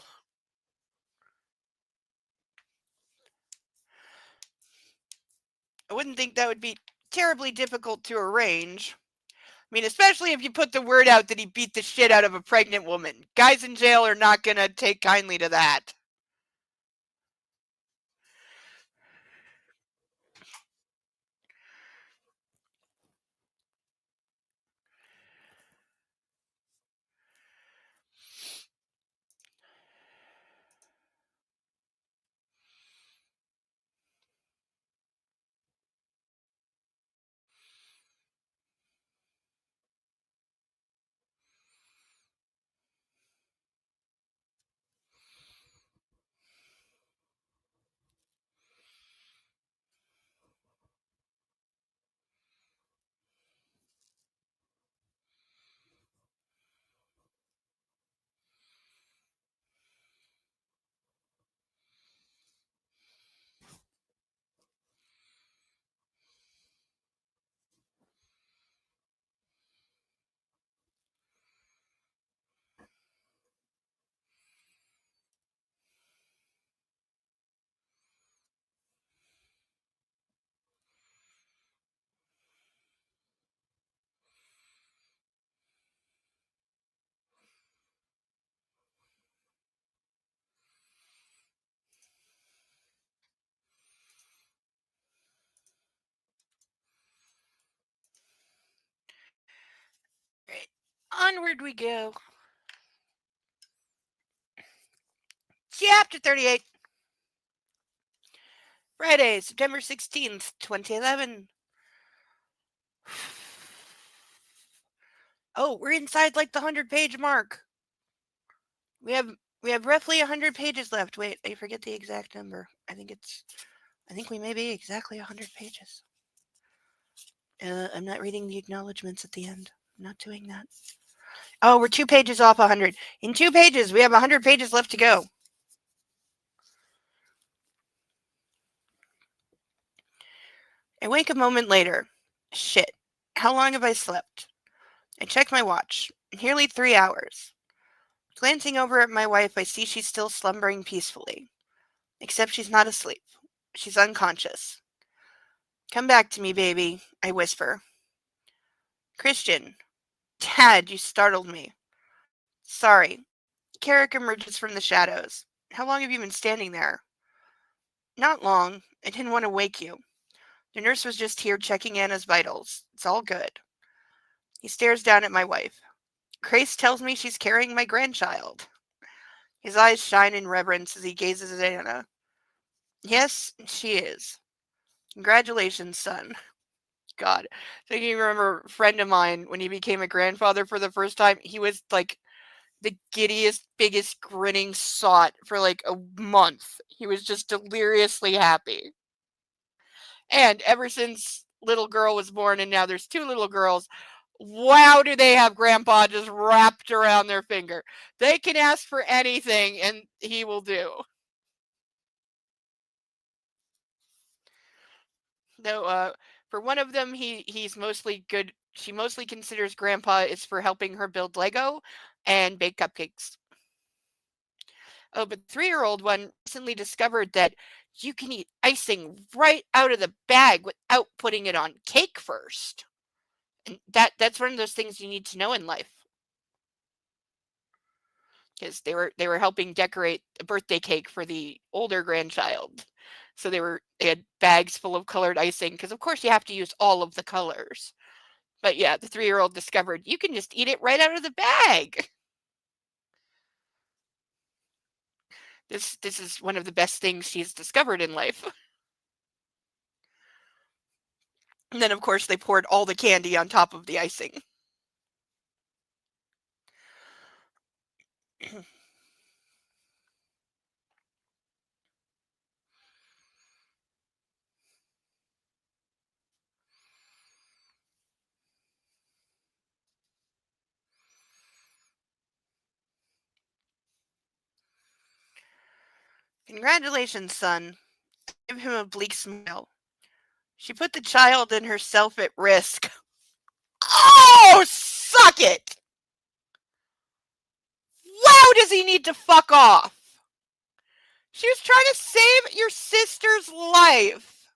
Speaker 1: I wouldn't think that would be terribly difficult to arrange. I mean, especially if you put the word out that he beat the shit out of a pregnant woman. Guys in jail are not gonna take kindly to that. Right. Onward we go. Chapter 38. Friday, September 16th, 2011. Oh, we're inside like the 100-page mark. We have roughly 100 pages left. Wait, I forget the exact number. I think we may be exactly 100 pages. I'm not reading the acknowledgments at the end. I'm not doing that. Oh, we're 2 pages off 100. In 2 pages, we have 100 pages left to go. I wake a moment later. Shit. How long have I slept? I check my watch. Nearly 3 hours. Glancing over at my wife, I see she's still slumbering peacefully. Except she's not asleep. She's unconscious. Come back to me, baby, I whisper. Christian. Dad, you startled me. Sorry. Carrick emerges from the shadows. How long have you been standing there? Not long. I didn't want to wake you. The nurse was just here checking Anna's vitals. It's all good. He stares down at my wife. Grace tells me she's carrying my grandchild. His eyes shine in reverence as he gazes at Anna. Yes, she is. Congratulations, son. God. So you remember a friend of mine, when he became a grandfather for the first time, he was like the giddiest, biggest grinning sot for like a month. He was just deliriously happy. And ever since little girl was born, and now there's two little girls, wow, do they have grandpa just wrapped around their finger. They can ask for anything and he will do. No, for one of them, he's mostly good. She mostly considers grandpa is for helping her build Lego and bake cupcakes. Oh, but the 3-year-old one recently discovered that you can eat icing right out of the bag without putting it on cake first. And that's one of those things you need to know in life. Because they were helping decorate a birthday cake for the older grandchild. So they had bags full of colored icing because of course you have to use all of the colors. But yeah, the 3-year-old discovered you can just eat it right out of the bag. This is one of the best things she's discovered in life. And then of course they poured all the candy on top of the icing. Congratulations, son. Give him a bleak smile. She put the child and herself at risk. Oh, suck it! Wow, does he need to fuck off? She was trying to save your sister's life.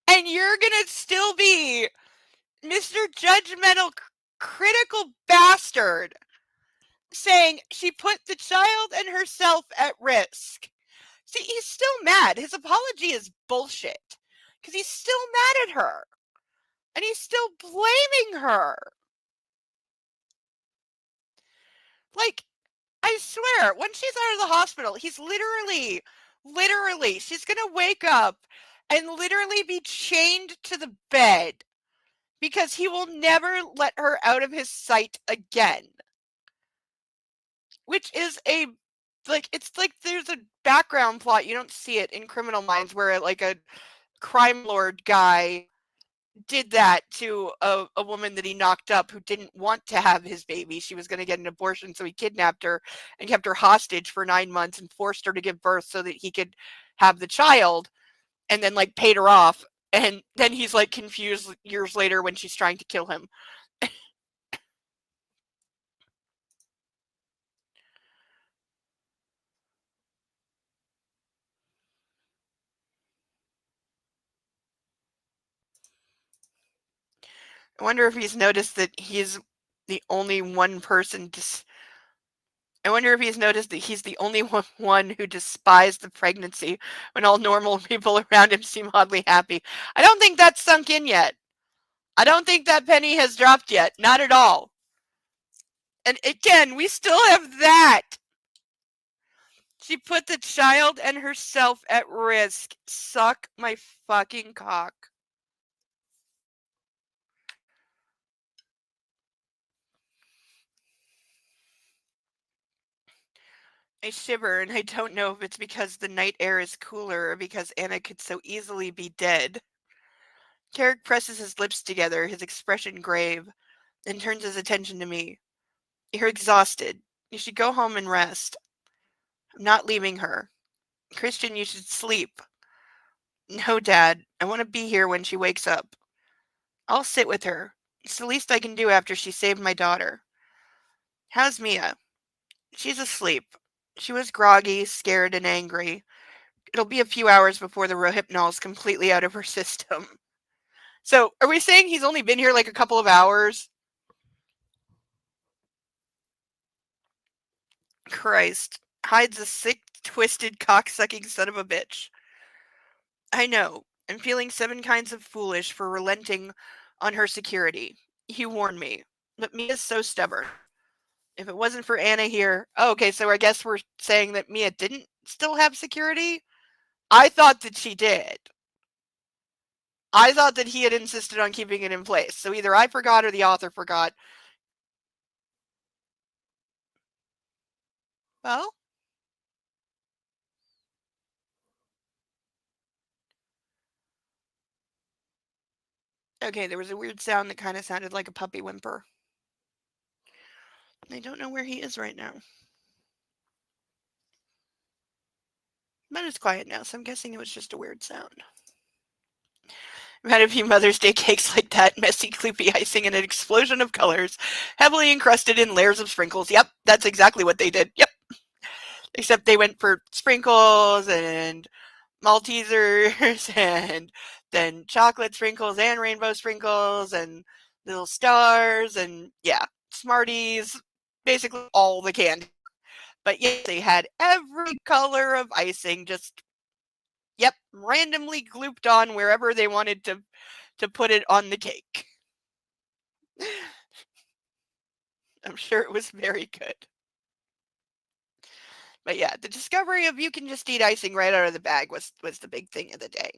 Speaker 1: And you're gonna still be Mr. Judgmental, critical bastard saying she put the child and herself at risk. See, he's still mad. His apology is bullshit. Because he's still mad at her. And he's still blaming her. Like, I swear, when she's out of the hospital, he's literally, she's gonna wake up and literally be chained to the bed because he will never let her out of his sight again. Which is it's like there's a background plot, you don't see it in Criminal Minds, where like a crime lord guy did that to a woman that he knocked up who didn't want to have his baby. She was going to get an abortion, so he kidnapped her and kept her hostage for 9 months and forced her to give birth so that he could have the child, and then like paid her off. And then he's like confused years later when she's trying to kill him. I wonder if he's noticed that he's the only one person I wonder if he's noticed that he's the only one who despised the pregnancy when all normal people around him seem oddly happy. I don't think that's sunk in yet. I don't think that penny has dropped yet. Not at all. And again, we still have that. She put the child and herself at risk. Suck my fucking cock. I shiver, and I don't know if it's because the night air is cooler or because Anna could so easily be dead. Carrick presses his lips together, his expression grave, then turns his attention to me. You're exhausted. You should go home and rest. I'm not leaving her. Christian, you should sleep. No, Dad. I want to be here when she wakes up. I'll sit with her. It's the least I can do after she saved my daughter. How's Mia? She's asleep. She was groggy, scared, and angry. It'll be a few hours before the Rohypnol's completely out of her system. So, are we saying he's only been here like a couple of hours? Christ. Hyde's a sick, twisted, cocksucking son of a bitch. I know. I'm feeling 7 kinds of foolish for relenting on her security. You warned me. But Mia's so stubborn. If it wasn't for Anna here... Oh, okay, so I guess we're saying that Mia didn't still have security? I thought that she did. I thought that he had insisted on keeping it in place. So either I forgot or the author forgot. Well, okay, there was a weird sound that kind of sounded like a puppy whimper. I don't know where he is right now. But it's quiet now, so I'm guessing it was just a weird sound. I've had a few Mother's Day cakes like that, messy, gloopy icing and an explosion of colors, heavily encrusted in layers of sprinkles. Yep, that's exactly what they did. Yep. Except they went for sprinkles and Maltesers and then chocolate sprinkles and rainbow sprinkles and little stars and yeah, Smarties, basically all the candy. But yes, they had every color of icing just yep, randomly glooped on wherever they wanted to put it on the cake. I'm sure it was very good. But yeah, the discovery of you can just eat icing right out of the bag was the big thing of the day.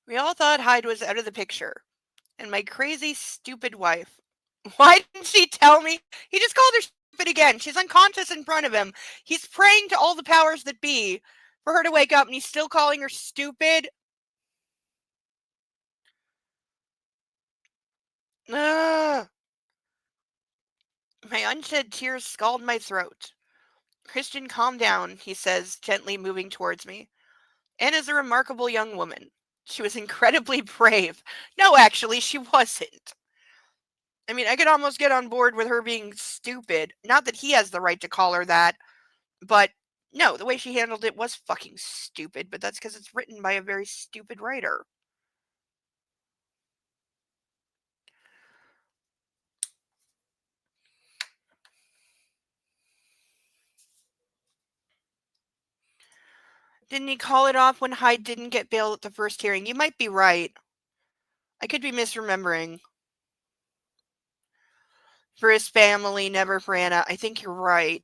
Speaker 1: We all thought Hyde was out of the picture, and my crazy, stupid wife. Why didn't she tell me? He just called her stupid again. She's unconscious in front of him. He's praying to all the powers that be for her to wake up, and he's still calling her stupid. Ugh. My unshed tears scald my throat. Christian, calm down, he says, gently moving towards me. Anna's a remarkable young woman. She was incredibly brave. No, actually, she wasn't. I mean, I could almost get on board with her being stupid. Not that he has the right to call her that, but no, the way she handled it was fucking stupid, but that's because it's written by a very stupid writer. Didn't he call it off when Hyde didn't get bail at the first hearing? You might be right. I could be misremembering. For his family, never for Anna. I think you're right.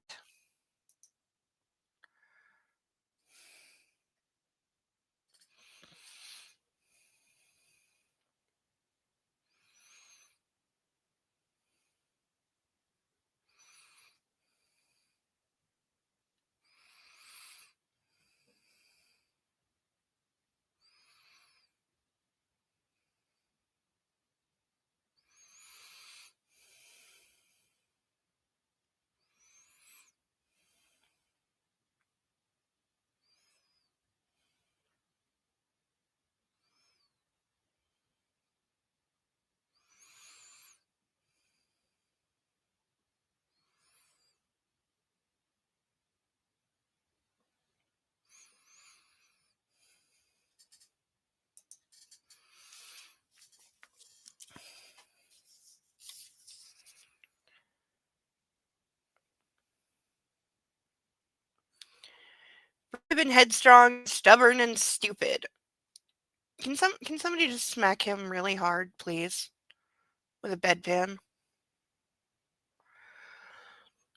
Speaker 1: I've been headstrong, stubborn, and stupid. Can somebody just smack him really hard, please? With a bedpan?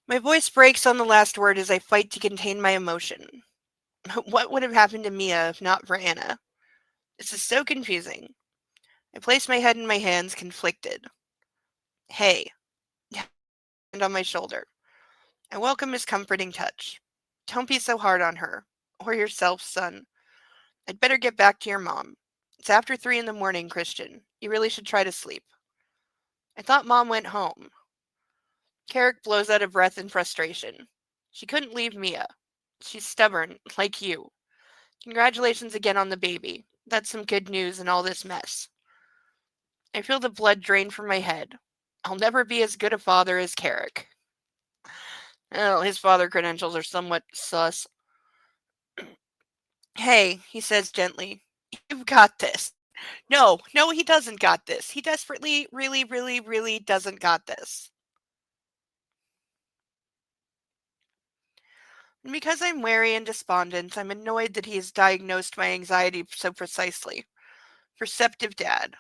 Speaker 1: My voice breaks on the last word as I fight to contain my emotion. What would have happened to Mia if not for Anna? This is so confusing. I place my head in my hands, conflicted. Hey, hand on my shoulder. I welcome his comforting touch. Don't be so hard on her. Or yourself, son. I'd better get back to your mom. It's after 3 in the morning, Christian. You really should try to sleep. I thought Mom went home. Carrick blows out of breath in frustration. She couldn't leave Mia. She's stubborn, like you. Congratulations again on the baby. That's some good news in all this mess. I feel the blood drain from my head. I'll never be as good a father as Carrick. Well, his father credentials are somewhat sus. Hey, he says gently, you've got this. No, no, he doesn't got this. He desperately, really, really, really doesn't got this. And because I'm wary and despondent, I'm annoyed that he has diagnosed my anxiety so precisely. Perceptive dad.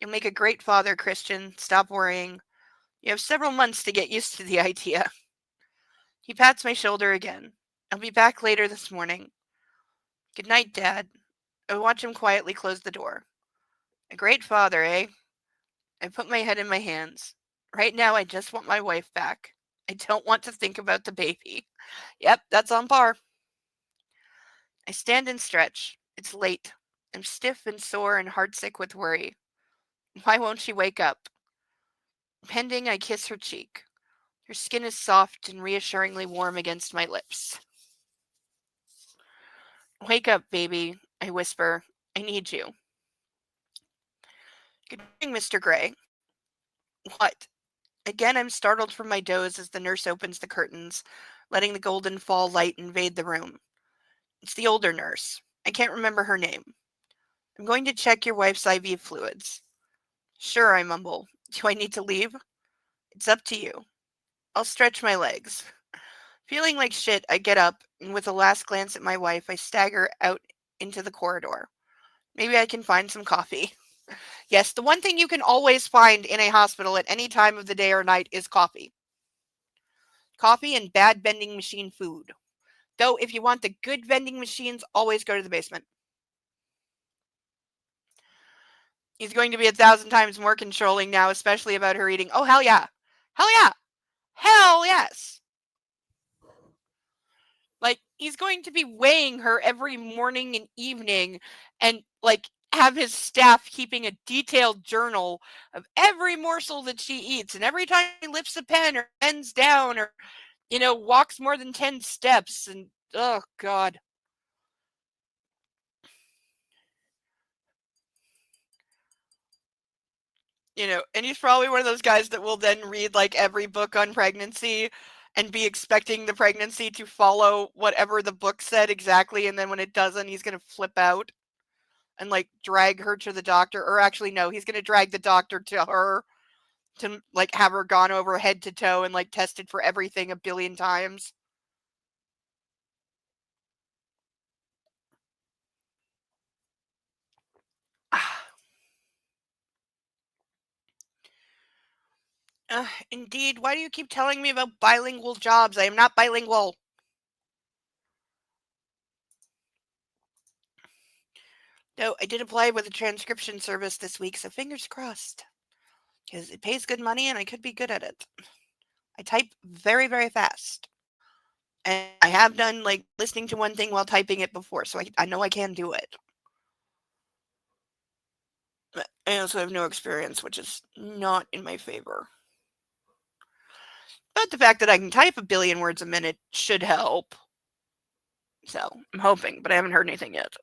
Speaker 1: You'll make a great father, Christian. Stop worrying. You have several months to get used to the idea. He pats my shoulder again. I'll be back later this morning. Good night, Dad. I watch him quietly close the door. A great father, eh? I put my head in my hands. Right now, I just want my wife back. I don't want to think about the baby. Yep, that's on par. I stand and stretch. It's late. I'm stiff and sore and heartsick with worry. Why won't she wake up? Pending, I kiss her cheek. Her skin is soft and reassuringly warm against my lips. Wake up, baby, I whisper. I need you. Good morning, Mr. Gray. What? Again, I'm startled from my doze as the nurse opens the curtains, letting the golden fall light invade the room. It's the older nurse. I can't remember her name. I'm going to check your wife's IV fluids. Sure, I mumble. Do I need to leave? It's up to you. I'll stretch my legs. Feeling like shit, I get up, and with a last glance at my wife, I stagger out into the corridor. Maybe I can find some coffee. Yes, the one thing you can always find in a hospital at any time of the day or night is coffee. Coffee and bad vending machine food. Though, if you want the good vending machines, always go to the basement. He's going to be 1,000 times more controlling now, especially about her eating. Oh, hell yeah. Hell yeah. Hell yes. Like, he's going to be weighing her every morning and evening and, like, have his staff keeping a detailed journal of every morsel that she eats. And every time he lifts a pen or bends down or, walks more than 10 steps. And, oh, God. And he's probably one of those guys that will then read, like, every book on pregnancy and be expecting the pregnancy to follow whatever the book said exactly. And then when it doesn't, he's going to flip out and, like, drag her to the doctor. Or actually, no, he's going to drag the doctor to her to, like, have her gone over head to toe and, like, tested for everything a billion times. Indeed. Why do you keep telling me about bilingual jobs? I am not bilingual. No, I did apply with a transcription service this week, so fingers crossed. Because it pays good money and I could be good at it. I type very, very fast. And I have done, like, listening to one thing while typing it before, so I know I can do it. But I also have no experience, which is not in my favor. But the fact that I can type a billion words a minute should help. So, I'm hoping, but I haven't heard anything yet.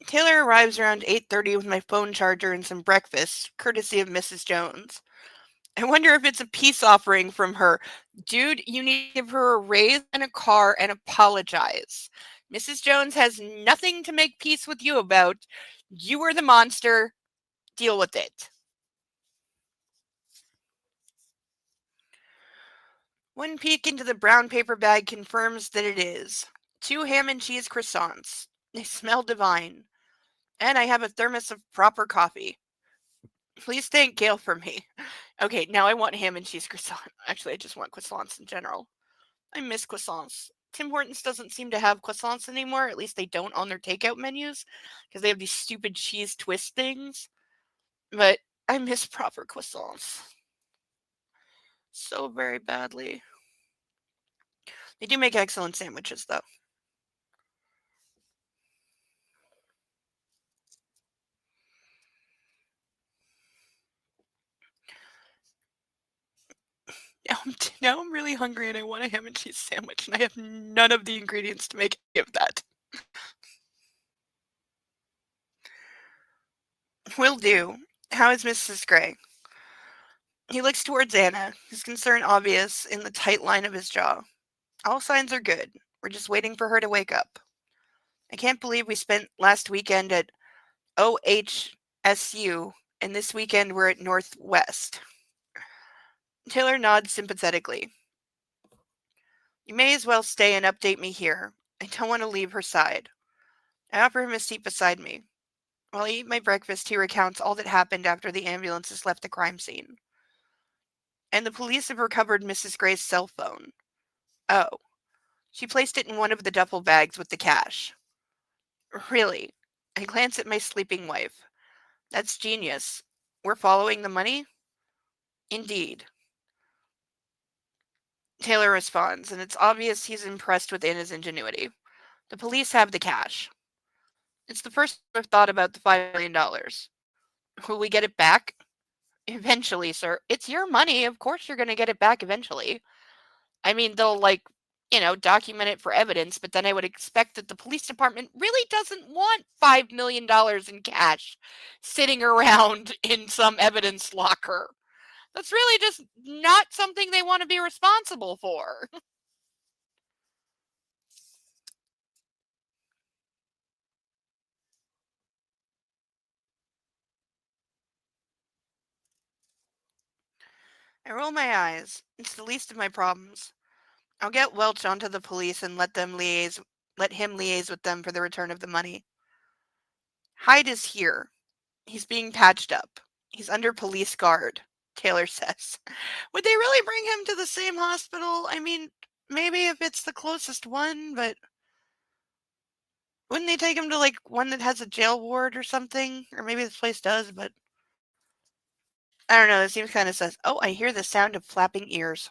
Speaker 1: Taylor arrives around 8:30 with my phone charger and some breakfast, courtesy of Mrs. Jones. I wonder if it's a peace offering from her. Dude, you need to give her a raise and a car and apologize. Mrs. Jones has nothing to make peace with you about. You are the monster. Deal with it. One peek into the brown paper bag confirms that it is. 2 ham and cheese croissants. They smell divine. And I have a thermos of proper coffee. Please thank Gail for me. Okay, now I want ham and cheese croissant. Actually, I just want croissants in general. I miss croissants. Tim Hortons doesn't seem to have croissants anymore. At least they don't on their takeout menus because they have these stupid cheese twist things. But I miss proper croissants so very badly. They do make excellent sandwiches, though. Now I'm really hungry and I want a ham and cheese sandwich, and I have none of the ingredients to make any of that. Will do. How is Mrs. Gray? He looks towards Anna, his concern obvious in the tight line of his jaw. All signs are good. We're just waiting for her to wake up. I can't believe we spent last weekend at OHSU, and this weekend we're at Northwest. Taylor nods sympathetically. You may as well stay and update me here. I don't want to leave her side. I offer him a seat beside me. While I eat my breakfast, he recounts all that happened after the ambulances left the crime scene. And the police have recovered Mrs. Gray's cell phone. Oh, she placed it in one of the duffel bags with the cash. Really? I glance at my sleeping wife. That's genius. We're following the money? Indeed. Taylor responds, and it's obvious he's impressed with Anna's ingenuity. The police have the cash. It's the first I've thought about the $5 million. Will we get it back? Eventually, sir. It's your money. Of course you're going to get it back eventually. I mean, they'll, document it for evidence, but then I would expect that the police department really doesn't want $5 million in cash sitting around in some evidence locker. That's really just not something they want to be responsible for. I roll my eyes. It's the least of my problems. I'll get Welch onto the police and let him liaise with them for the return of the money. Hyde is here. He's being patched up. He's under police guard, Taylor says. Would they really bring him to the same hospital? I mean, maybe if it's the closest one, but wouldn't they take him to one that has a jail ward or something? Or maybe this place does, but I don't know. It seems kind of sus. Oh, I hear the sound of flapping ears.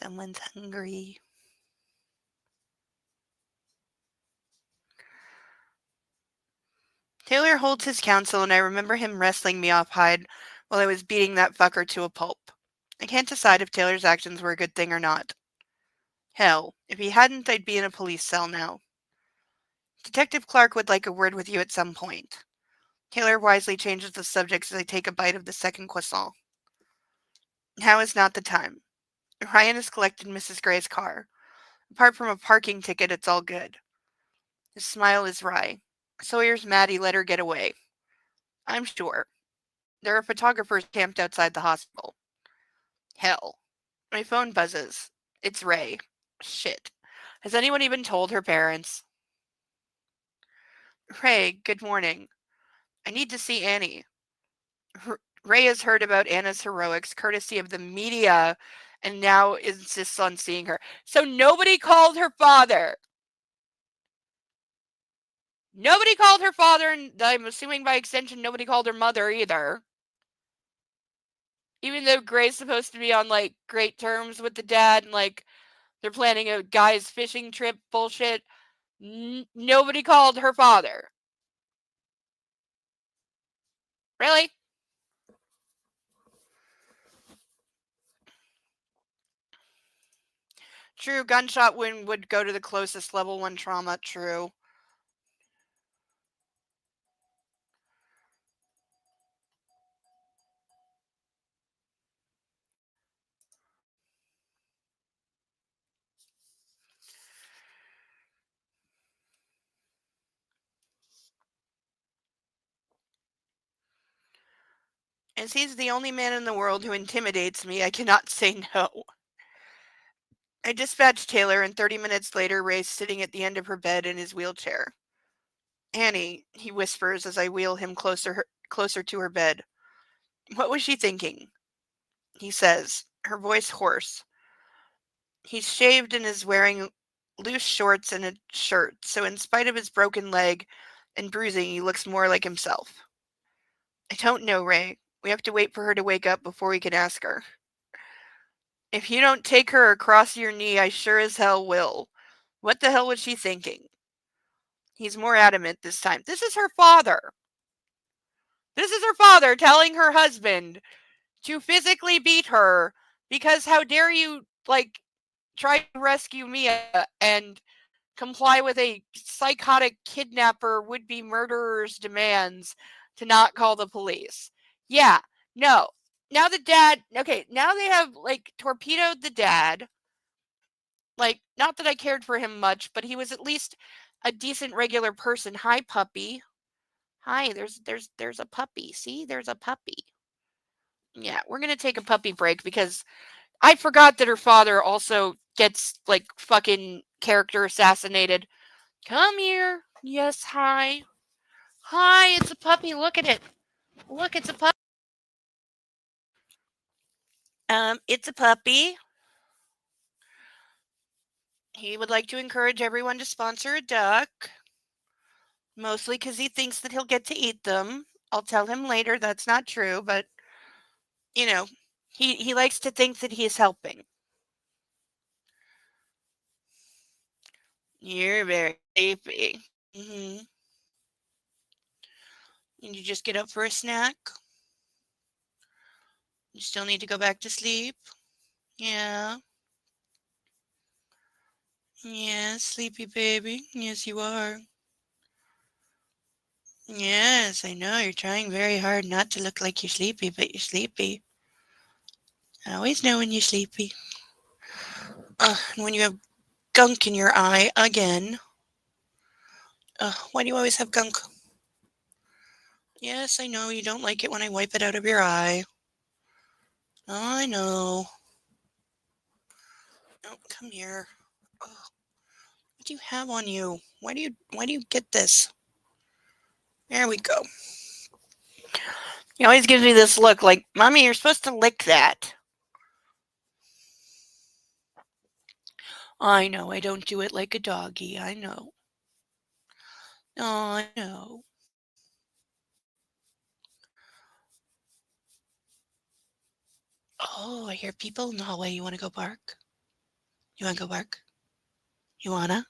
Speaker 1: Someone's hungry. Taylor holds his counsel, and I remember him wrestling me off Hyde while I was beating that fucker to a pulp. I can't decide if Taylor's actions were a good thing or not. Hell, if he hadn't, I'd be in a police cell now. Detective Clark would like a word with you at some point. Taylor wisely changes the subject as I take a bite of the second croissant. Now is not the time. Ryan has collected Mrs. Gray's car. Apart from a parking ticket, it's all good. His smile is wry. Sawyer's mad he let her get away. I'm sure. There are photographers camped outside the hospital. Hell. My phone buzzes. It's Ray. Shit. Has anyone even told her parents? Ray, good morning. I need to see Annie. Ray has heard about Anna's heroics courtesy of the media and now insists on seeing her. So nobody called her father. Nobody called her father, and I'm assuming by extension nobody called her mother either. Even though Gray's supposed to be on great terms with the dad and they're planning a guy's fishing trip bullshit, nobody called her father. Really? True, gunshot wound would go to the closest level 1 trauma, true. As he's the only man in the world who intimidates me, I cannot say no. I dispatched Taylor, and 30 minutes later, Ray's sitting at the end of her bed in his wheelchair. Annie, he whispers as I wheel him closer to her bed. What was she thinking? He says, her voice hoarse. He's shaved and is wearing loose shorts and a shirt, so in spite of his broken leg and bruising, he looks more like himself. I don't know, Ray. We have to wait for her to wake up before we can ask her. If you don't take her across your knee, I sure as hell will. What the hell was she thinking? He's more adamant this time. This is her father. This is her father telling her husband to physically beat her because how dare you, try to rescue Mia and comply with a psychotic kidnapper would-be murderer's demands to not call the police. Yeah, no. Now the dad, okay, now they have, torpedoed the dad. Not that I cared for him much, but he was at least a decent regular person. Hi, puppy. Hi, there's a puppy. See, there's a puppy. Yeah, we're gonna take a puppy break because I forgot that her father also gets fucking character assassinated. Come here. Yes, hi. Hi, it's a puppy. Look at it. Look, it's a puppy. It's a puppy. He would like to encourage everyone to sponsor a duck. Mostly because he thinks that he'll get to eat them. I'll tell him later that's not true, but you know, he likes to think that he is helping. You're very sleepy. Did you just get up for a snack? You still need to go back to sleep? Yeah. Yes, sleepy baby. Yes, you are. Yes, I know. You're trying very hard not to look like you're sleepy, but you're sleepy. I always know when you're sleepy. And when you have gunk in your eye again. Why do you always have gunk? Yes, I know you don't like it when I wipe it out of your eye. I know. Oh, come here. Oh, what do you have on you? Why do you get this? There we go. He always gives me this look like, Mommy, you're supposed to lick that. I know, I don't do it like a doggy. I know. Oh, I know. Oh, I hear people in the hallway. You want to go bark? You want to go bark? You wanna?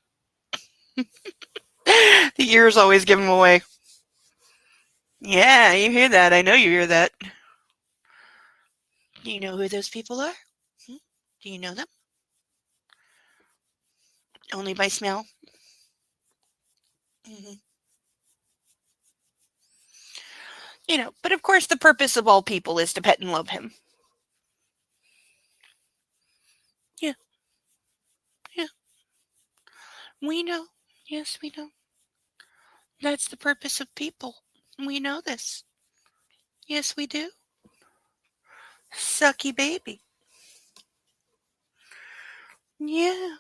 Speaker 1: The ears always give them away. Yeah, you hear that. I know you hear that. Do you know who those people are? Hmm? Do you know them? Only by smell? Hmm. But of course the purpose of all people is to pet and love him. Yeah, yeah. We know. Yes, we know. That's the purpose of people. We know this. Yes, we do. Sucky baby. Yeah.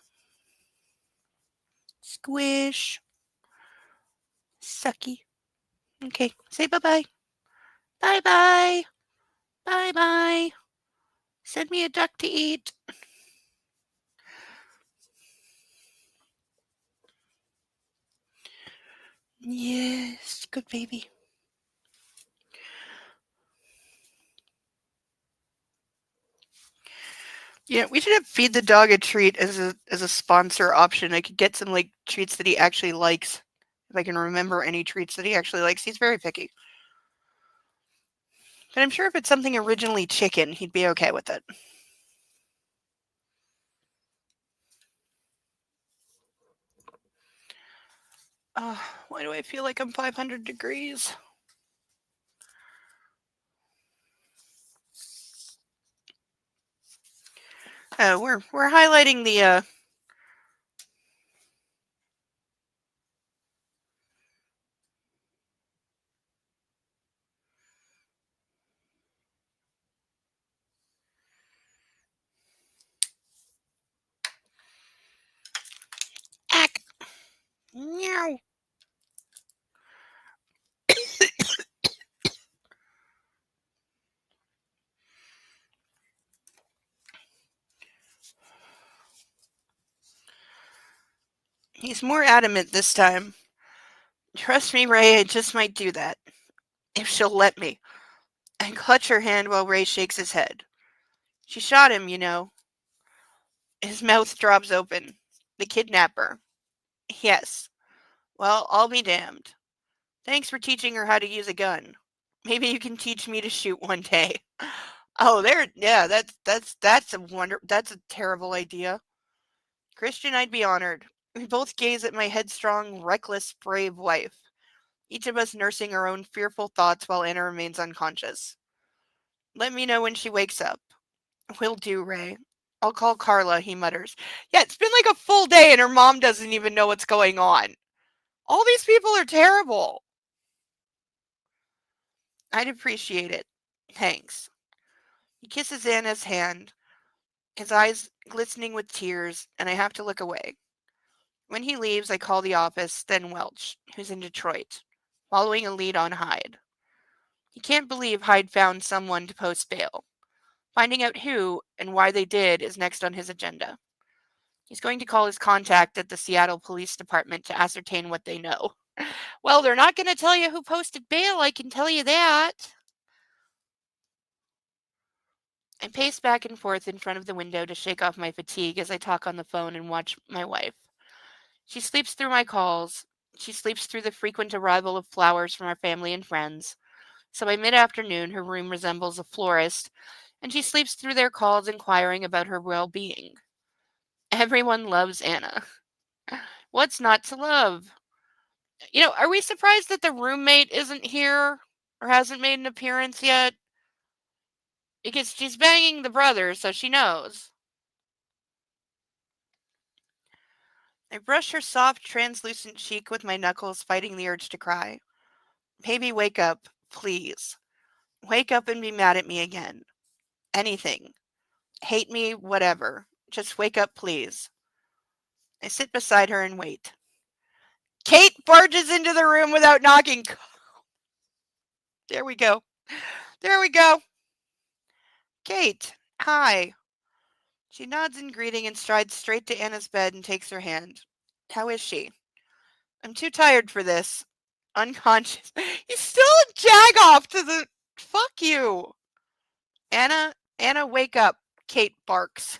Speaker 1: Squish. Sucky. Okay, say bye-bye. Bye-bye. Bye-bye. Send me a duck to eat. Yes, good baby. Yeah, we should have feed the dog a treat as a sponsor option. I could get some treats that he actually likes. If I can remember any treats that he actually likes. He's very picky. But I'm sure if it's something originally chicken, he'd be okay with it. Why do I feel like I'm 500 degrees? We're highlighting the He's more adamant this time. Trust me, Ray, I just might do that. If she'll let me. I clutch her hand while Ray shakes his head. She shot him, you know. His mouth drops open. The kidnapper. Yes. Well, I'll be damned. Thanks for teaching her how to use a gun. Maybe you can teach me to shoot one day. Oh, yeah, that's a terrible idea. Christian, I'd be honored. We both gaze at my headstrong, reckless, brave wife, each of us nursing our own fearful thoughts while Anna remains unconscious. Let me know when she wakes up. Will do, Ray. I'll call Carla, he mutters. Yeah, it's been like a full day and her mom doesn't even know what's going on. All these people are terrible. I'd appreciate it. Thanks. He kisses Anna's hand, his eyes glistening with tears, and I have to look away. When he leaves, I call the office, then Welch, who's in Detroit, following a lead on Hyde. He can't believe Hyde found someone to post bail. Finding out who and why they did is next on his agenda. He's going to call his contact at the Seattle Police Department to ascertain what they know. Well, they're not going to tell you who posted bail, I can tell you that. I pace back and forth in front of the window to shake off my fatigue as I talk on the phone and watch my wife. She sleeps through my calls. She sleeps through the frequent arrival of flowers from our family and friends. So by mid-afternoon, her room resembles a florist, and she sleeps through their calls inquiring about her well-being. Everyone loves Anna. What's not to love? Are we surprised that the roommate isn't here or hasn't made an appearance yet? Because she's banging the brother, so she knows. I brush her soft, translucent cheek with my knuckles, fighting the urge to cry. Baby, wake up, please. Wake up and be mad at me again. Anything. Hate me, whatever. Just wake up, please. I sit beside her and wait. Kate barges into the room without knocking. There we go. There we go. Kate, hi. She nods in greeting and strides straight to Anna's bed and takes her hand. How is she? I'm too tired for this. Unconscious. You still jag off to the... Fuck you. Anna, wake up. Kate barks.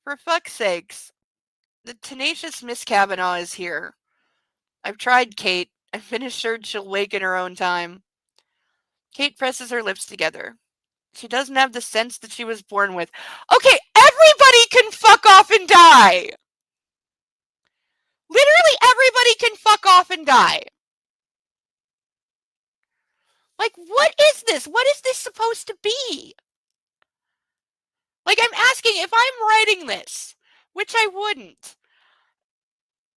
Speaker 1: For fuck's sakes. The tenacious Miss Kavanaugh is here. I've tried, Kate. I've been assured she'll wake in her own time. Kate presses her lips together. She doesn't have the sense that she was born with. Okay, everybody can fuck off and die! Literally everybody can fuck off and die. Like, what is this? What is this supposed to be? Like, I'm asking, if I'm writing this, which I wouldn't,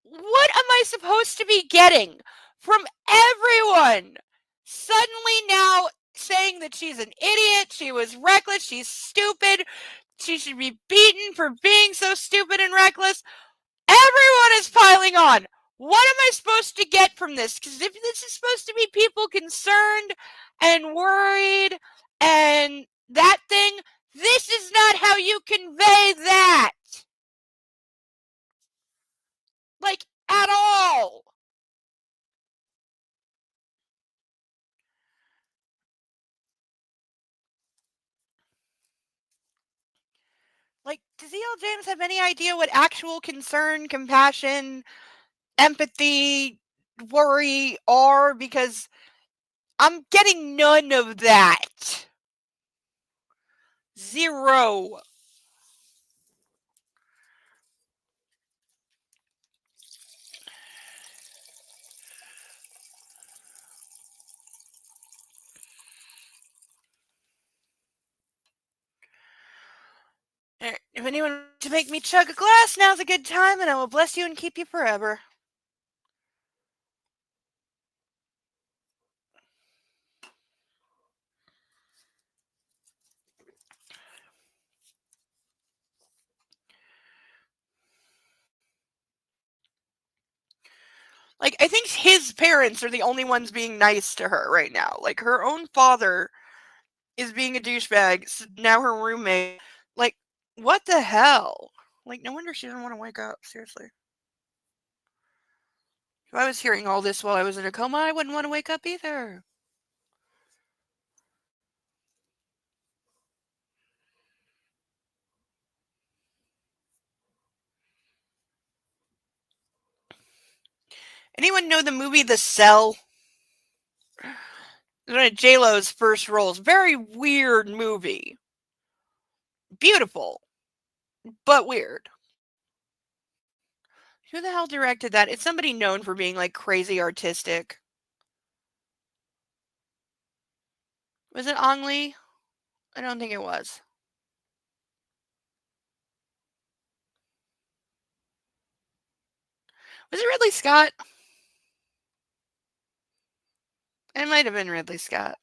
Speaker 1: what am I supposed to be getting from everyone suddenly now saying that she's an idiot, she was reckless, she's stupid, she should be beaten for being so stupid and reckless? Everyone is piling on. What am I supposed to get from this? Because if this is supposed to be people concerned and worried and that thing, this is not how you convey that. Like, at all. Like, does E.L. James have any idea what actual concern, compassion, empathy, worry are? Because I'm getting none of that. Zero. If anyone wants to make me chug a glass, now's a good time, and I will bless you and keep you forever. Like, I think his parents are the only ones being nice to her right now. Like, her own father is being a douchebag. So now her roommate. Like, what the hell? Like, no wonder she didn't want to wake up. Seriously. If I was hearing all this while I was in a coma, I wouldn't want to wake up either. Anyone know the movie The Cell? One of J-Lo's first roles. Very weird movie. Beautiful, but weird. Who the hell directed that? It's somebody known for being like crazy artistic. Was it Ang Lee? I don't think it was. Was it Ridley Scott? It might have been Ridley Scott.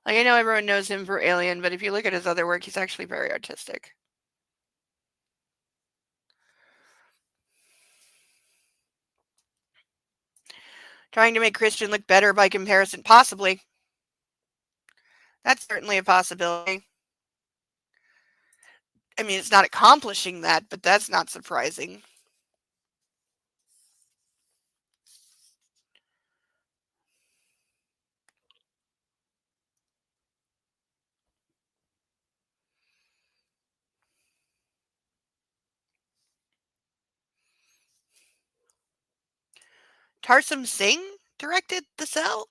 Speaker 1: Like, I know everyone knows him for Alien, but if you look at his other work, he's actually very artistic. Trying to make Christian look better by comparison? Possibly. That's certainly a possibility. I mean, it's not accomplishing that, but that's not surprising. Tarsum Singh directed The Cell?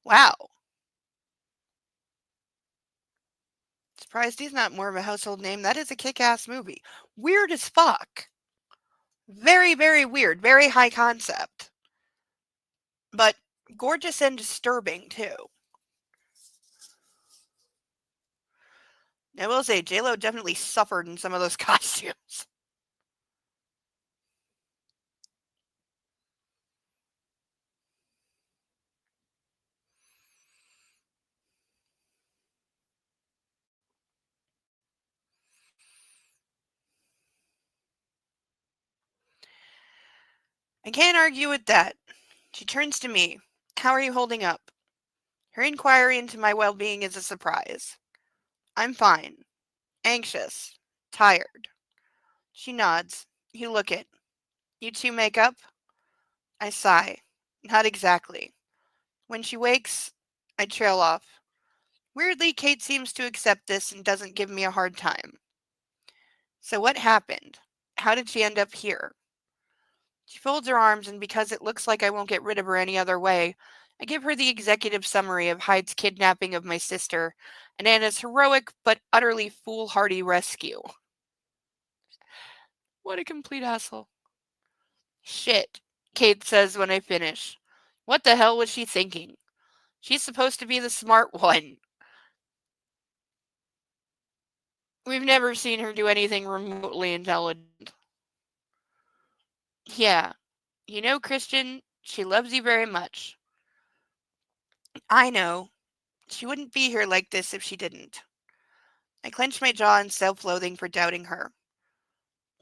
Speaker 1: Wow. Surprised he's not more of a household name. That is a kick-ass movie. Weird as fuck. Very, very weird. Very high concept. But gorgeous and disturbing, too. I will say, J-Lo definitely suffered in some of those costumes. I can't argue with that. She turns to me. How are you holding up? Her inquiry into my well-being is a surprise. I'm fine. Anxious. Tired. She nods. You look it. You two make up? I sigh. Not exactly. When she wakes, I trail off. Weirdly, Kate seems to accept this and doesn't give me a hard time. So what happened? How did she end up here? She folds her arms, and because it looks like I won't get rid of her any other way, I give her the executive summary of Hyde's kidnapping of my sister and Anna's heroic but utterly foolhardy rescue. What a complete asshole. Shit, Kate says when I finish. What the hell was she thinking? She's supposed to be the smart one. We've never seen her do anything remotely intelligent. Yeah. You know, Christian, she loves you very much. I know. She wouldn't be here like this if she didn't. I clench my jaw in self-loathing for doubting her.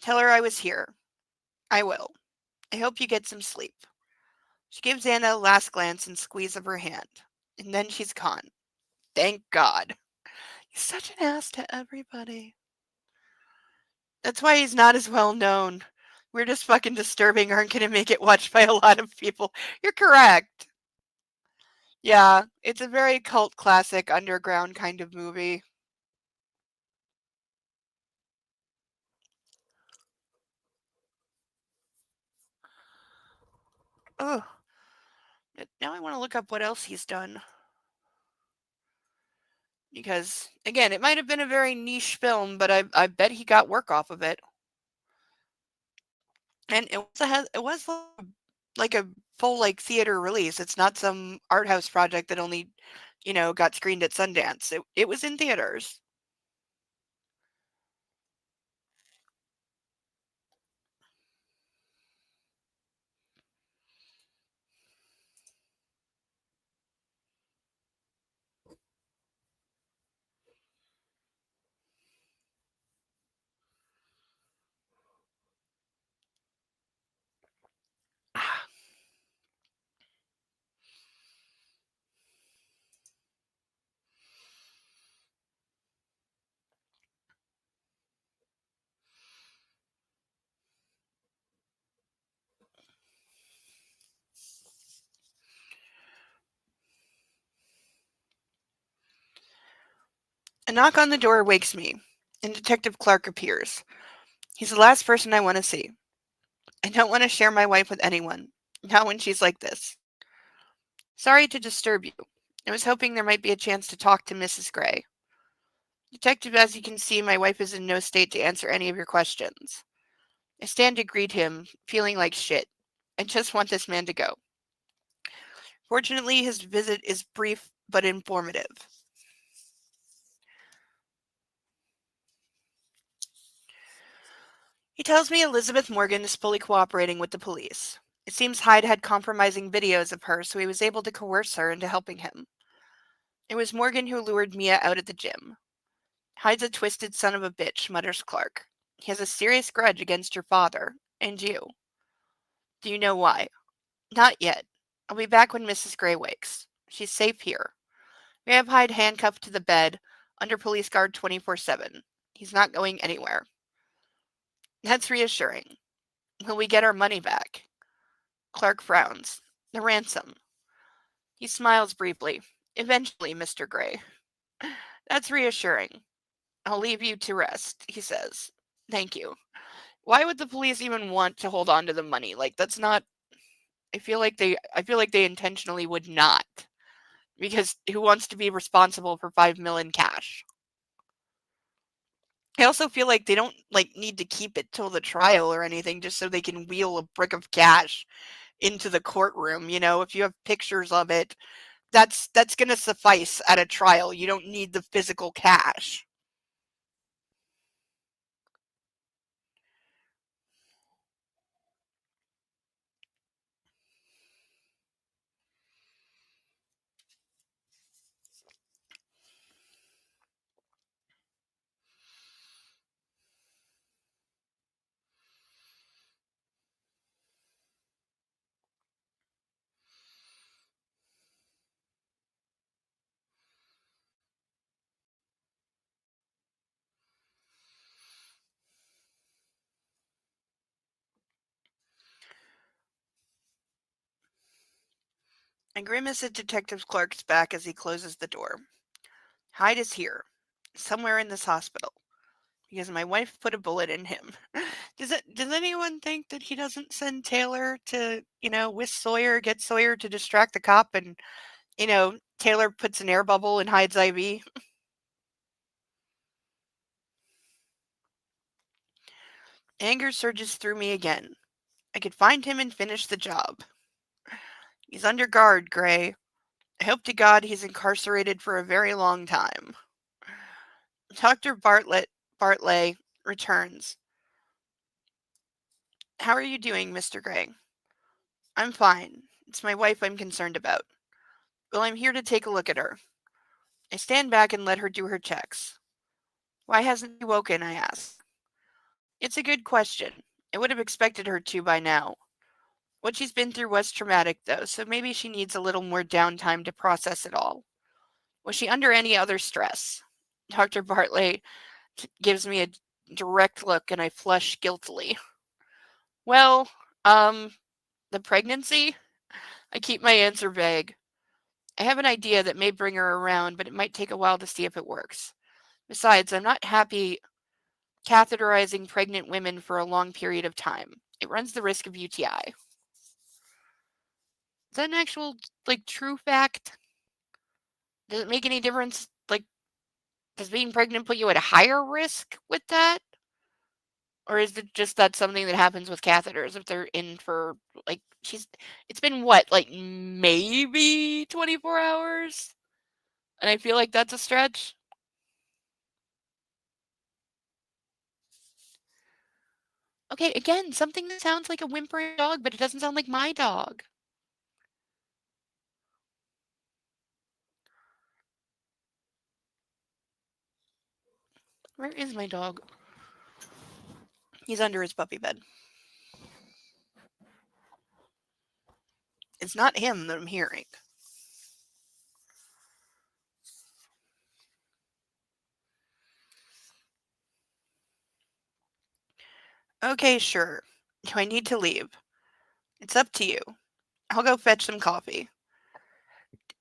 Speaker 1: Tell her I was here. I will. I hope you get some sleep. She gives Anna a last glance and squeeze of her hand. And then she's gone. Thank God. He's such an ass to everybody. That's why he's not as well known. We're just fucking disturbing aren't going to make it watched by a lot of people. You're correct. Yeah, it's a very cult classic underground kind of movie. Ugh. Now I want to look up what else he's done. Because, again, it might have been a very niche film, but I bet he got work off of it. And it was like a full like theater release. It's not some art house project that only, got screened at Sundance. It was in theaters. knock on the door wakes me, and Detective Clark appears. He's the last person I want to see. I don't want to share my wife with anyone, not when she's like this. Sorry to disturb you. I was hoping there might be a chance to talk to Mrs. Gray. Detective, as you can see, my wife is in no state to answer any of your questions. I stand to greet him, feeling like shit. I just want this man to go. Fortunately, his visit is brief but informative. He tells me Elizabeth Morgan is fully cooperating with the police. It seems Hyde had compromising videos of her, so he was able to coerce her into helping him. It was Morgan who lured Mia out at the gym. Hyde's a twisted son of a bitch, mutters Clark. He has a serious grudge against your father, and you. Do you know why? Not yet. I'll be back when Mrs. Gray wakes. She's safe here. We have Hyde handcuffed to the bed, under police guard 24/7. He's not going anywhere. That's reassuring. Will we get our money back? Clark frowns. The ransom. He smiles briefly. Eventually, Mr. Gray. That's reassuring. I'll leave you to rest, he says. Thank you. Why would the police even want to hold on to the money? Like that's not I feel like they intentionally would not. Because who wants to be responsible for 5 million cash? I also feel like they don't need to keep it till the trial or anything just so they can wheel a brick of cash into the courtroom, if you have pictures of it, that's going to suffice at a trial. You don't need the physical cash. I grimace at Detective Clark's back as he closes the door. Hyde is here, somewhere in this hospital, because my wife put a bullet in him. Does anyone think that he doesn't send Taylor to, with Sawyer, get Sawyer to distract the cop and, Taylor puts an air bubble in Hyde's IV? Anger surges through me again. I could find him and finish the job. He's under guard, Gray. I hope to God he's incarcerated for a very long time. Dr. Bartley returns. How are you doing, Mr. Gray? I'm fine. It's my wife I'm concerned about. Well, I'm here to take a look at her. I stand back and let her do her checks. Why hasn't she woken? I ask. It's a good question. I would have expected her to by now. What she's been through was traumatic, though, so maybe she needs a little more downtime to process it all. Was she under any other stress? Dr. Bartley gives me a direct look and I flush guiltily. Well, the pregnancy? I keep my answer vague. I have an idea that may bring her around, but it might take a while to see if it works. Besides, I'm not happy catheterizing pregnant women for a long period of time. It runs the risk of UTI. Is that an actual, true fact? Does it make any difference? Does being pregnant put you at a higher risk with that? Or is it just that something that happens with catheters if they're in for, it's been what, maybe 24 hours? And I feel like that's a stretch. Okay, again, something that sounds like a whimpering dog, but it doesn't sound like my dog. Where is my dog? He's under his puppy bed. It's not him that I'm hearing. Okay, sure. Do I need to leave? It's up to you. I'll go fetch some coffee.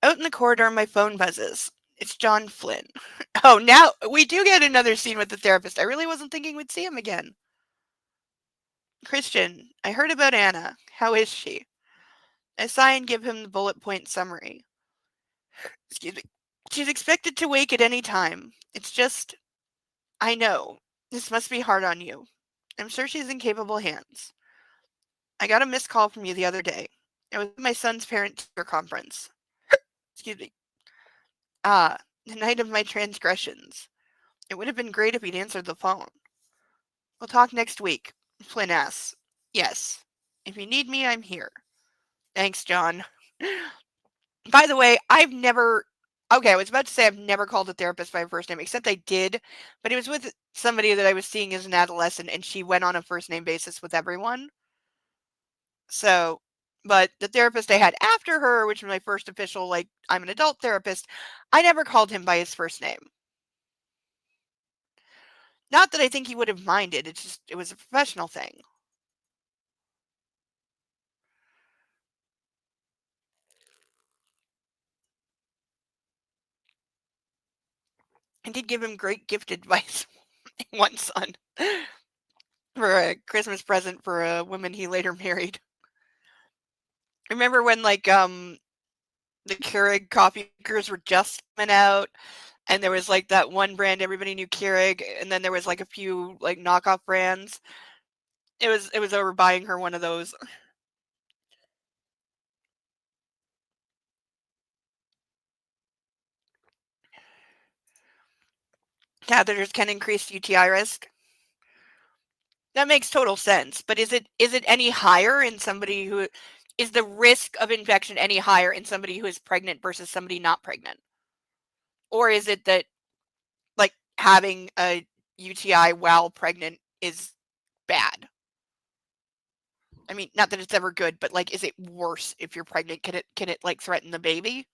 Speaker 1: Out in the corridor, my phone buzzes. It's John Flynn. Oh, now we do get another scene with the therapist. I really wasn't thinking we'd see him again. Christian, I heard about Anna. How is she? I sigh and give him the bullet point summary. Excuse me. She's expected to wake at any time. It's just, I know. This must be hard on you. I'm sure she's in capable hands. I got a missed call from you the other day. It was at my son's parent-teacher conference. Excuse me. Ah, the night of my transgressions. It would have been great if he'd answered the phone. We'll talk next week. Flynn asks. Yes. If you need me, I'm here. Thanks, John. By the way, I've never. Okay, I was about to say I've never called a therapist by first name, except I did, but it was with somebody that I was seeing as an adolescent, and she went on a first name basis with everyone. So, but the therapist I had after her, which was my first official, like, I'm an adult therapist, I never called him by his first name. Not that I think he would have minded, it's just, it was a professional thing. I did give him great gift advice one son for a Christmas present for a woman he later married. Remember when the Keurig coffee makers were just coming out, and there was like that one brand everybody knew Keurig, and then there was like a few like knockoff brands. It was over buying her one of those. Catheters can increase UTI risk. That makes total sense, but is it any higher in somebody who is the risk of infection any higher in somebody who is pregnant versus somebody not pregnant? Or is it that like having a UTI while pregnant is bad? I mean, not that it's ever good, but like is it worse if you're pregnant? Can it like threaten the baby?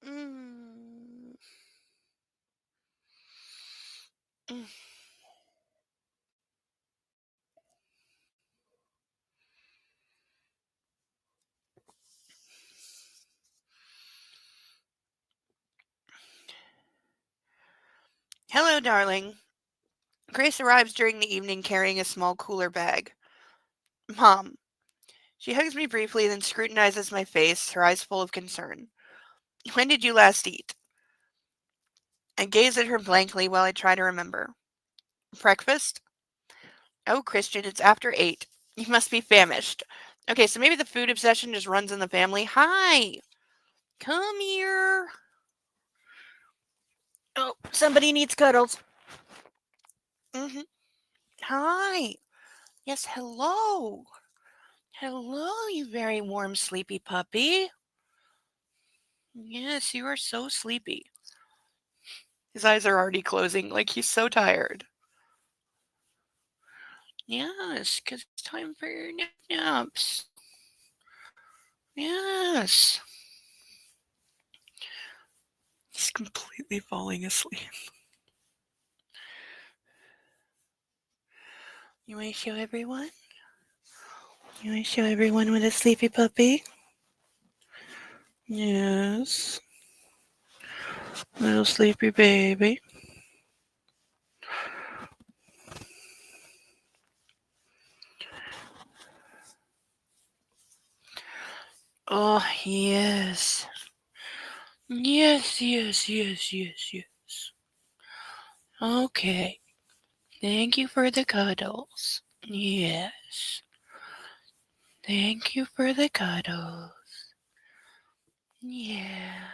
Speaker 1: Mm. Mm. Hello, darling. Grace arrives during the evening carrying a small cooler bag. Mom. She hugs me briefly, then scrutinizes my face, her eyes full of concern. When did you last eat? I gaze at her blankly while I try to remember. Breakfast? Oh, Christian, it's after 8. You must be famished. Okay, so maybe the food obsession just runs in the family. Hi! Come here. Oh, somebody needs cuddles. Mm-hmm. Hi. Yes, hello. Hello, you very warm, sleepy puppy. Yes, you are so sleepy. His eyes are already closing, like he's so tired. Yes, because it's time for your naps. Yes. He's completely falling asleep. You want to show everyone? You want to show everyone with a sleepy puppy? Yes. Little sleepy baby. Oh, yes. Yes, yes, yes, yes, yes. Okay. Thank you for the cuddles. Yes. Thank you for the cuddles. Yeah.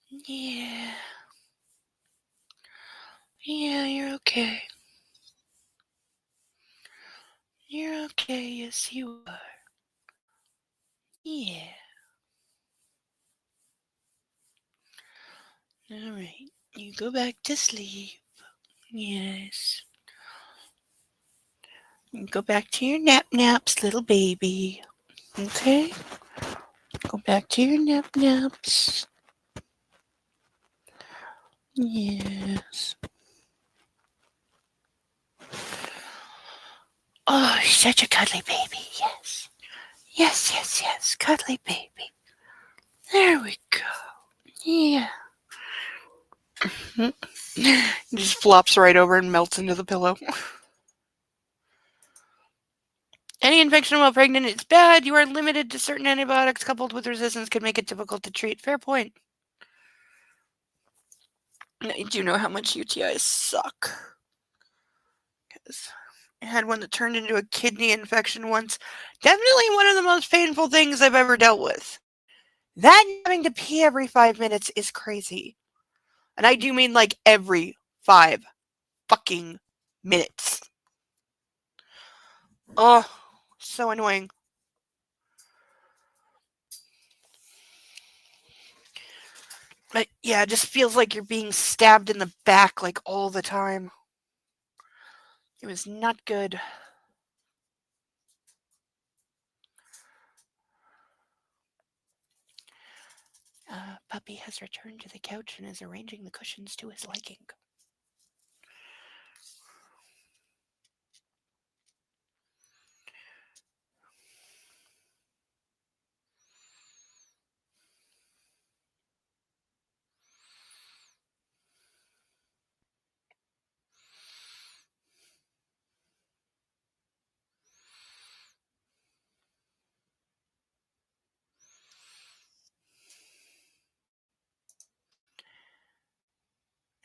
Speaker 1: Yeah. Yeah, you're okay. You're okay. Yes, you are. Yeah. All right. You go back to sleep. Yes. You go back to your naps, little baby. Okay? Go back to your naps. Yes. such a cuddly baby. Yes. Yes, yes, yes. Cuddly baby. There we go. Yeah. He just flops right over and melts into the pillow. Any infection while pregnant is bad. You are limited to certain antibiotics coupled with resistance could make it difficult to treat. Fair point. I do know how much UTIs suck. Because I had one that turned into a kidney infection once. Definitely one of the most painful things I've ever dealt with. That having to pee every 5 minutes is crazy. And I do mean like every 5 fucking minutes. Oh, so annoying. But yeah, it just feels like you're being stabbed in the back like all the time. It was not good. Puppy has returned to the couch and is arranging the cushions to his liking.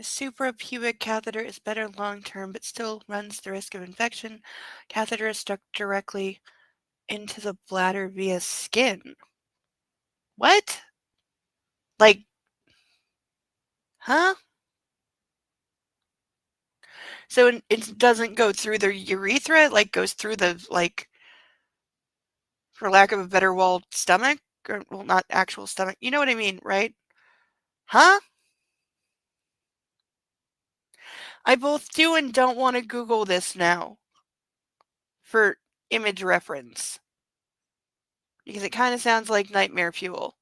Speaker 1: A suprapubic catheter is better long term, but still runs the risk of infection. Catheter is stuck directly into the bladder via skin. What? Like, huh? So it doesn't go through the urethra, it like goes through the, like, for lack of a better word, stomach? Or, well, not actual stomach. You know what I mean, right? Huh? I both do and don't want to Google this now for image reference because it kind of sounds like nightmare fuel.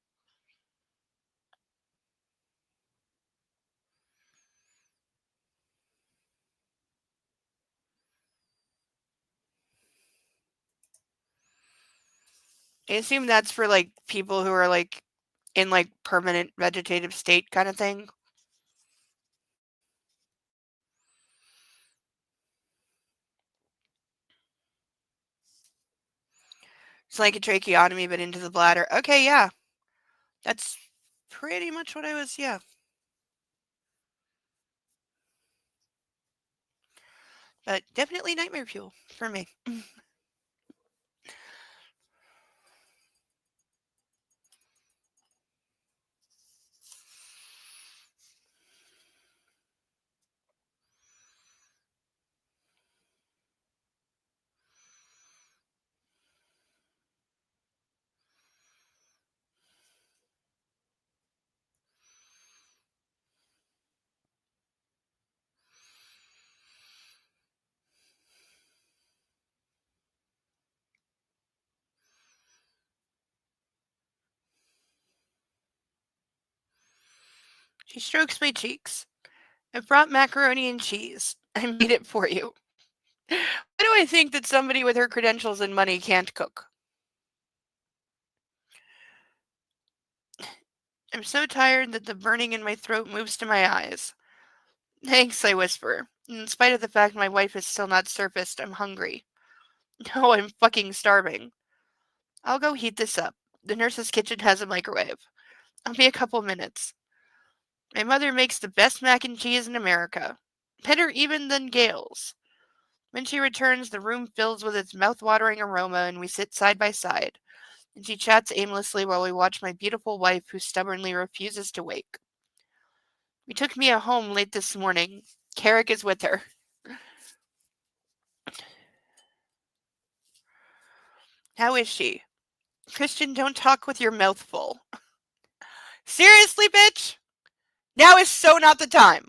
Speaker 1: I assume that's for like people who are like in like permanent vegetative state kind of thing. It's like a tracheotomy, but into the bladder. Okay, yeah. That's pretty much what I was, yeah. But definitely nightmare fuel for me. She strokes my cheeks. I brought macaroni and cheese. I made it for you. Why do I think that somebody with her credentials and money can't cook? I'm so tired that the burning in my throat moves to my eyes. Thanks, I whisper. In spite of the fact my wife is still not surfaced, I'm hungry. No, I'm fucking starving. I'll go heat this up. The nurse's kitchen has a microwave. I'll be a couple minutes. My mother makes the best mac and cheese in America. Better even than Gail's. When she returns, the room fills with its mouth-watering aroma and we sit side by side. And she chats aimlessly while we watch my beautiful wife who stubbornly refuses to wake. We took Mia home late this morning. Carrick is with her. How is she? Christian, don't talk with your mouth full. Seriously, bitch? Now is so not the time.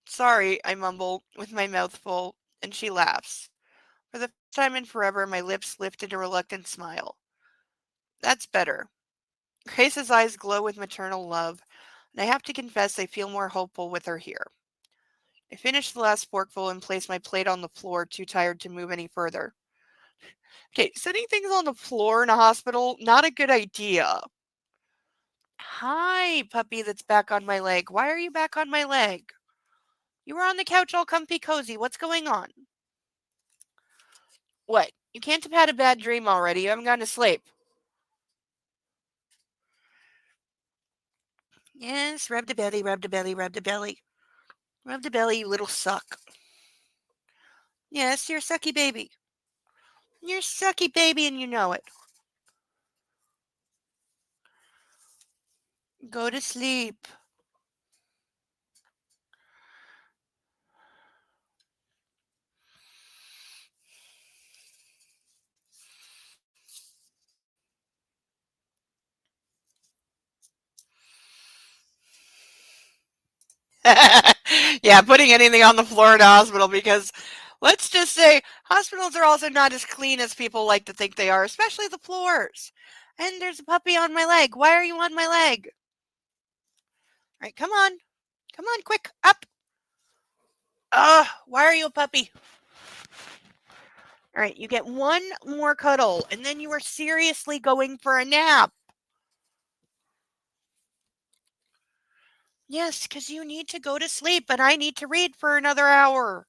Speaker 1: Sorry, I mumble, with my mouth full, and she laughs. For the first time in forever, my lips lift into a reluctant smile. That's better. Grace's eyes glow with maternal love, and I have to confess I feel more hopeful with her here. I finished the last forkful and placed my plate on the floor, too tired to move any further. Okay, setting things on the floor in a hospital, not a good idea. Hi, puppy that's back on my leg. Why are you back on my leg? You were on the couch all comfy cozy. What's going on? What? You can't have had a bad dream already. You haven't gone to sleep. Yes, rub the belly, rub the belly, rub the belly. Rub the belly, you little suck. Yes, you're a sucky baby. You're a sucky baby and you know it. Go to sleep. Yeah, putting anything on the floor in a hospital because let's just say hospitals are also not as clean as people like to think they are, especially the floors. And there's a puppy on my leg. Why are you on my leg? All right, come on. Come on, quick, up. Why are you a puppy? All right, you get one more cuddle, and then you are seriously going for a nap. Yes, because you need to go to sleep, and I need to read for another hour.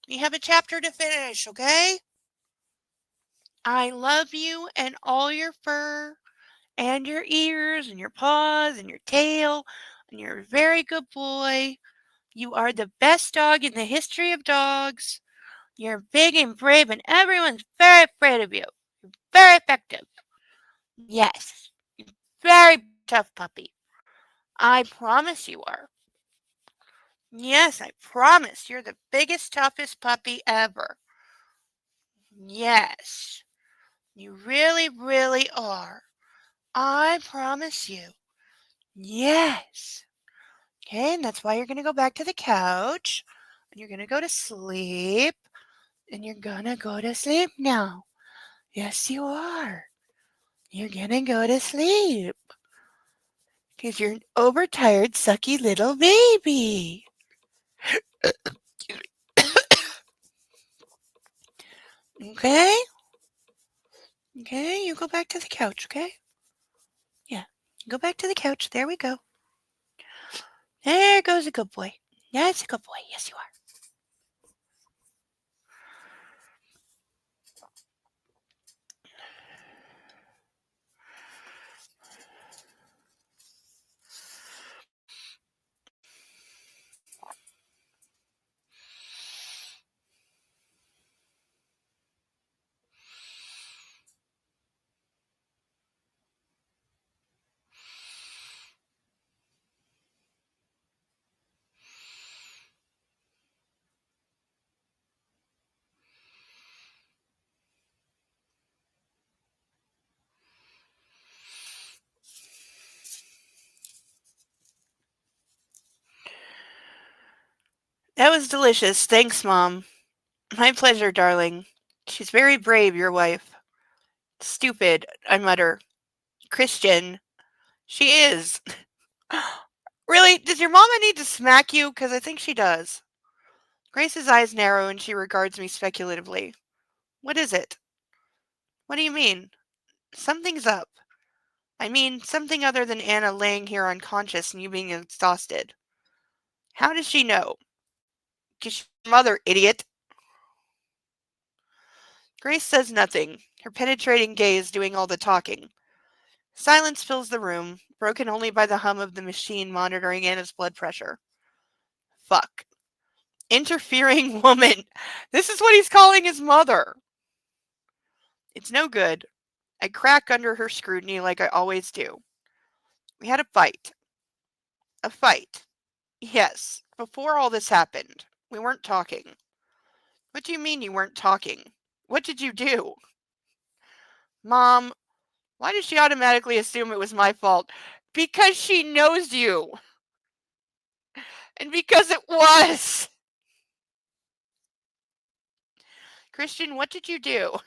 Speaker 1: You have a chapter to finish, okay? I love you and all your fur, and your ears, and your paws, and your tail, and you're a very good boy. You are the best dog in the history of dogs. You're big and brave, and everyone's very afraid of you. You're very effective. Yes, very tough puppy. I promise you are. Yes, I promise. You're the biggest, toughest puppy ever. Yes, you really, really are. I promise you. Yes. Okay, and that's why you're going to go back to the couch. And you're going to go to sleep. And you're going to go to sleep now. Yes, you are. You're going to go to sleep. Because you're an overtired, sucky little baby. Okay? Okay, you go back to the couch, okay? Yeah. Go back to the couch. There we go. There goes a good boy. That's a good boy. Yes, you are. That was delicious. Thanks, Mom. My pleasure, darling. She's very brave, your wife. Stupid, I mutter. Christian. She is. Really? Does your mama need to smack you? Because I think she does. Grace's eyes narrow and she regards me speculatively. What is it? What do you mean? Something's up. I mean, something other than Anna laying here unconscious and you being exhausted. How does she know? 'Cause she's your mother, idiot. Grace says nothing, her penetrating gaze doing all the talking. Silence fills the room, broken only by the hum of the machine monitoring Anna's blood pressure. Fuck. Interfering woman. This is what he's calling his mother. It's no good. I crack under her scrutiny like I always do. We had a fight. A fight. Yes, before all this happened. We weren't talking. What do you mean you weren't talking? What did you do? Mom, why did she automatically assume it was my fault? Because she knows you. And because it was. Christian, what did you do?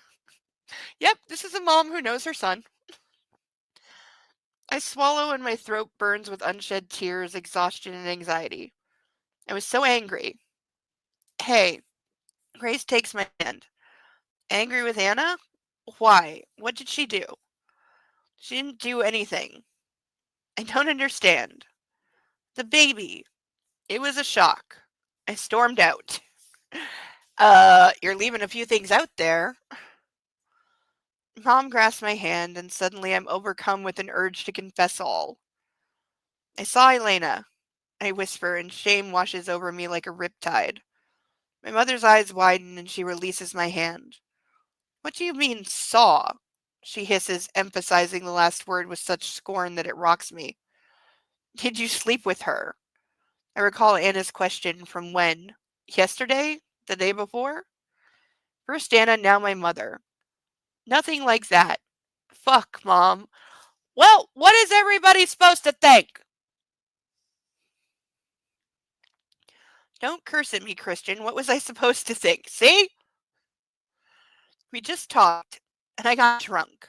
Speaker 1: Yep, this is a mom who knows her son. I swallow and my throat burns with unshed tears, exhaustion, and anxiety. I was so angry. Hey, Grace takes my hand. Angry with Anna? Why? What did she do? She didn't do anything. I don't understand. The baby. It was a shock. I stormed out. You're leaving a few things out there. Mom grasps my hand, and suddenly I'm overcome with an urge to confess all. I saw Elena, I whisper, and shame washes over me like a riptide. My mother's eyes widen, and she releases my hand. What do you mean, saw? She hisses, emphasizing the last word with such scorn that it rocks me. Did you sleep with her? I recall Anna's question from when? Yesterday? The day before? First Anna, now my mother. Nothing like that. Fuck, Mom. Well, what is everybody supposed to think? Don't curse at me, Christian. What was I supposed to think? See? We just talked, and I got drunk.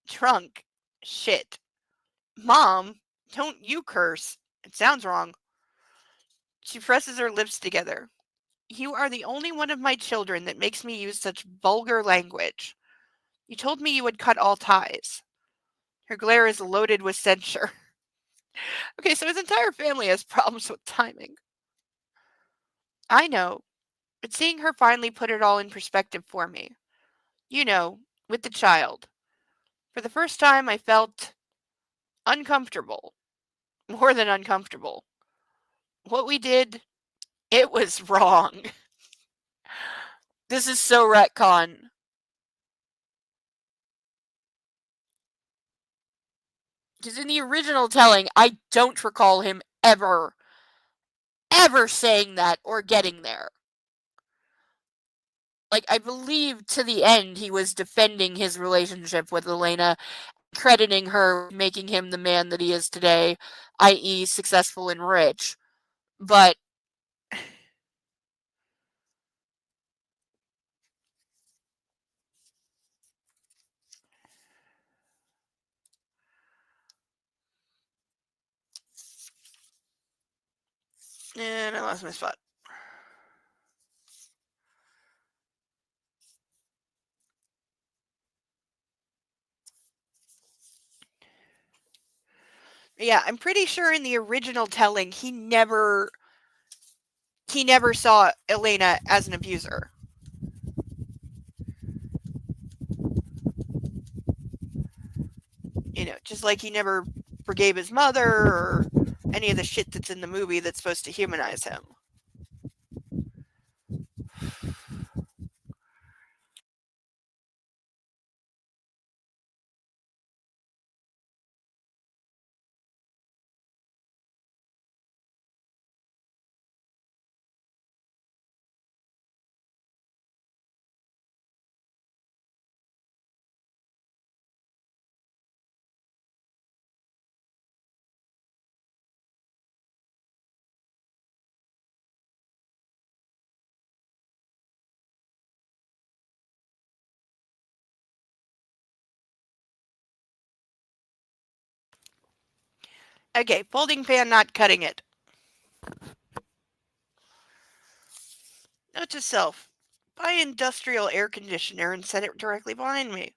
Speaker 1: Drunk. Shit. Mom, don't you curse. It sounds wrong. She presses her lips together. You are the only one of my children that makes me use such vulgar language. You told me you would cut all ties. Her glare is loaded with censure. Okay, so his entire family has problems with timing. I know, but seeing her finally put it all in perspective for me. You know, with the child. For the first time, I felt uncomfortable. More than uncomfortable. What we did, it was wrong. This is so retcon. Because in the original telling, I don't recall him ever saying that or getting there. Like, I believe to the end he was defending his relationship with Elena, crediting her, making him the man that he is today, i.e., successful and rich. But and I lost my spot. Yeah, I'm pretty sure in the original telling he never saw Elena as an abuser. You know, just like he never forgave his mother or any of the shit that's in the movie that's supposed to humanize him. Okay, folding pan, not cutting it. Note to self, buy industrial air conditioner and set it directly behind me.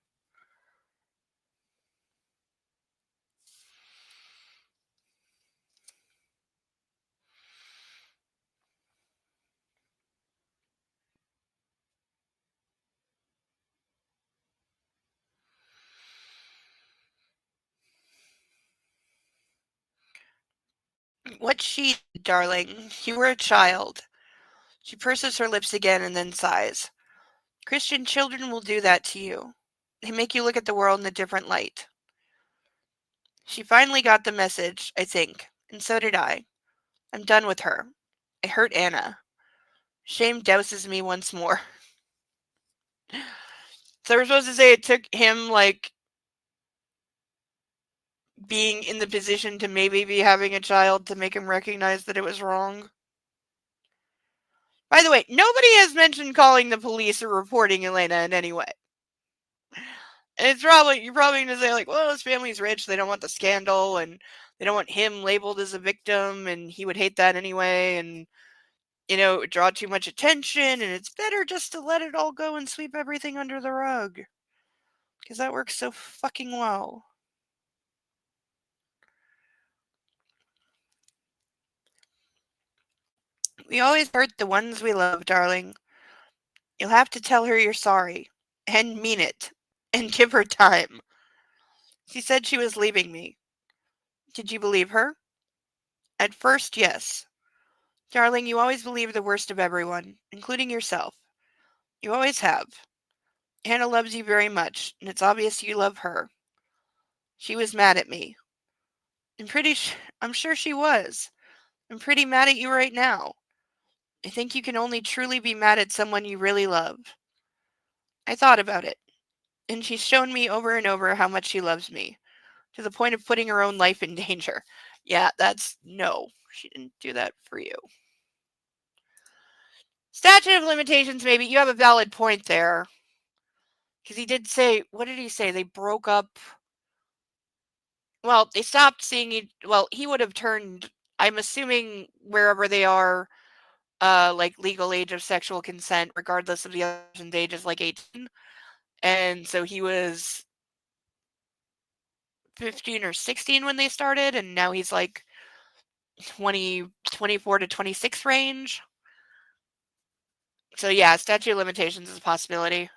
Speaker 1: What she did, darling. You were a child. She purses her lips again and then sighs. Christian, children will do that to you. They make you look at the world in a different light. She finally got the message, I think, and so did I. I'm done with her. I hurt Anna. Shame douses me once more. So we're supposed to say it took him, like, being in the position to maybe be having a child to make him recognize that it was wrong? By the way, nobody has mentioned calling the police or reporting Elena in any way. And you're probably going to say, like, well, his family's rich. They don't want the scandal and they don't want him labeled as a victim and he would hate that anyway. And, it would draw too much attention and it's better just to let it all go and sweep everything under the rug. Because that works so fucking well. We always hurt the ones we love, darling. You'll have to tell her you're sorry. And mean it. And give her time. She said she was leaving me. Did you believe her? At first, yes. Darling, you always believe the worst of everyone, including yourself. You always have. Hannah loves you very much, and it's obvious you love her. She was mad at me. I'm sure she was. I'm pretty mad at you right now. I think you can only truly be mad at someone you really love. I thought about it, and she's shown me over and over how much she loves me, to the point of putting her own life in danger. Yeah, no. She didn't do that for you. Statute of limitations, maybe. You have a valid point there. Because he did say, what did he say? They broke up. Well, they stopped seeing. Well, he would have turned. I'm assuming wherever they are, like legal age of sexual consent, regardless of the other person's age, is like 18. And so he was 15 or 16 when they started, and now he's like 24 to 26 range. So yeah, statute of limitations is a possibility.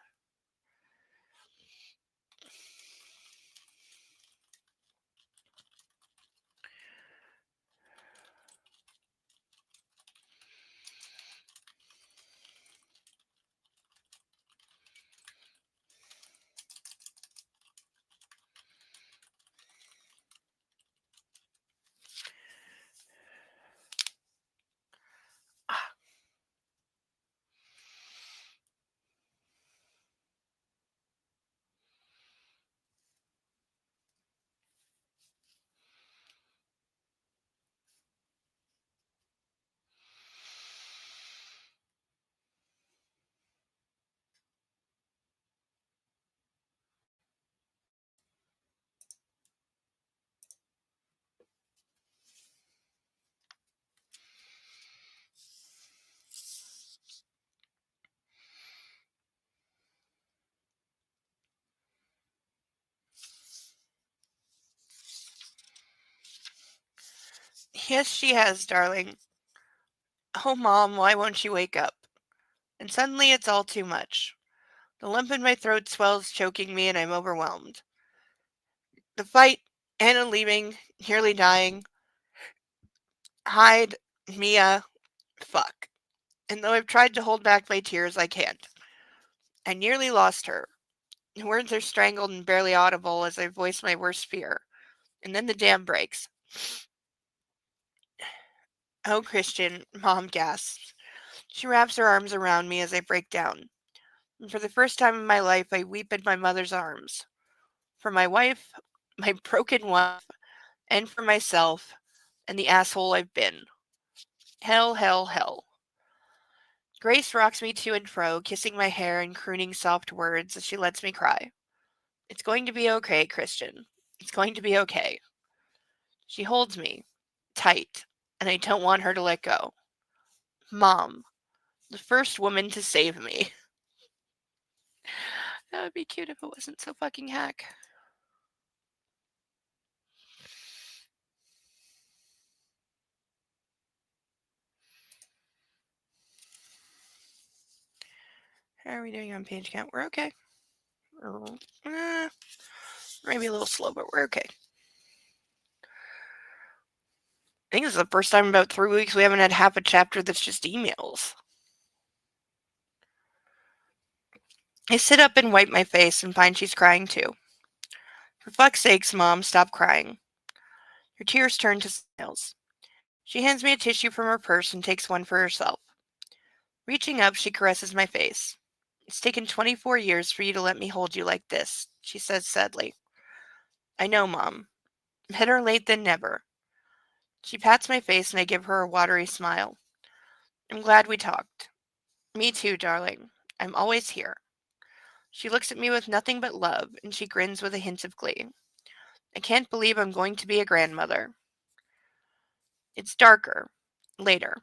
Speaker 1: Yes, she has, darling. Oh, Mom, why won't you wake up? And suddenly it's all too much. The lump in my throat swells, choking me, and I'm overwhelmed. The fight, Anna leaving, nearly dying, Hyde, Mia, fuck. And though I've tried to hold back my tears, I can't. I nearly lost her. Words are strangled and barely audible as I voice my worst fear. And then the dam breaks. Oh, Christian, Mom gasps. She wraps her arms around me as I break down. And for the first time in my life, I weep in my mother's arms. For my wife, my broken wife, and for myself, and the asshole I've been. Hell, hell, hell. Grace rocks me to and fro, kissing my hair and crooning soft words as she lets me cry. It's going to be okay, Christian. It's going to be okay. She holds me tight, and I don't want her to let go. Mom, the first woman to save me. That would be cute if it wasn't so fucking hack. How are we doing on page count? We're okay. Maybe a little slow, but we're okay. I think this is the first time in about 3 weeks we haven't had half a chapter that's just emails. I sit up and wipe my face and find she's crying too. For fuck's sakes, Mom, stop crying. Her tears turn to smiles. She hands me a tissue from her purse and takes one for herself. Reaching up, she caresses my face. It's taken 24 years for you to let me hold you like this, she says sadly. I know, Mom. Better late than never. She pats my face and I give her a watery smile. I'm glad we talked. Me too, darling. I'm always here. She looks at me with nothing but love, and she grins with a hint of glee. I can't believe I'm going to be a grandmother. It's darker. Later.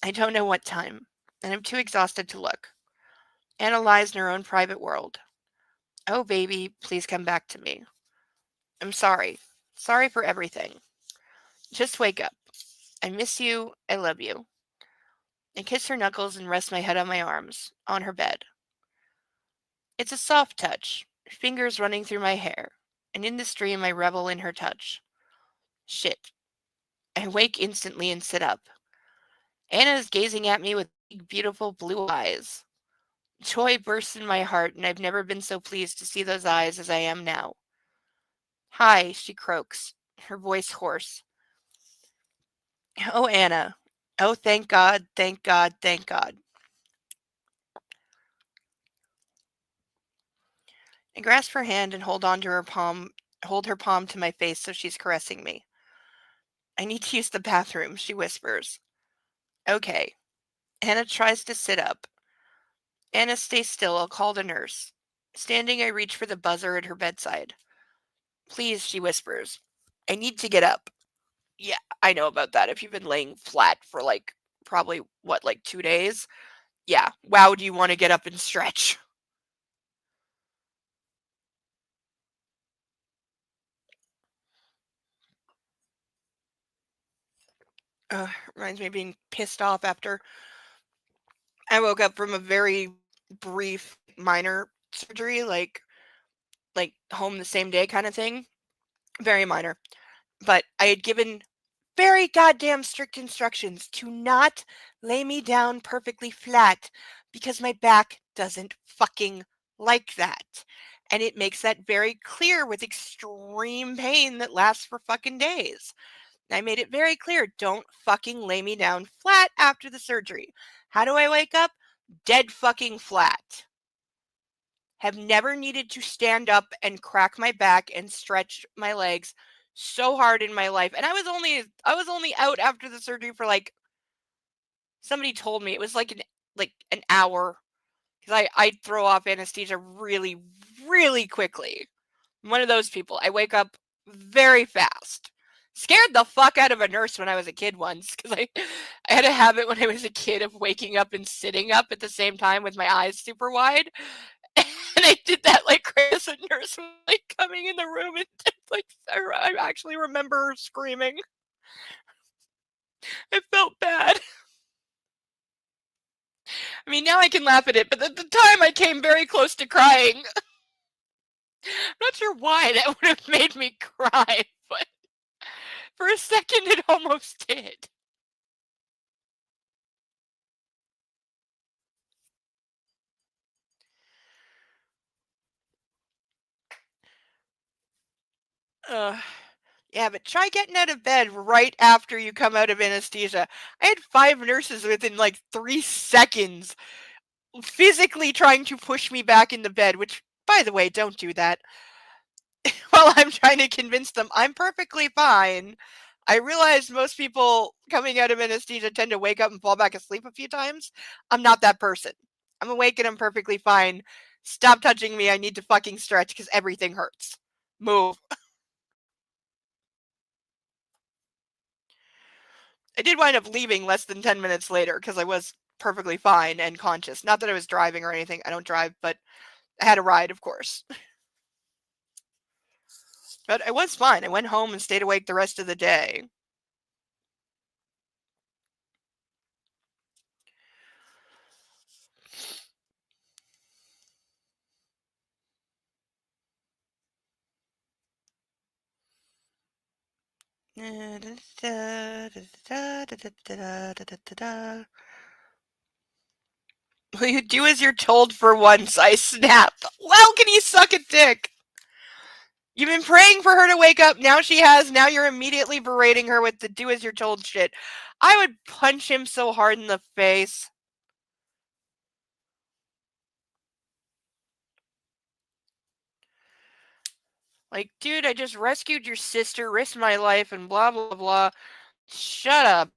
Speaker 1: I don't know what time, and I'm too exhausted to look. Anna lies in her own private world. Oh, baby, please come back to me. I'm sorry. Sorry for everything. Just wake up. I miss you. I love you. I kiss her knuckles and rest my head on my arms, on her bed. It's a soft touch, fingers running through my hair, and in this dream I revel in her touch. Shit. I wake instantly and sit up. Anna is gazing at me with big, beautiful blue eyes. Joy bursts in my heart, and I've never been so pleased to see those eyes as I am now. Hi, she croaks, her voice hoarse. Oh, Anna. Oh, thank God, thank God, thank God. I grasp her hand and hold her palm to my face so she's caressing me. I need to use the bathroom, she whispers. Okay. Anna tries to sit up. Anna, stay still, I'll call the nurse. Standing, I reach for the buzzer at her bedside. Please, she whispers. I need to get up. Yeah, I know about that. If you've been laying flat for probably what, like 2 days? Yeah. Wow, do you want to get up and stretch? Reminds me of being pissed off after I woke up from a very brief minor surgery, like home the same day kind of thing. Very minor. But I had given very goddamn strict instructions to not lay me down perfectly flat because my back doesn't fucking like that. And it makes that very clear with extreme pain that lasts for fucking days. I made it very clear, don't fucking lay me down flat after the surgery. How do I wake up? Dead fucking flat. Have never needed to stand up and crack my back and stretch my legs so hard in my life. And I was only out after the surgery for somebody told me it was like an hour because I throw off anesthesia really, really quickly. I'm one of those people. I wake up very fast. Scared the fuck out of a nurse when I was a kid once because I had a habit when I was a kid of waking up and sitting up at the same time with my eyes super wide. And I did that like crazy. A nurse was like coming in the room and like I actually remember her screaming. I felt bad. I mean, now I can laugh at it, but at the time I came very close to crying. I'm not sure why that would have made me cry, but for a second it almost did. Uh, yeah, but try getting out of bed right after you come out of anesthesia. I had 5 nurses within like 3 seconds physically trying to push me back into bed, which, by the way, don't do that. While I'm trying to convince them I'm perfectly fine. I realize most people coming out of anesthesia tend to wake up and fall back asleep a few times. I'm not that person. I'm awake and I'm perfectly fine. Stop touching me. I need to fucking stretch because everything hurts. Move. I did wind up leaving less than 10 minutes later because I was perfectly fine and conscious. Not that I was driving or anything. I don't drive, but I had a ride, of course. But I was fine. I went home and stayed awake the rest of the day. Will you do as you're told for once? I snap. Well, can you suck a dick? You've been praying for her to wake up. Now she has. Now you're immediately berating her with the do as you're told shit. I would punch him so hard in the face. Like, dude, I just rescued your sister, risked my life, and blah, blah, blah. Shut up.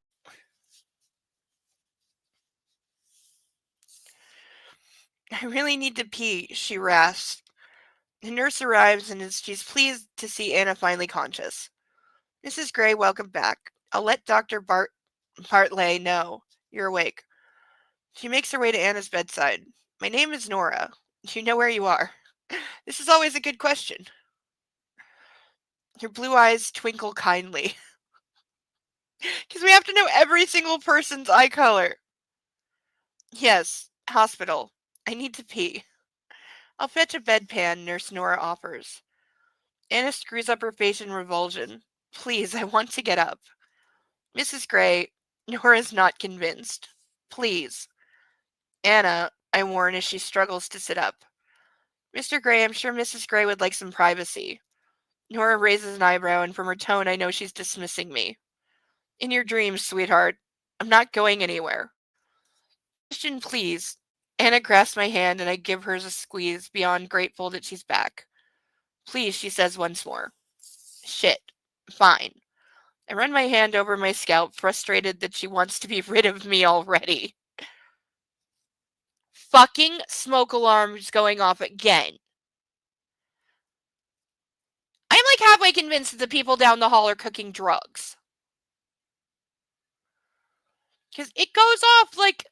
Speaker 1: I really need to pee, she rasps. The nurse arrives and she's pleased to see Anna finally conscious. Mrs. Gray, welcome back. I'll let Dr. Bartley know you're awake. She makes her way to Anna's bedside. My name is Nora. Do you know where you are? This is always a good question. Your blue eyes twinkle kindly. Because we have to know every single person's eye color. Yes, hospital. I need to pee. I'll fetch a bedpan, Nurse Nora offers. Anna screws up her face in revulsion. Please, I want to get up. Mrs. Gray, Nora's not convinced. Please. Anna, I warn as she struggles to sit up. Mr. Gray, I'm sure Mrs. Gray would like some privacy. Nora raises an eyebrow, and from her tone, I know she's dismissing me. In your dreams, sweetheart. I'm not going anywhere. Question, please. Anna grasps my hand, and I give hers a squeeze, beyond grateful that she's back. Please, she says once more. Shit. Fine. I run my hand over my scalp, frustrated that she wants to be rid of me already. Fucking smoke alarms going off again. I'm like halfway convinced that the people down the hall are cooking drugs. Because it goes off like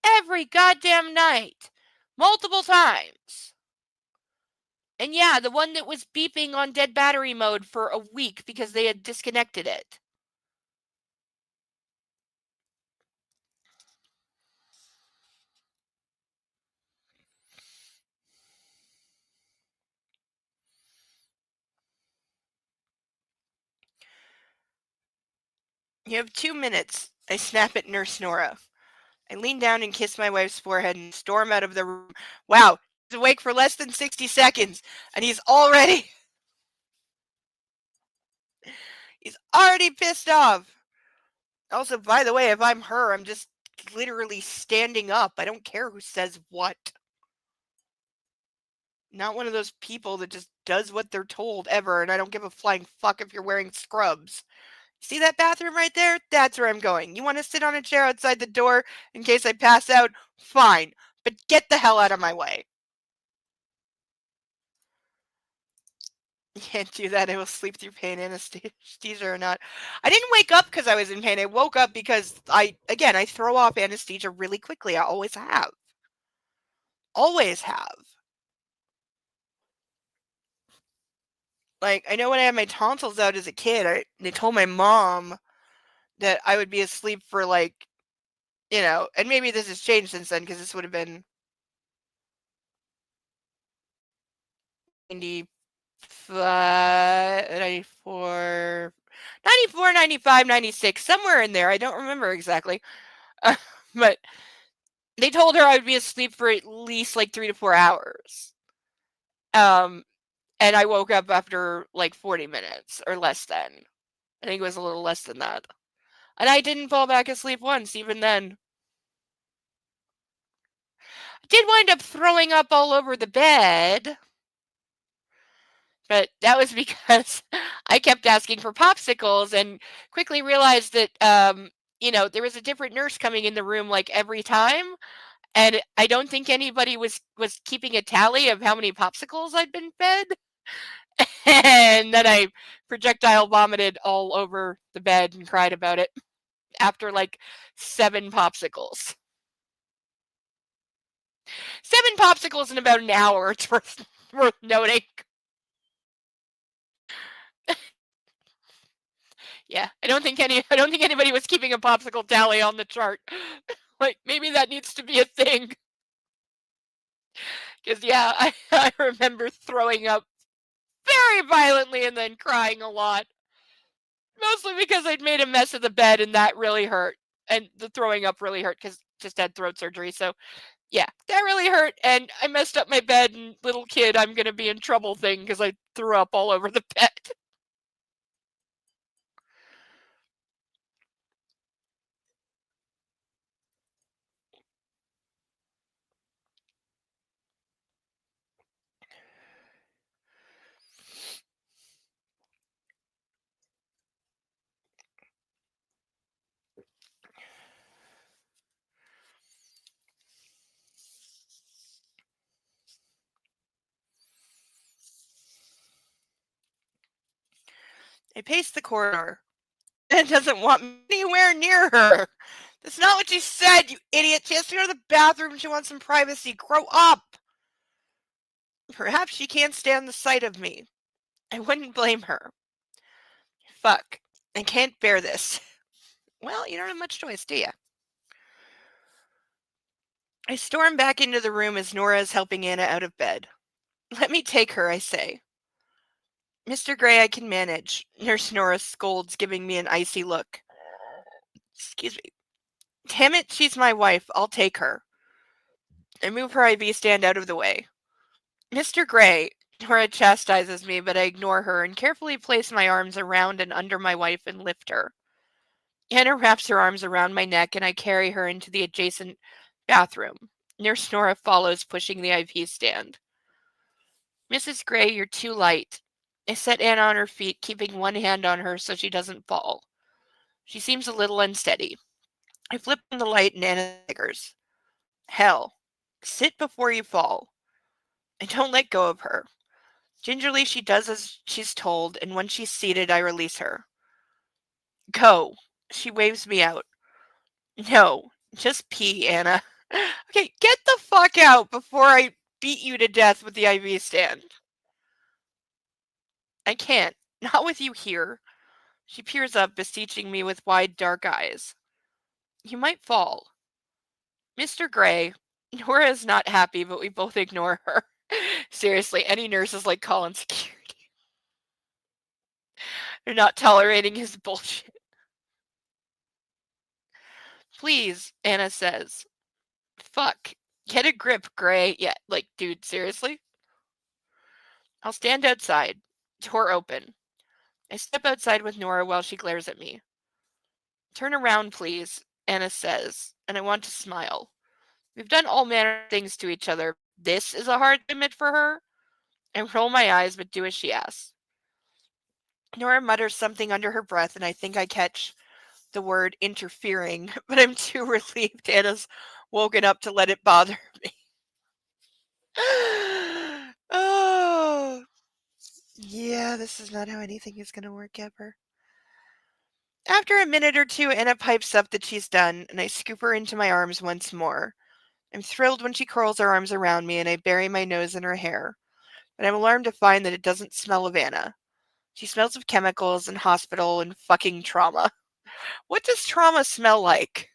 Speaker 1: every goddamn night. Multiple times. And yeah, the one that was beeping on dead battery mode for a week because they had disconnected it. You have 2 minutes. I snap at Nurse Nora. I lean down and kiss my wife's forehead and storm out of the room. Wow, he's awake for less than 60 seconds, and he's already pissed off. Also, by the way, if I'm her, I'm just literally standing up. I don't care who says what. Not one of those people that just does what they're told ever, and I don't give a flying fuck if you're wearing scrubs. See that bathroom right there? That's where I'm going. You want to sit on a chair outside the door in case I pass out? Fine. But get the hell out of my way. You can't do that. I will sleep through pain, anesthesia or not. I didn't wake up because I was in pain. I woke up because I throw off anesthesia really quickly. I always have. Always have. Like, I know when I had my tonsils out as a kid, they told my mom that I would be asleep for like, and maybe this has changed since then because this would have been 95, 94, 94, 95, 96, somewhere in there. I don't remember exactly. But they told her I would be asleep for at least like 3 to 4 hours. And I woke up after like 40 minutes or less than. I think it was a little less than that. And I didn't fall back asleep once, even then. I did wind up throwing up all over the bed. But that was because I kept asking for popsicles and quickly realized that, there was a different nurse coming in the room like every time. And I don't think anybody was keeping a tally of how many popsicles I'd been fed. And then I projectile vomited all over the bed and cried about it after like 7 popsicles. 7 popsicles in about an hour. It's worth noting. Yeah, I don't think anybody was keeping a popsicle tally on the chart. Like, maybe that needs to be a thing. Because, yeah, I remember throwing up very violently and then crying a lot. Mostly because I'd made a mess of the bed and that really hurt. And the throwing up really hurt because just had throat surgery. So, yeah, that really hurt. And I messed up my bed and little kid, I'm going to be in trouble thing because I threw up all over the bed. I pace the corridor. Anna doesn't want me anywhere near her. That's not what she said, you idiot. She has to go to the bathroom. She wants some privacy. Grow up. Perhaps she can't stand the sight of me. I wouldn't blame her. Fuck. I can't bear this. Well, you don't have much choice, do you? I storm back into the room as Nora is helping Anna out of bed. Let me take her, I say. Mr. Gray, I can manage. Nurse Nora scolds, giving me an icy look. Excuse me. Damn it, she's my wife. I'll take her. I move her IV stand out of the way. Mr. Gray, Nora chastises me, but I ignore her and carefully place my arms around and under my wife and lift her. Anna wraps her arms around my neck and I carry her into the adjacent bathroom. Nurse Nora follows, pushing the IV stand. Mrs. Gray, you're too light. I set Anna on her feet, keeping one hand on her so she doesn't fall. She seems a little unsteady. I flip on the light and Anna staggers. Hell, sit before you fall. I don't let go of her. Gingerly, she does as she's told, and when she's seated, I release her. Go. She waves me out. No, just pee, Anna. Okay, get the fuck out before I beat you to death with the IV stand. I can't. Not with you here. She peers up, beseeching me with wide, dark eyes. You might fall. Mr. Gray. Nora is not happy, but we both ignore her. Seriously, any nurse is like calling security. They're not tolerating his bullshit. Please, Anna says. Fuck. Get a grip, Gray. Yeah, like, dude, seriously? I'll stand outside. Door open. I step outside with Nora while she glares at me. Turn around, please, Anna says, and I want to smile. We've done all manner of things to each other. This is a hard limit for her. I roll my eyes, but do as she asks. Nora mutters something under her breath, and I think I catch the word interfering, but I'm too relieved Anna's woken up to let it bother me. Oh, yeah, this is not how anything is going to work ever. After a minute or two, Anna pipes up that she's done, and I scoop her into my arms once more. I'm thrilled when she curls her arms around me and I bury my nose in her hair, but I'm alarmed to find that it doesn't smell of Anna. She smells of chemicals and hospital and fucking trauma. What does trauma smell like?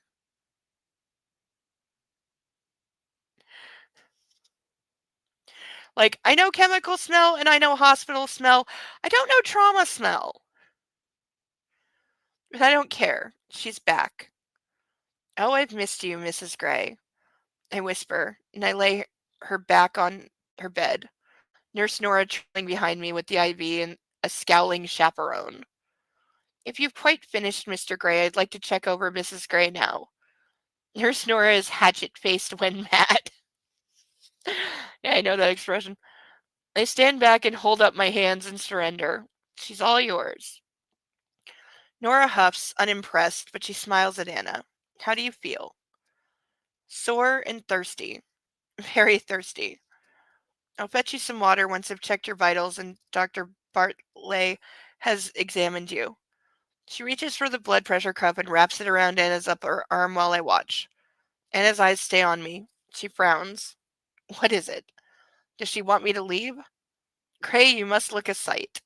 Speaker 1: Like, I know chemical smell and I know hospital smell. I don't know trauma smell. But I don't care. She's back. Oh, I've missed you, Mrs. Gray. I whisper, and I lay her back on her bed. Nurse Nora trailing behind me with the IV and a scowling chaperone. If you've quite finished, Mr. Gray, I'd like to check over Mrs. Gray now. Nurse Nora is hatchet-faced when mad. Yeah, I know that expression. I stand back and hold up my hands in surrender. She's all yours. Nora huffs, unimpressed, but she smiles at Anna. How do you feel? Sore and thirsty. Very thirsty. I'll fetch you some water once I've checked your vitals and Dr. Bartley has examined you. She reaches for the blood pressure cuff and wraps it around Anna's upper arm while I watch. Anna's eyes stay on me. She frowns. What is it? Does she want me to leave? Gray, you must look a sight.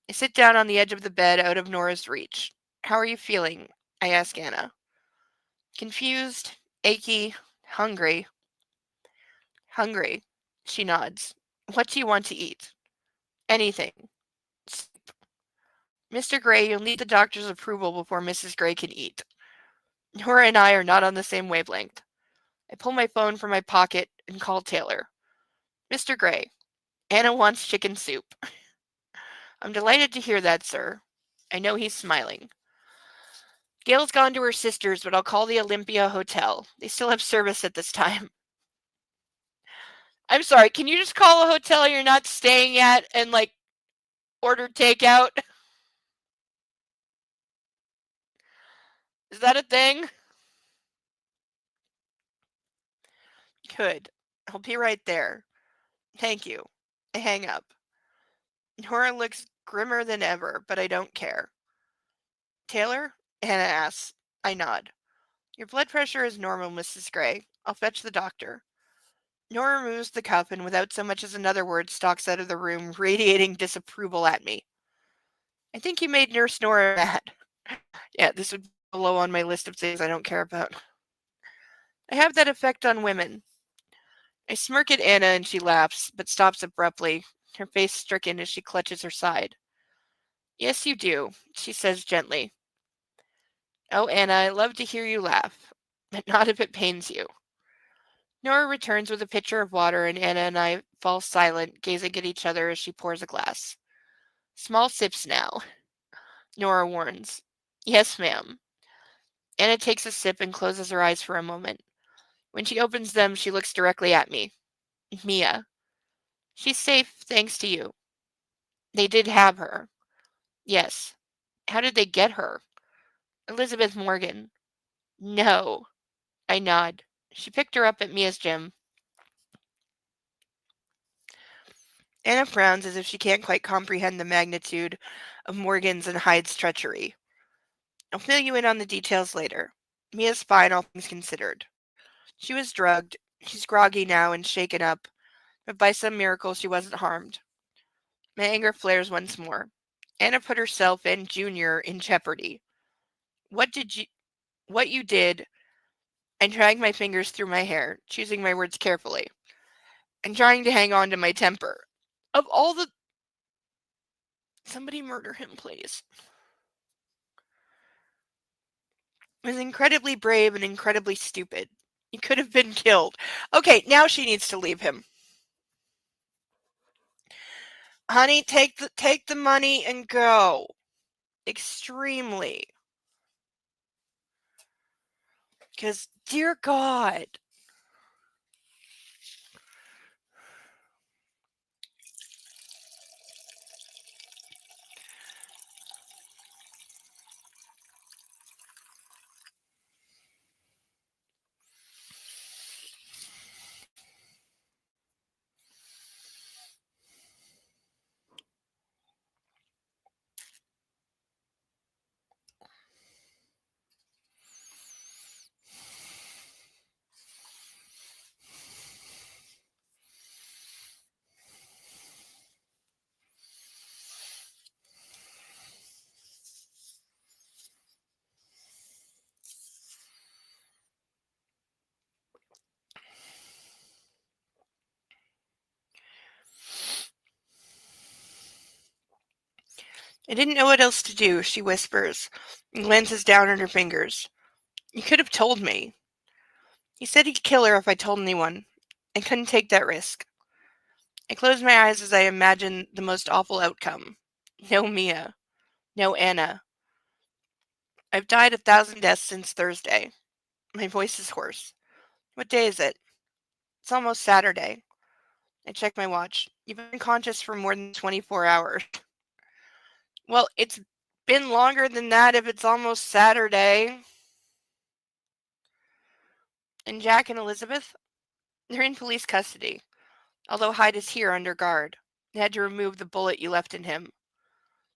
Speaker 1: I sit down on the edge of the bed out of Nora's reach. How are you feeling? I ask Anna. Confused, achy, hungry. Hungry. She nods. What do you want to eat? Anything. Mr. Gray, you'll need the doctor's approval before Mrs. Gray can eat. Nora and I are not on the same wavelength. I pull my phone from my pocket and call Taylor. Mr. Gray, Anna wants chicken soup. I'm delighted to hear that, sir. I know he's smiling. Gail's gone to her sister's, but I'll call the Olympia Hotel. They still have service at this time. I'm sorry, can you just call a hotel you're not staying at and, like, order takeout? Is that a thing? Good. I'll be right there. Thank you. I hang up. Nora looks grimmer than ever, but I don't care. Taylor? Hannah asks. I nod. Your blood pressure is normal, Mrs. Gray. I'll fetch the doctor. Nora removes the cup and without so much as another word stalks out of the room, radiating disapproval at me. I think you made Nurse Nora mad. Yeah, this would be below on my list of things I don't care about. I have that effect on women. I smirk at Anna and she laughs, but stops abruptly, her face stricken as she clutches her side. Yes, you do, she says gently. Oh, Anna, I love to hear you laugh, but not if it pains you. Nora returns with a pitcher of water, and Anna and I fall silent, gazing at each other as she pours a glass. Small sips now, Nora warns. Yes, ma'am. Anna takes a sip and closes her eyes for a moment. When she opens them, she looks directly at me. Mia. She's safe, thanks to you. They did have her. Yes. How did they get her? Elizabeth Morgan. No. I nod. She picked her up at Mia's gym. Anna frowns as if she can't quite comprehend the magnitude of Morgan's and Hyde's treachery. I'll fill you in on the details later. Mia's fine, all things considered. She was drugged. She's groggy now and shaken up, but by some miracle she wasn't harmed. My anger flares once more. Anna put herself and Junior in jeopardy. What you did, I dragged my fingers through my hair, choosing my words carefully, and trying to hang on to my temper. Of all the... Somebody murder him, please. Was incredibly brave and incredibly stupid. He could have been killed. Okay, now she needs to leave him. Honey, take the money and go. Extremely. Because, dear God. I didn't know what else to do, she whispers, and glances down at her fingers. You could have told me. He said he'd kill her if I told anyone. I couldn't take that risk. I close my eyes as I imagine the most awful outcome. No Mia. No Anna. I've died 1,000 deaths since Thursday. My voice is hoarse. What day is it? It's almost Saturday. I check my watch. You've been conscious for more than 24 hours. Well, it's been longer than that if it's almost Saturday. And Jack and Elizabeth? They're in police custody. Although Hyde is here under guard. I had to remove the bullet you left in him.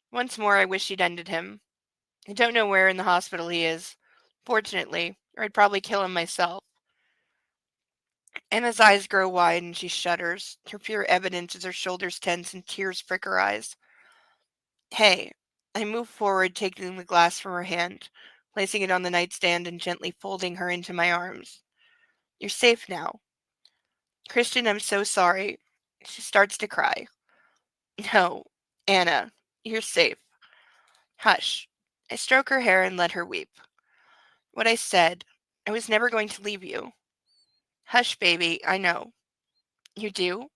Speaker 1: Once more, I wish you'd ended him. I don't know where in the hospital he is. Fortunately, or I'd probably kill him myself. Anna's eyes grow wide and she shudders, her fear evident as her shoulders tense and tears prick her eyes. Hey. I move forward, taking the glass from her hand, placing it on the nightstand and gently folding her into my arms. You're safe now. Christian, I'm so sorry. She starts to cry. No, Anna, you're safe. Hush. I stroke her hair and let her weep. What I said, I was never going to leave you. Hush, baby, I know. You do?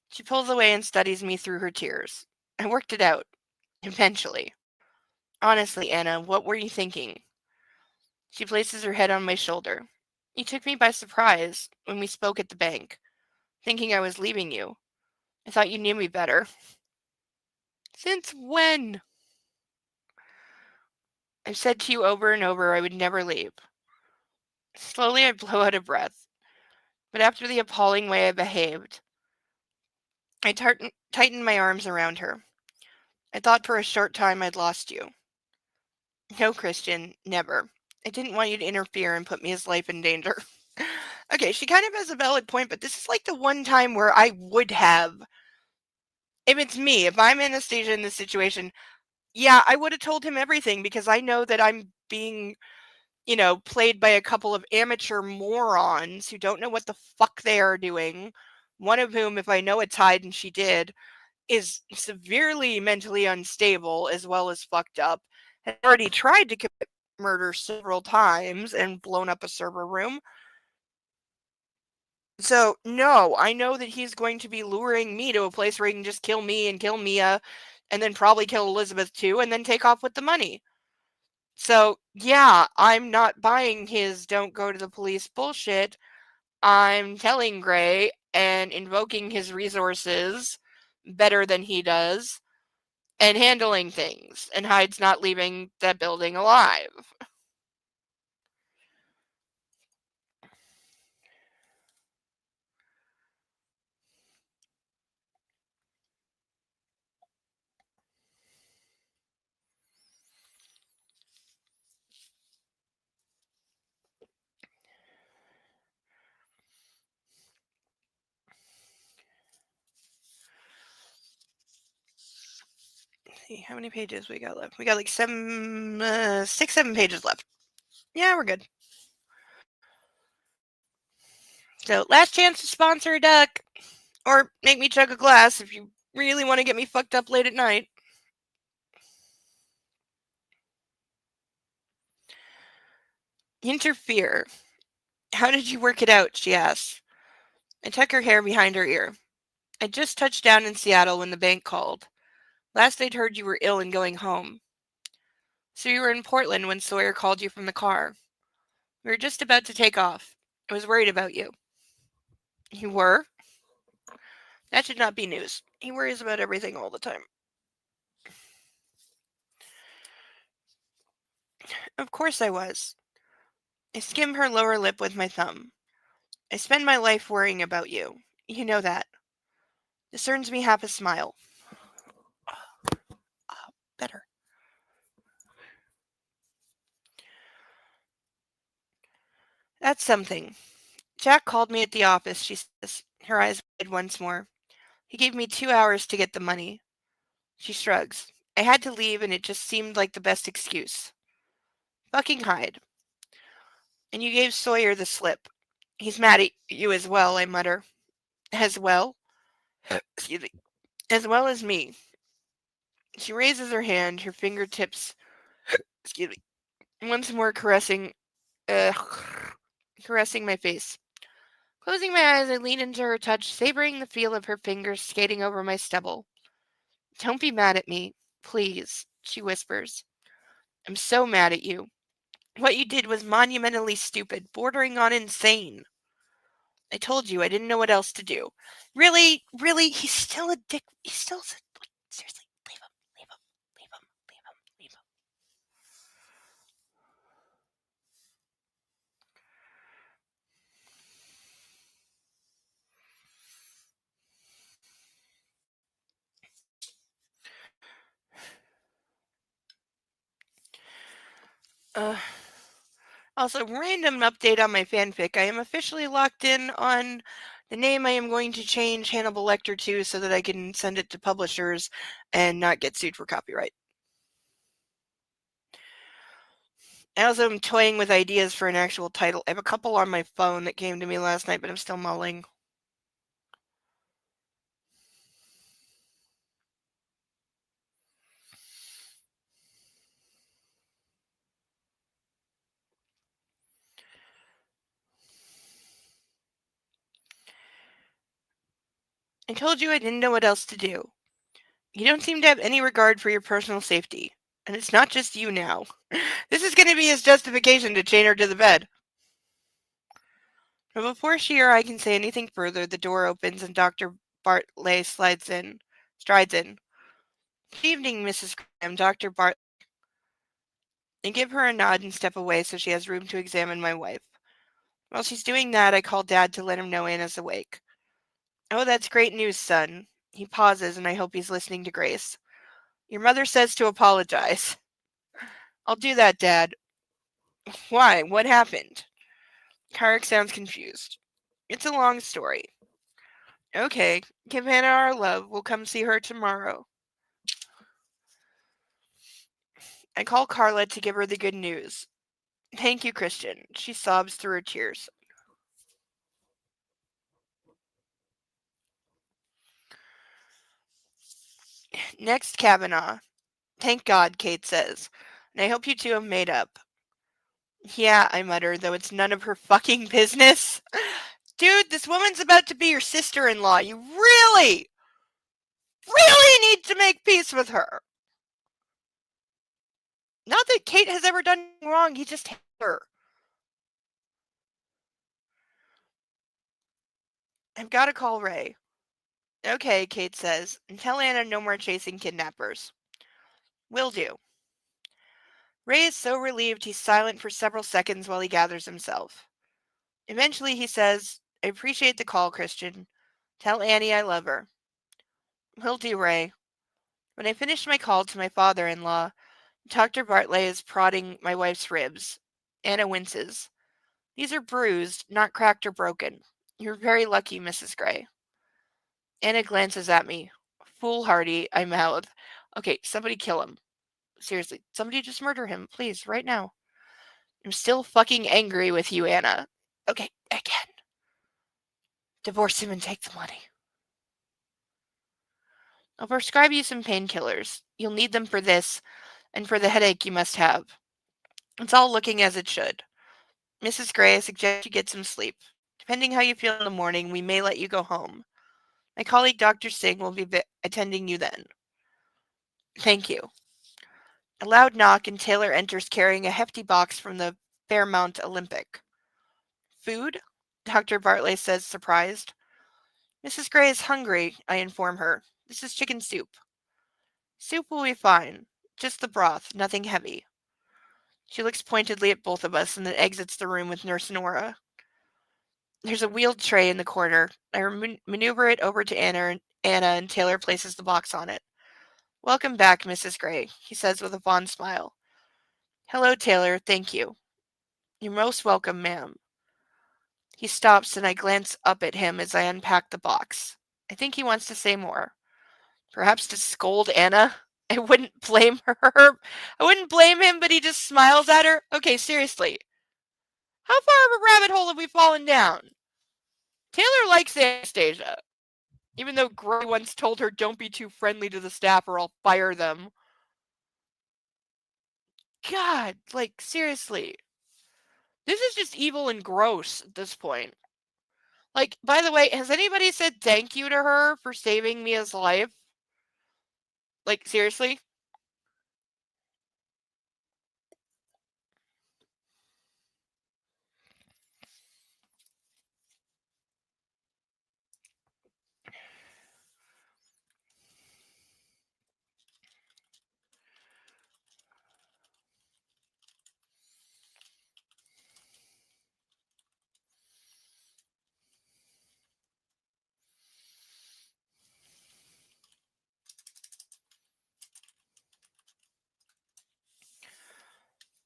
Speaker 1: She pulls away and studies me through her tears. I worked it out. Eventually. Honestly, Anna, what were you thinking? She places her head on my shoulder. You took me by surprise when we spoke at the bank, thinking I was leaving you. I thought you knew me better. Since when? I've said to you over and over I would never leave. Slowly I blow out a breath. But after the appalling way I behaved, I tighten my arms around her. I thought for a short time I'd lost you. No, Christian, never. I didn't want you to interfere and put his life in danger. Okay, she kind of has a valid point, but this is like the one time where I would have, if it's me, if I'm Anastasia in this situation, yeah, I would have told him everything because I know that I'm being, played by a couple of amateur morons who don't know what the fuck they are doing. One of whom, if I know it's Hyde and she did, is severely mentally unstable as well as fucked up, has already tried to commit murder several times and blown up a server room. So, no, I know that he's going to be luring me to a place where he can just kill me and kill Mia and then probably kill Elizabeth too and then take off with the money. So, yeah, I'm not buying his don't go to the police bullshit. I'm telling Gray and invoking his resources better than he does and handling things, and Hyde's not leaving that building alive. Let's see how many pages we got left. We got like 6, 7 pages left. Yeah, we're good. So, last chance to sponsor a duck. Or make me chug a glass if you really want to get me fucked up late at night. Interfere. How did you work it out? She asked. I tuck her hair behind her ear. I just touched down in Seattle when the bank called. Last I'd heard you were ill and going home. So you were in Portland when Sawyer called you from the car. We were just about to take off. I was worried about you. You were? That should not be news. He worries about everything all the time. Of course I was. I skimmed her lower lip with my thumb. I spend my life worrying about you. You know that. This earns me half a smile. Better. That's something. Jack called me at the office, she says, her eyes wide once more. He gave me 2 hours to get the money. She shrugs. I had to leave, and it just seemed like the best excuse. Fucking Hyde. And you gave Sawyer the slip. He's mad at you as well, I mutter. As well? Excuse me. As well as me. She raises her hand, her fingertips, excuse me, once more uh, caressing my face. Closing my eyes, I lean into her touch, savoring the feel of her fingers skating over my stubble. Don't be mad at me, please, she whispers. I'm so mad at you. What you did was monumentally stupid, bordering on insane. I told you I didn't know what else to do. Really, really, he's still a dick. He's still, like, seriously, leave him, leave him, leave him, leave him, leave him. Also, random update on my fanfic. I am officially locked in on the name I am going to change Hannibal Lecter to so that I can send it to publishers and not get sued for copyright. I also am toying with ideas for an actual title. I have a couple on my phone that came to me last night, but I'm still mulling. I told you I didn't know what else to do. You don't seem to have any regard for your personal safety. And it's not just you now. This is going to be his justification to chain her to the bed. But before she or I can say anything further, the door opens and Dr. Bartley strides in. Good evening, Mrs. Graham, Dr. Bartley. I give her a nod and step away so she has room to examine my wife. While she's doing that, I call Dad to let him know Anna's awake. Oh, that's great news, son. He pauses, and I hope he's listening to Grace. Your mother says to apologize. I'll do that, Dad. Why? What happened? Karek sounds confused. It's a long story. Okay, give Hannah our love. We'll come see her tomorrow. I call Carla to give her the good news. Thank you, Christian. She sobs through her tears. Next, Kavanaugh. Thank God, Kate says. And I hope you two have made up. Yeah, I mutter, though it's none of her fucking business. Dude, this woman's about to be your sister-in-law. You really, really need to make peace with her. Not that Kate has ever done wrong, he just hates her. I've got to call Ray. Okay, Kate says, and tell Anna no more chasing kidnappers. Will do. Ray is so relieved he's silent for several seconds while he gathers himself. Eventually he says, I appreciate the call, Christian. Tell Annie I love her. Will do, Ray. When I finish my call to my father-in-law, Dr. Bartley is prodding my wife's ribs. Anna winces. These are bruised, not cracked or broken. You're very lucky, Mrs. Gray. Anna glances at me. Foolhardy, I mouth. Okay, somebody kill him. Seriously, somebody just murder him, please, right now. I'm still fucking angry with you, Anna. Okay, again. Divorce him and take the money. I'll prescribe you some painkillers. You'll need them for this, and for the headache you must have. It's all looking as it should. Mrs. Gray, I suggest you get some sleep. Depending how you feel in the morning, we may let you go home. My colleague Dr. Singh will be attending you then. Thank you. A loud knock and Taylor enters carrying a hefty box from the Fairmount Olympic. Food? Dr. Bartley says, surprised. Mrs. Gray is hungry, I inform her. This is chicken soup. Soup will be fine. Just the broth, nothing heavy. She looks pointedly at both of us and then exits the room with Nurse Nora. There's a wheeled tray in the corner. I maneuver it over to Anna, and Taylor places the box on it. Welcome back, Mrs. Gray, he says with a fond smile. Hello, Taylor, thank you. You're most welcome, ma'am. He stops and I glance up at him as I unpack the box. I think he wants to say more. Perhaps to scold Anna? I wouldn't blame her. I wouldn't blame him, but he just smiles at her. Okay, seriously. How far of a rabbit hole have we fallen down? Taylor likes Anastasia. Even though Gray once told her, don't be too friendly to the staff or I'll fire them. God, like, seriously. This is just evil and gross at this point. Like, by the way, has anybody said thank you to her for saving Mia's life? Like, seriously?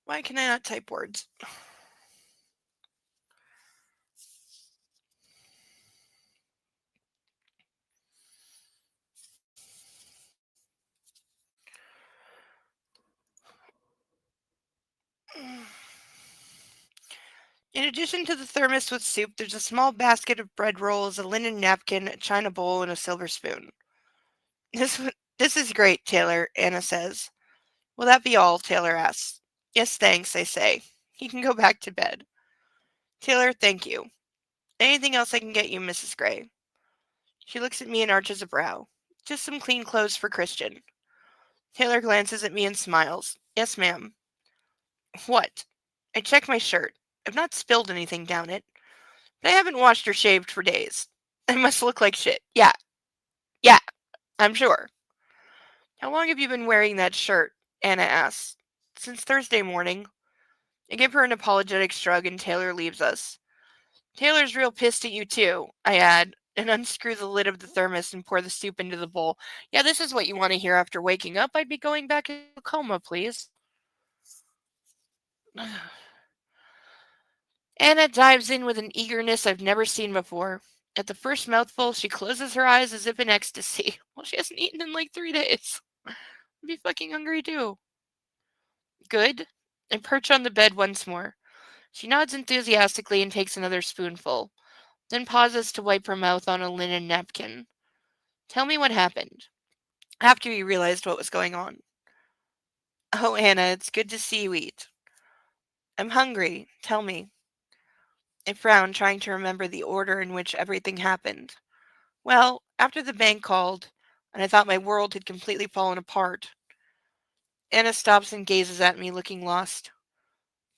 Speaker 1: Why can I not type words? In addition to the thermos with soup, there's a small basket of bread rolls, a linen napkin, a china bowl, and a silver spoon. This is great, Taylor, Anna says. Will that be all? Taylor asks. Yes, thanks, I say. You can go back to bed. Taylor, thank you. Anything else I can get you, Mrs. Gray? She looks at me and arches a brow. Just some clean clothes for Christian. Taylor glances at me and smiles. Yes, ma'am. What? I check my shirt. I've not spilled anything down it, but I haven't washed or shaved for days. I must look like shit. Yeah, I'm sure. How long have you been wearing that shirt? Anna asks. Since Thursday morning. I give her an apologetic shrug and Taylor leaves us. Taylor's real pissed at you too, I add. and unscrew the lid of the thermos and pour the soup into the bowl. Yeah, this is what you want to hear after waking up. I'd be going back into a coma, please. Anna dives in with an eagerness I've never seen before. At the first mouthful, she closes her eyes as if in ecstasy. Well, she hasn't eaten in like 3 days. I'd be fucking hungry too. Good. I perch on the bed once more. She nods enthusiastically and takes another spoonful, then pauses to wipe her mouth on a linen napkin. Tell me what happened. After you realized what was going on. Oh, Anna, it's good to see you eat. I'm hungry. Tell me. I frowned, trying to remember the order in which everything happened. Well, after the bank called, and I thought my world had completely fallen apart, Anna stops and gazes at me, looking lost.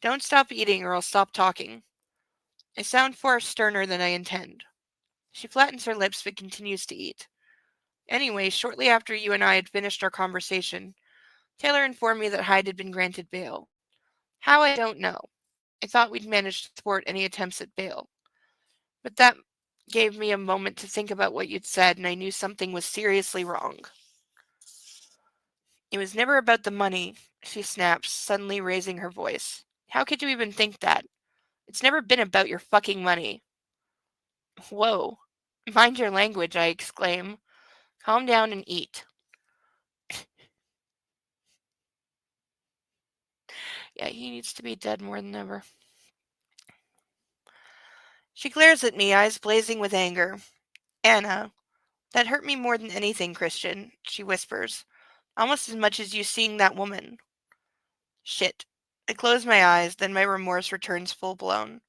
Speaker 1: Don't stop eating or I'll stop talking. I sound far sterner than I intend. She flattens her lips but continues to eat. Anyway, shortly after you and I had finished our conversation, Taylor informed me that Hyde had been granted bail. How, I don't know. I thought we'd managed to thwart any attempts at bail. But that gave me a moment to think about what you'd said, and I knew something was seriously wrong. It was never about the money, she snaps, suddenly raising her voice. How could you even think that? It's never been about your fucking money. Whoa. Mind your language, I exclaim. Calm down and eat. Yeah, he needs to be dead more than ever. She glares at me, eyes blazing with anger. Anna, that hurt me more than anything, Christian, she whispers. Almost as much as you seeing that woman. Shit. I close my eyes, then my remorse returns full blown.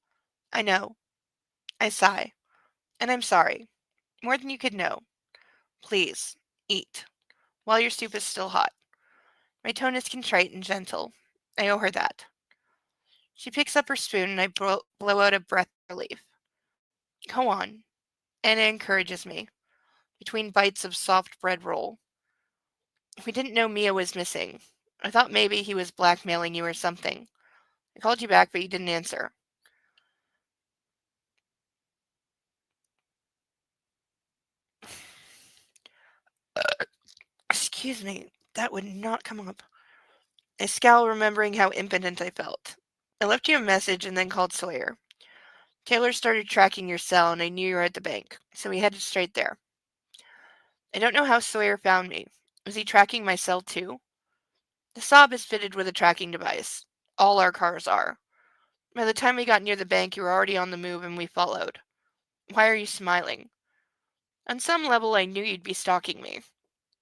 Speaker 1: I know. I sigh. And I'm sorry. More than you could know. Please, eat. While your soup is still hot. My tone is contrite and gentle. I owe her that. She picks up her spoon and I blow out a breath of relief. Go on. Anna encourages me, between bites of soft bread roll. We didn't know Mia was missing. I thought maybe he was blackmailing you or something. I called you back, but you didn't answer. Excuse me, that would not come up. I scowl, remembering how impotent I felt. I left you a message and then called Sawyer. Taylor started tracking your cell, and I knew you were at the bank, so we headed straight there. I don't know how Sawyer found me. Was he tracking my cell too? The Saab is fitted with a tracking device. All our cars are. By the time we got near the bank, you were already on the move and we followed. Why are you smiling? On some level, I knew you'd be stalking me.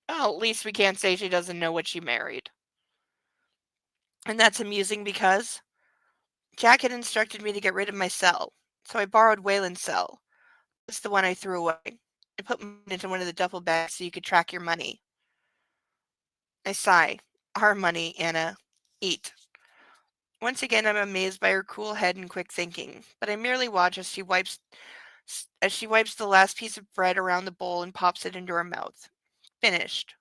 Speaker 1: Well, at least we can't say she doesn't know what she married. And that's amusing because Jack had instructed me to get rid of my cell, so I borrowed Wayland's cell. It's the one I threw away. I put mine into one of the duffel bags so you could track your money. I sigh. Our money, Anna. Eat. Once again, I'm amazed by her cool head and quick thinking, but I merely watch as she wipes the last piece of bread around the bowl and pops it into her mouth. Finished.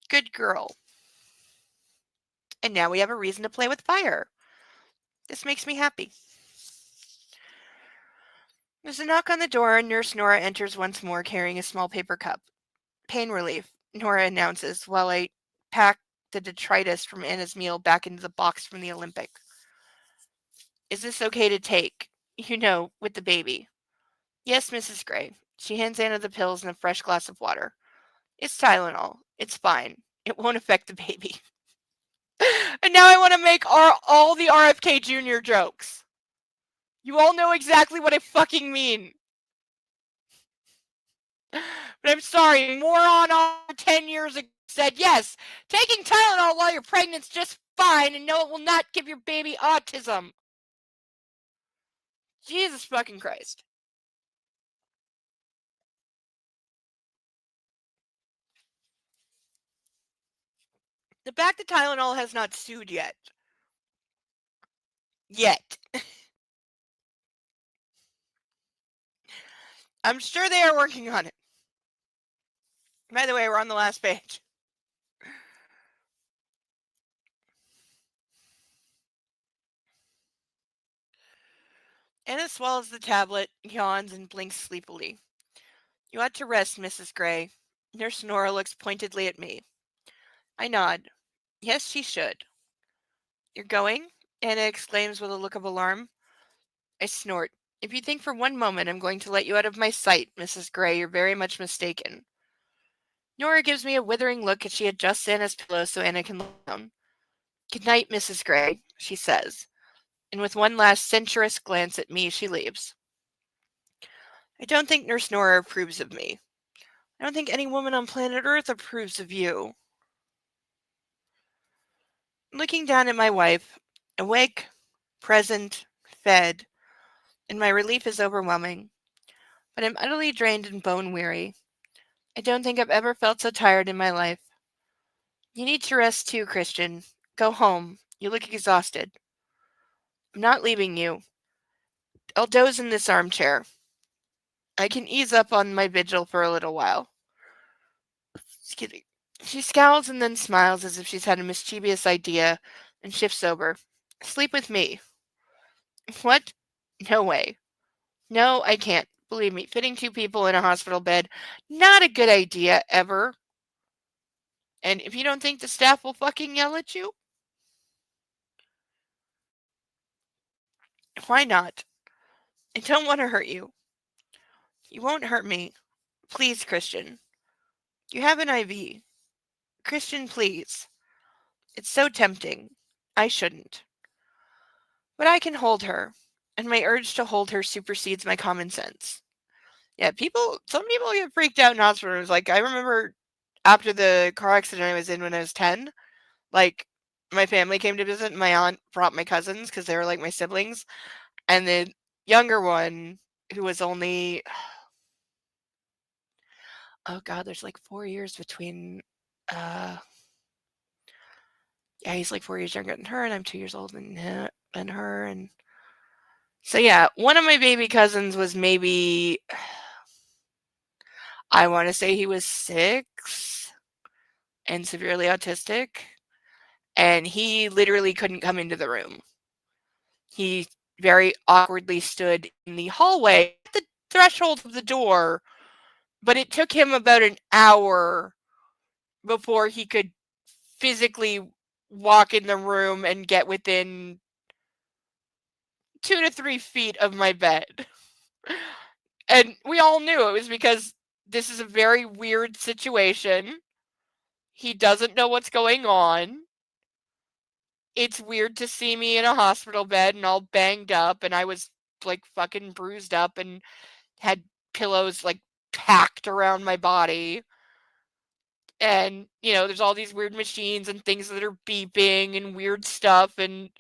Speaker 1: Good girl. And now we have a reason to play with fire. This makes me happy. There's a knock on the door, and Nurse Nora enters once more carrying a small paper cup. Pain relief, Nora announces, while I pack the detritus from Anna's meal back into the box from the Olympic. Is this okay to take? You know, with the baby. Yes, Mrs. Gray. She hands Anna the pills and a fresh glass of water. It's Tylenol. It's fine. It won't affect the baby. And now I want to make all the RFK Jr. jokes. You all know exactly what I fucking mean. But I'm sorry, moron on 10 years ago said, yes, taking Tylenol while you're pregnant is just fine, and no, it will not give your baby autism. Jesus fucking Christ. The fact that Tylenol has not sued yet. Yet. I'm sure they are working on it. By the way, we're on the last page. Anna swallows the tablet, yawns, and blinks sleepily. You ought to rest, Mrs. Gray. Nurse Nora looks pointedly at me. I nod. Yes, she should. You're going? Anna exclaims with a look of alarm. I snort. If you think for one moment I'm going to let you out of my sight, Mrs. Gray, you're very much mistaken. Nora gives me a withering look as she adjusts Anna's pillow so Anna can lie down. Good night, Mrs. Gray, she says, and with one last censorious glance at me, she leaves. I don't think Nurse Nora approves of me. I don't think any woman on planet Earth approves of you. Looking down at my wife, awake, present, fed, and my relief is overwhelming. But I'm utterly drained and bone weary. I don't think I've ever felt so tired in my life. You need to rest too, Christian. Go home. You look exhausted. I'm not leaving you. I'll doze in this armchair. I can ease up on my vigil for a little while. Excuse me. She scowls and then smiles as if she's had a mischievous idea and shifts over. Sleep with me. What? No way. No, I can't. Believe me, fitting two people in a hospital bed, not a good idea ever. And if you don't think the staff will fucking yell at you, why not? I don't want to hurt you. You won't hurt me. Please, Christian. You have an IV. Christian, please. It's so tempting. I shouldn't. But I can hold her, and my urge to hold her supersedes my common sense. Yeah, some people get freaked out in hospitals. Like, I remember after the car accident I was in when I was 10, like, my family came to visit, and my aunt brought my cousins because they were like my siblings. And the younger one, who was only, oh God, there's like 4 years between, uh, yeah, he's like 4 years younger than her, and I'm 2 years older than her. And so, yeah, one of my baby cousins was maybe, I want to say he was 6 and severely autistic. And he literally couldn't come into the room. He very awkwardly stood in the hallway at the threshold of the door, but it took him about an hour before he could physically walk in the room and get within 2 to 3 feet of my bed. And we all knew it was because this is a very weird situation. He doesn't know what's going on. It's weird to see me in a hospital bed and all banged up, and I was like fucking bruised up and had pillows like packed around my body. And, there's all these weird machines and things that are beeping and weird stuff, and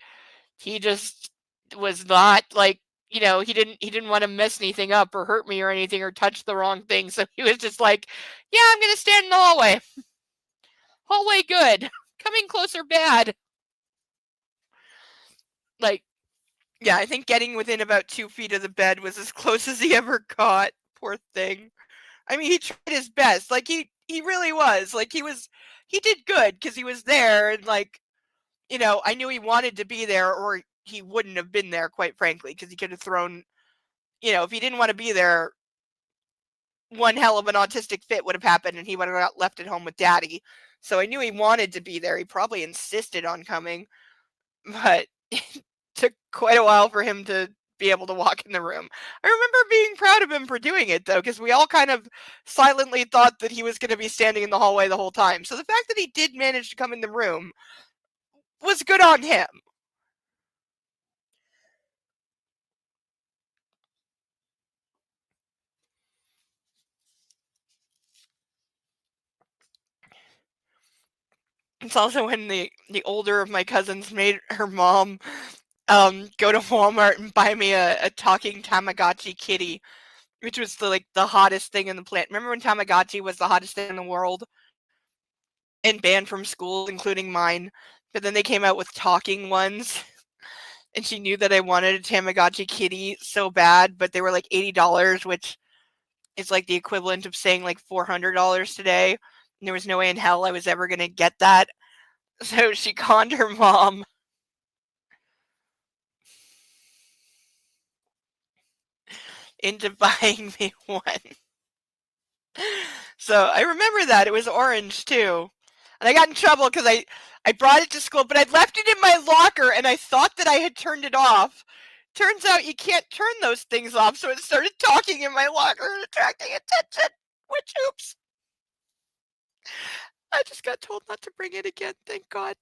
Speaker 1: he just was not like, he didn't want to mess anything up or hurt me or anything or touch the wrong thing. So he was just like, yeah, I'm going to stand in the hallway. Hallway good. Coming closer bad. Like, yeah, I think getting within about 2 feet of the bed was as close as he ever got. Poor thing. I mean, he tried his best. Like, he really was. Like, he did good because he was there. And, like, I knew he wanted to be there or he wouldn't have been there, quite frankly, because he could have thrown, if he didn't want to be there, one hell of an autistic fit would have happened and he would have got left at home with daddy. So I knew he wanted to be there. He probably insisted on coming, but it took quite a while for him to be able to walk in the room. I remember being proud of him for doing it, though, because we all kind of silently thought that he was going to be standing in the hallway the whole time. So the fact that he did manage to come in the room was good on him. It's also when the older of my cousins made her mom go to Walmart and buy me a talking Tamagotchi kitty, which was the hottest thing in the planet. Remember when Tamagotchi was the hottest thing in the world and banned from schools, including mine? But then they came out with talking ones, and she knew that I wanted a Tamagotchi kitty so bad, but they were like $80, which is like the equivalent of saying like $400 today. And there was no way in hell I was ever going to get that. So she conned her mom into buying me one. So I remember that. It was orange too. And I got in trouble because I brought it to school, but I'd left it in my locker and I thought that I had turned it off. Turns out you can't turn those things off, so it started talking in my locker and attracting attention. Which, oops. I just got told not to bring it again, thank God.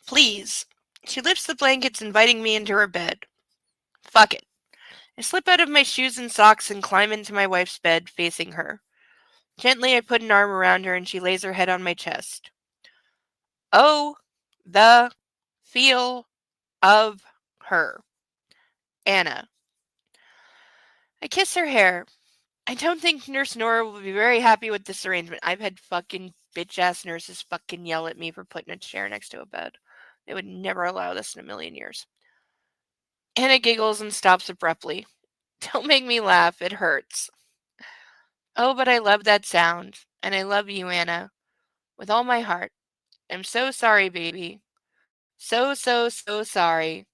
Speaker 1: Please. She lifts the blankets, inviting me into her bed. Fuck it. I slip out of my shoes and socks and climb into my wife's bed, facing her. Gently, I put an arm around her and she lays her head on my chest. Oh, the feel of her. Anna. I kiss her hair. I don't think Nurse Nora will be very happy with this arrangement. I've had fucking bitch ass nurses fucking yell at me for putting a chair next to a bed. They would never allow this in a million years. Anna giggles and stops abruptly. Don't make me laugh, it hurts. Oh, but I love that sound. And I love you, Anna. With all my heart. I'm so sorry, baby. So sorry.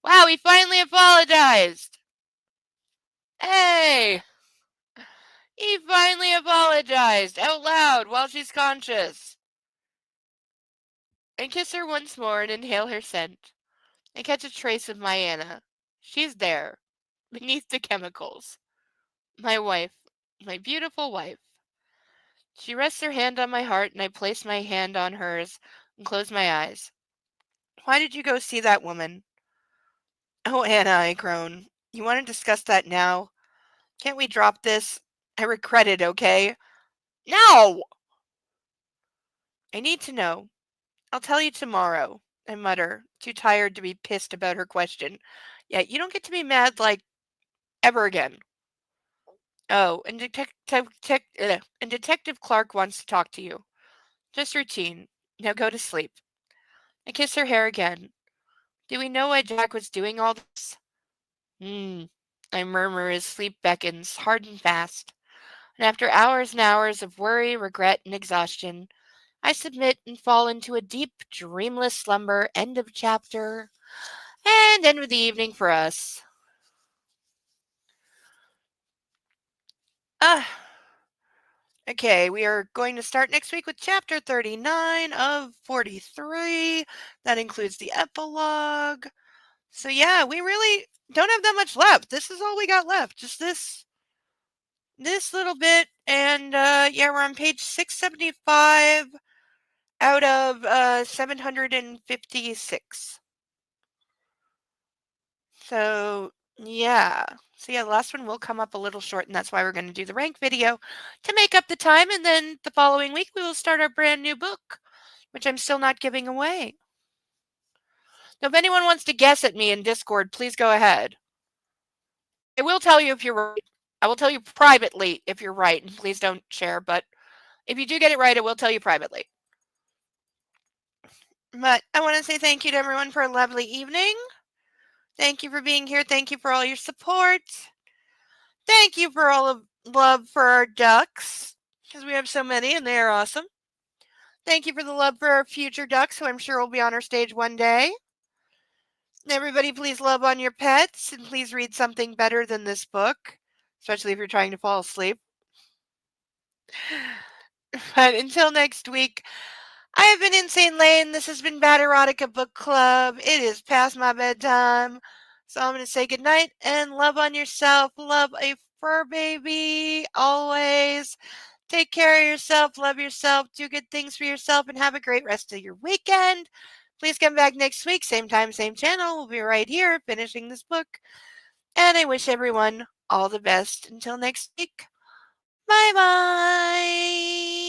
Speaker 1: Wow, he finally apologized! Hey! He finally apologized out loud while she's conscious. I kiss her once more and inhale her scent. I catch a trace of my Anna. She's there, beneath the chemicals. My wife, my beautiful wife. She rests her hand on my heart and I place my hand on hers and close my eyes. Why did you go see that woman? Oh, Anna, I groan. You want to discuss that now? Can't we drop this? I regret it, okay? No! I need to know. I'll tell you tomorrow, I mutter, too tired to be pissed about her question. Yet you don't get to be mad like ever again. Oh, and Detective Clark wants to talk to you. Just routine. Now go to sleep. I kiss her hair again. Do we know why Jack was doing all this? I murmur as sleep beckons, hard and fast. And after hours and hours of worry, regret, and exhaustion, I submit and fall into a deep, dreamless slumber. End of chapter. And end of the evening for us. Ah. Okay, we are going to start next week with chapter 39 of 43. That includes the epilogue. So yeah, we really don't have that much left. This is all we got left. Just this little bit, and yeah, we're on page 675 out of 756. So yeah. So yeah, the last one will come up a little short, and that's why we're going to do the rank video to make up the time, and then the following week we will start our brand new book, which I'm still not giving away. Now, if anyone wants to guess at me in Discord, please go ahead. I will tell you if you're right. I will tell you privately if you're right, and please don't share, but if you do get it right, I will tell you privately. But I want to say thank you to everyone for a lovely evening. Thank you for being here. Thank you for all your support. Thank you for all of love for our ducks, because we have so many and they are awesome. Thank you for the love for our future ducks, who I'm sure will be on our stage one day. Everybody, please love on your pets and please read something better than this book, especially if you're trying to fall asleep. But until next week, I have been Insane Lane. This has been Bad Erotica Book Club. It is past my bedtime. So I'm going to say goodnight and love on yourself. Love a fur baby always. Take care of yourself. Love yourself. Do good things for yourself and have a great rest of your weekend. Please come back next week. Same time, same channel. We'll be right here finishing this book. And I wish everyone all the best until next week. Bye bye.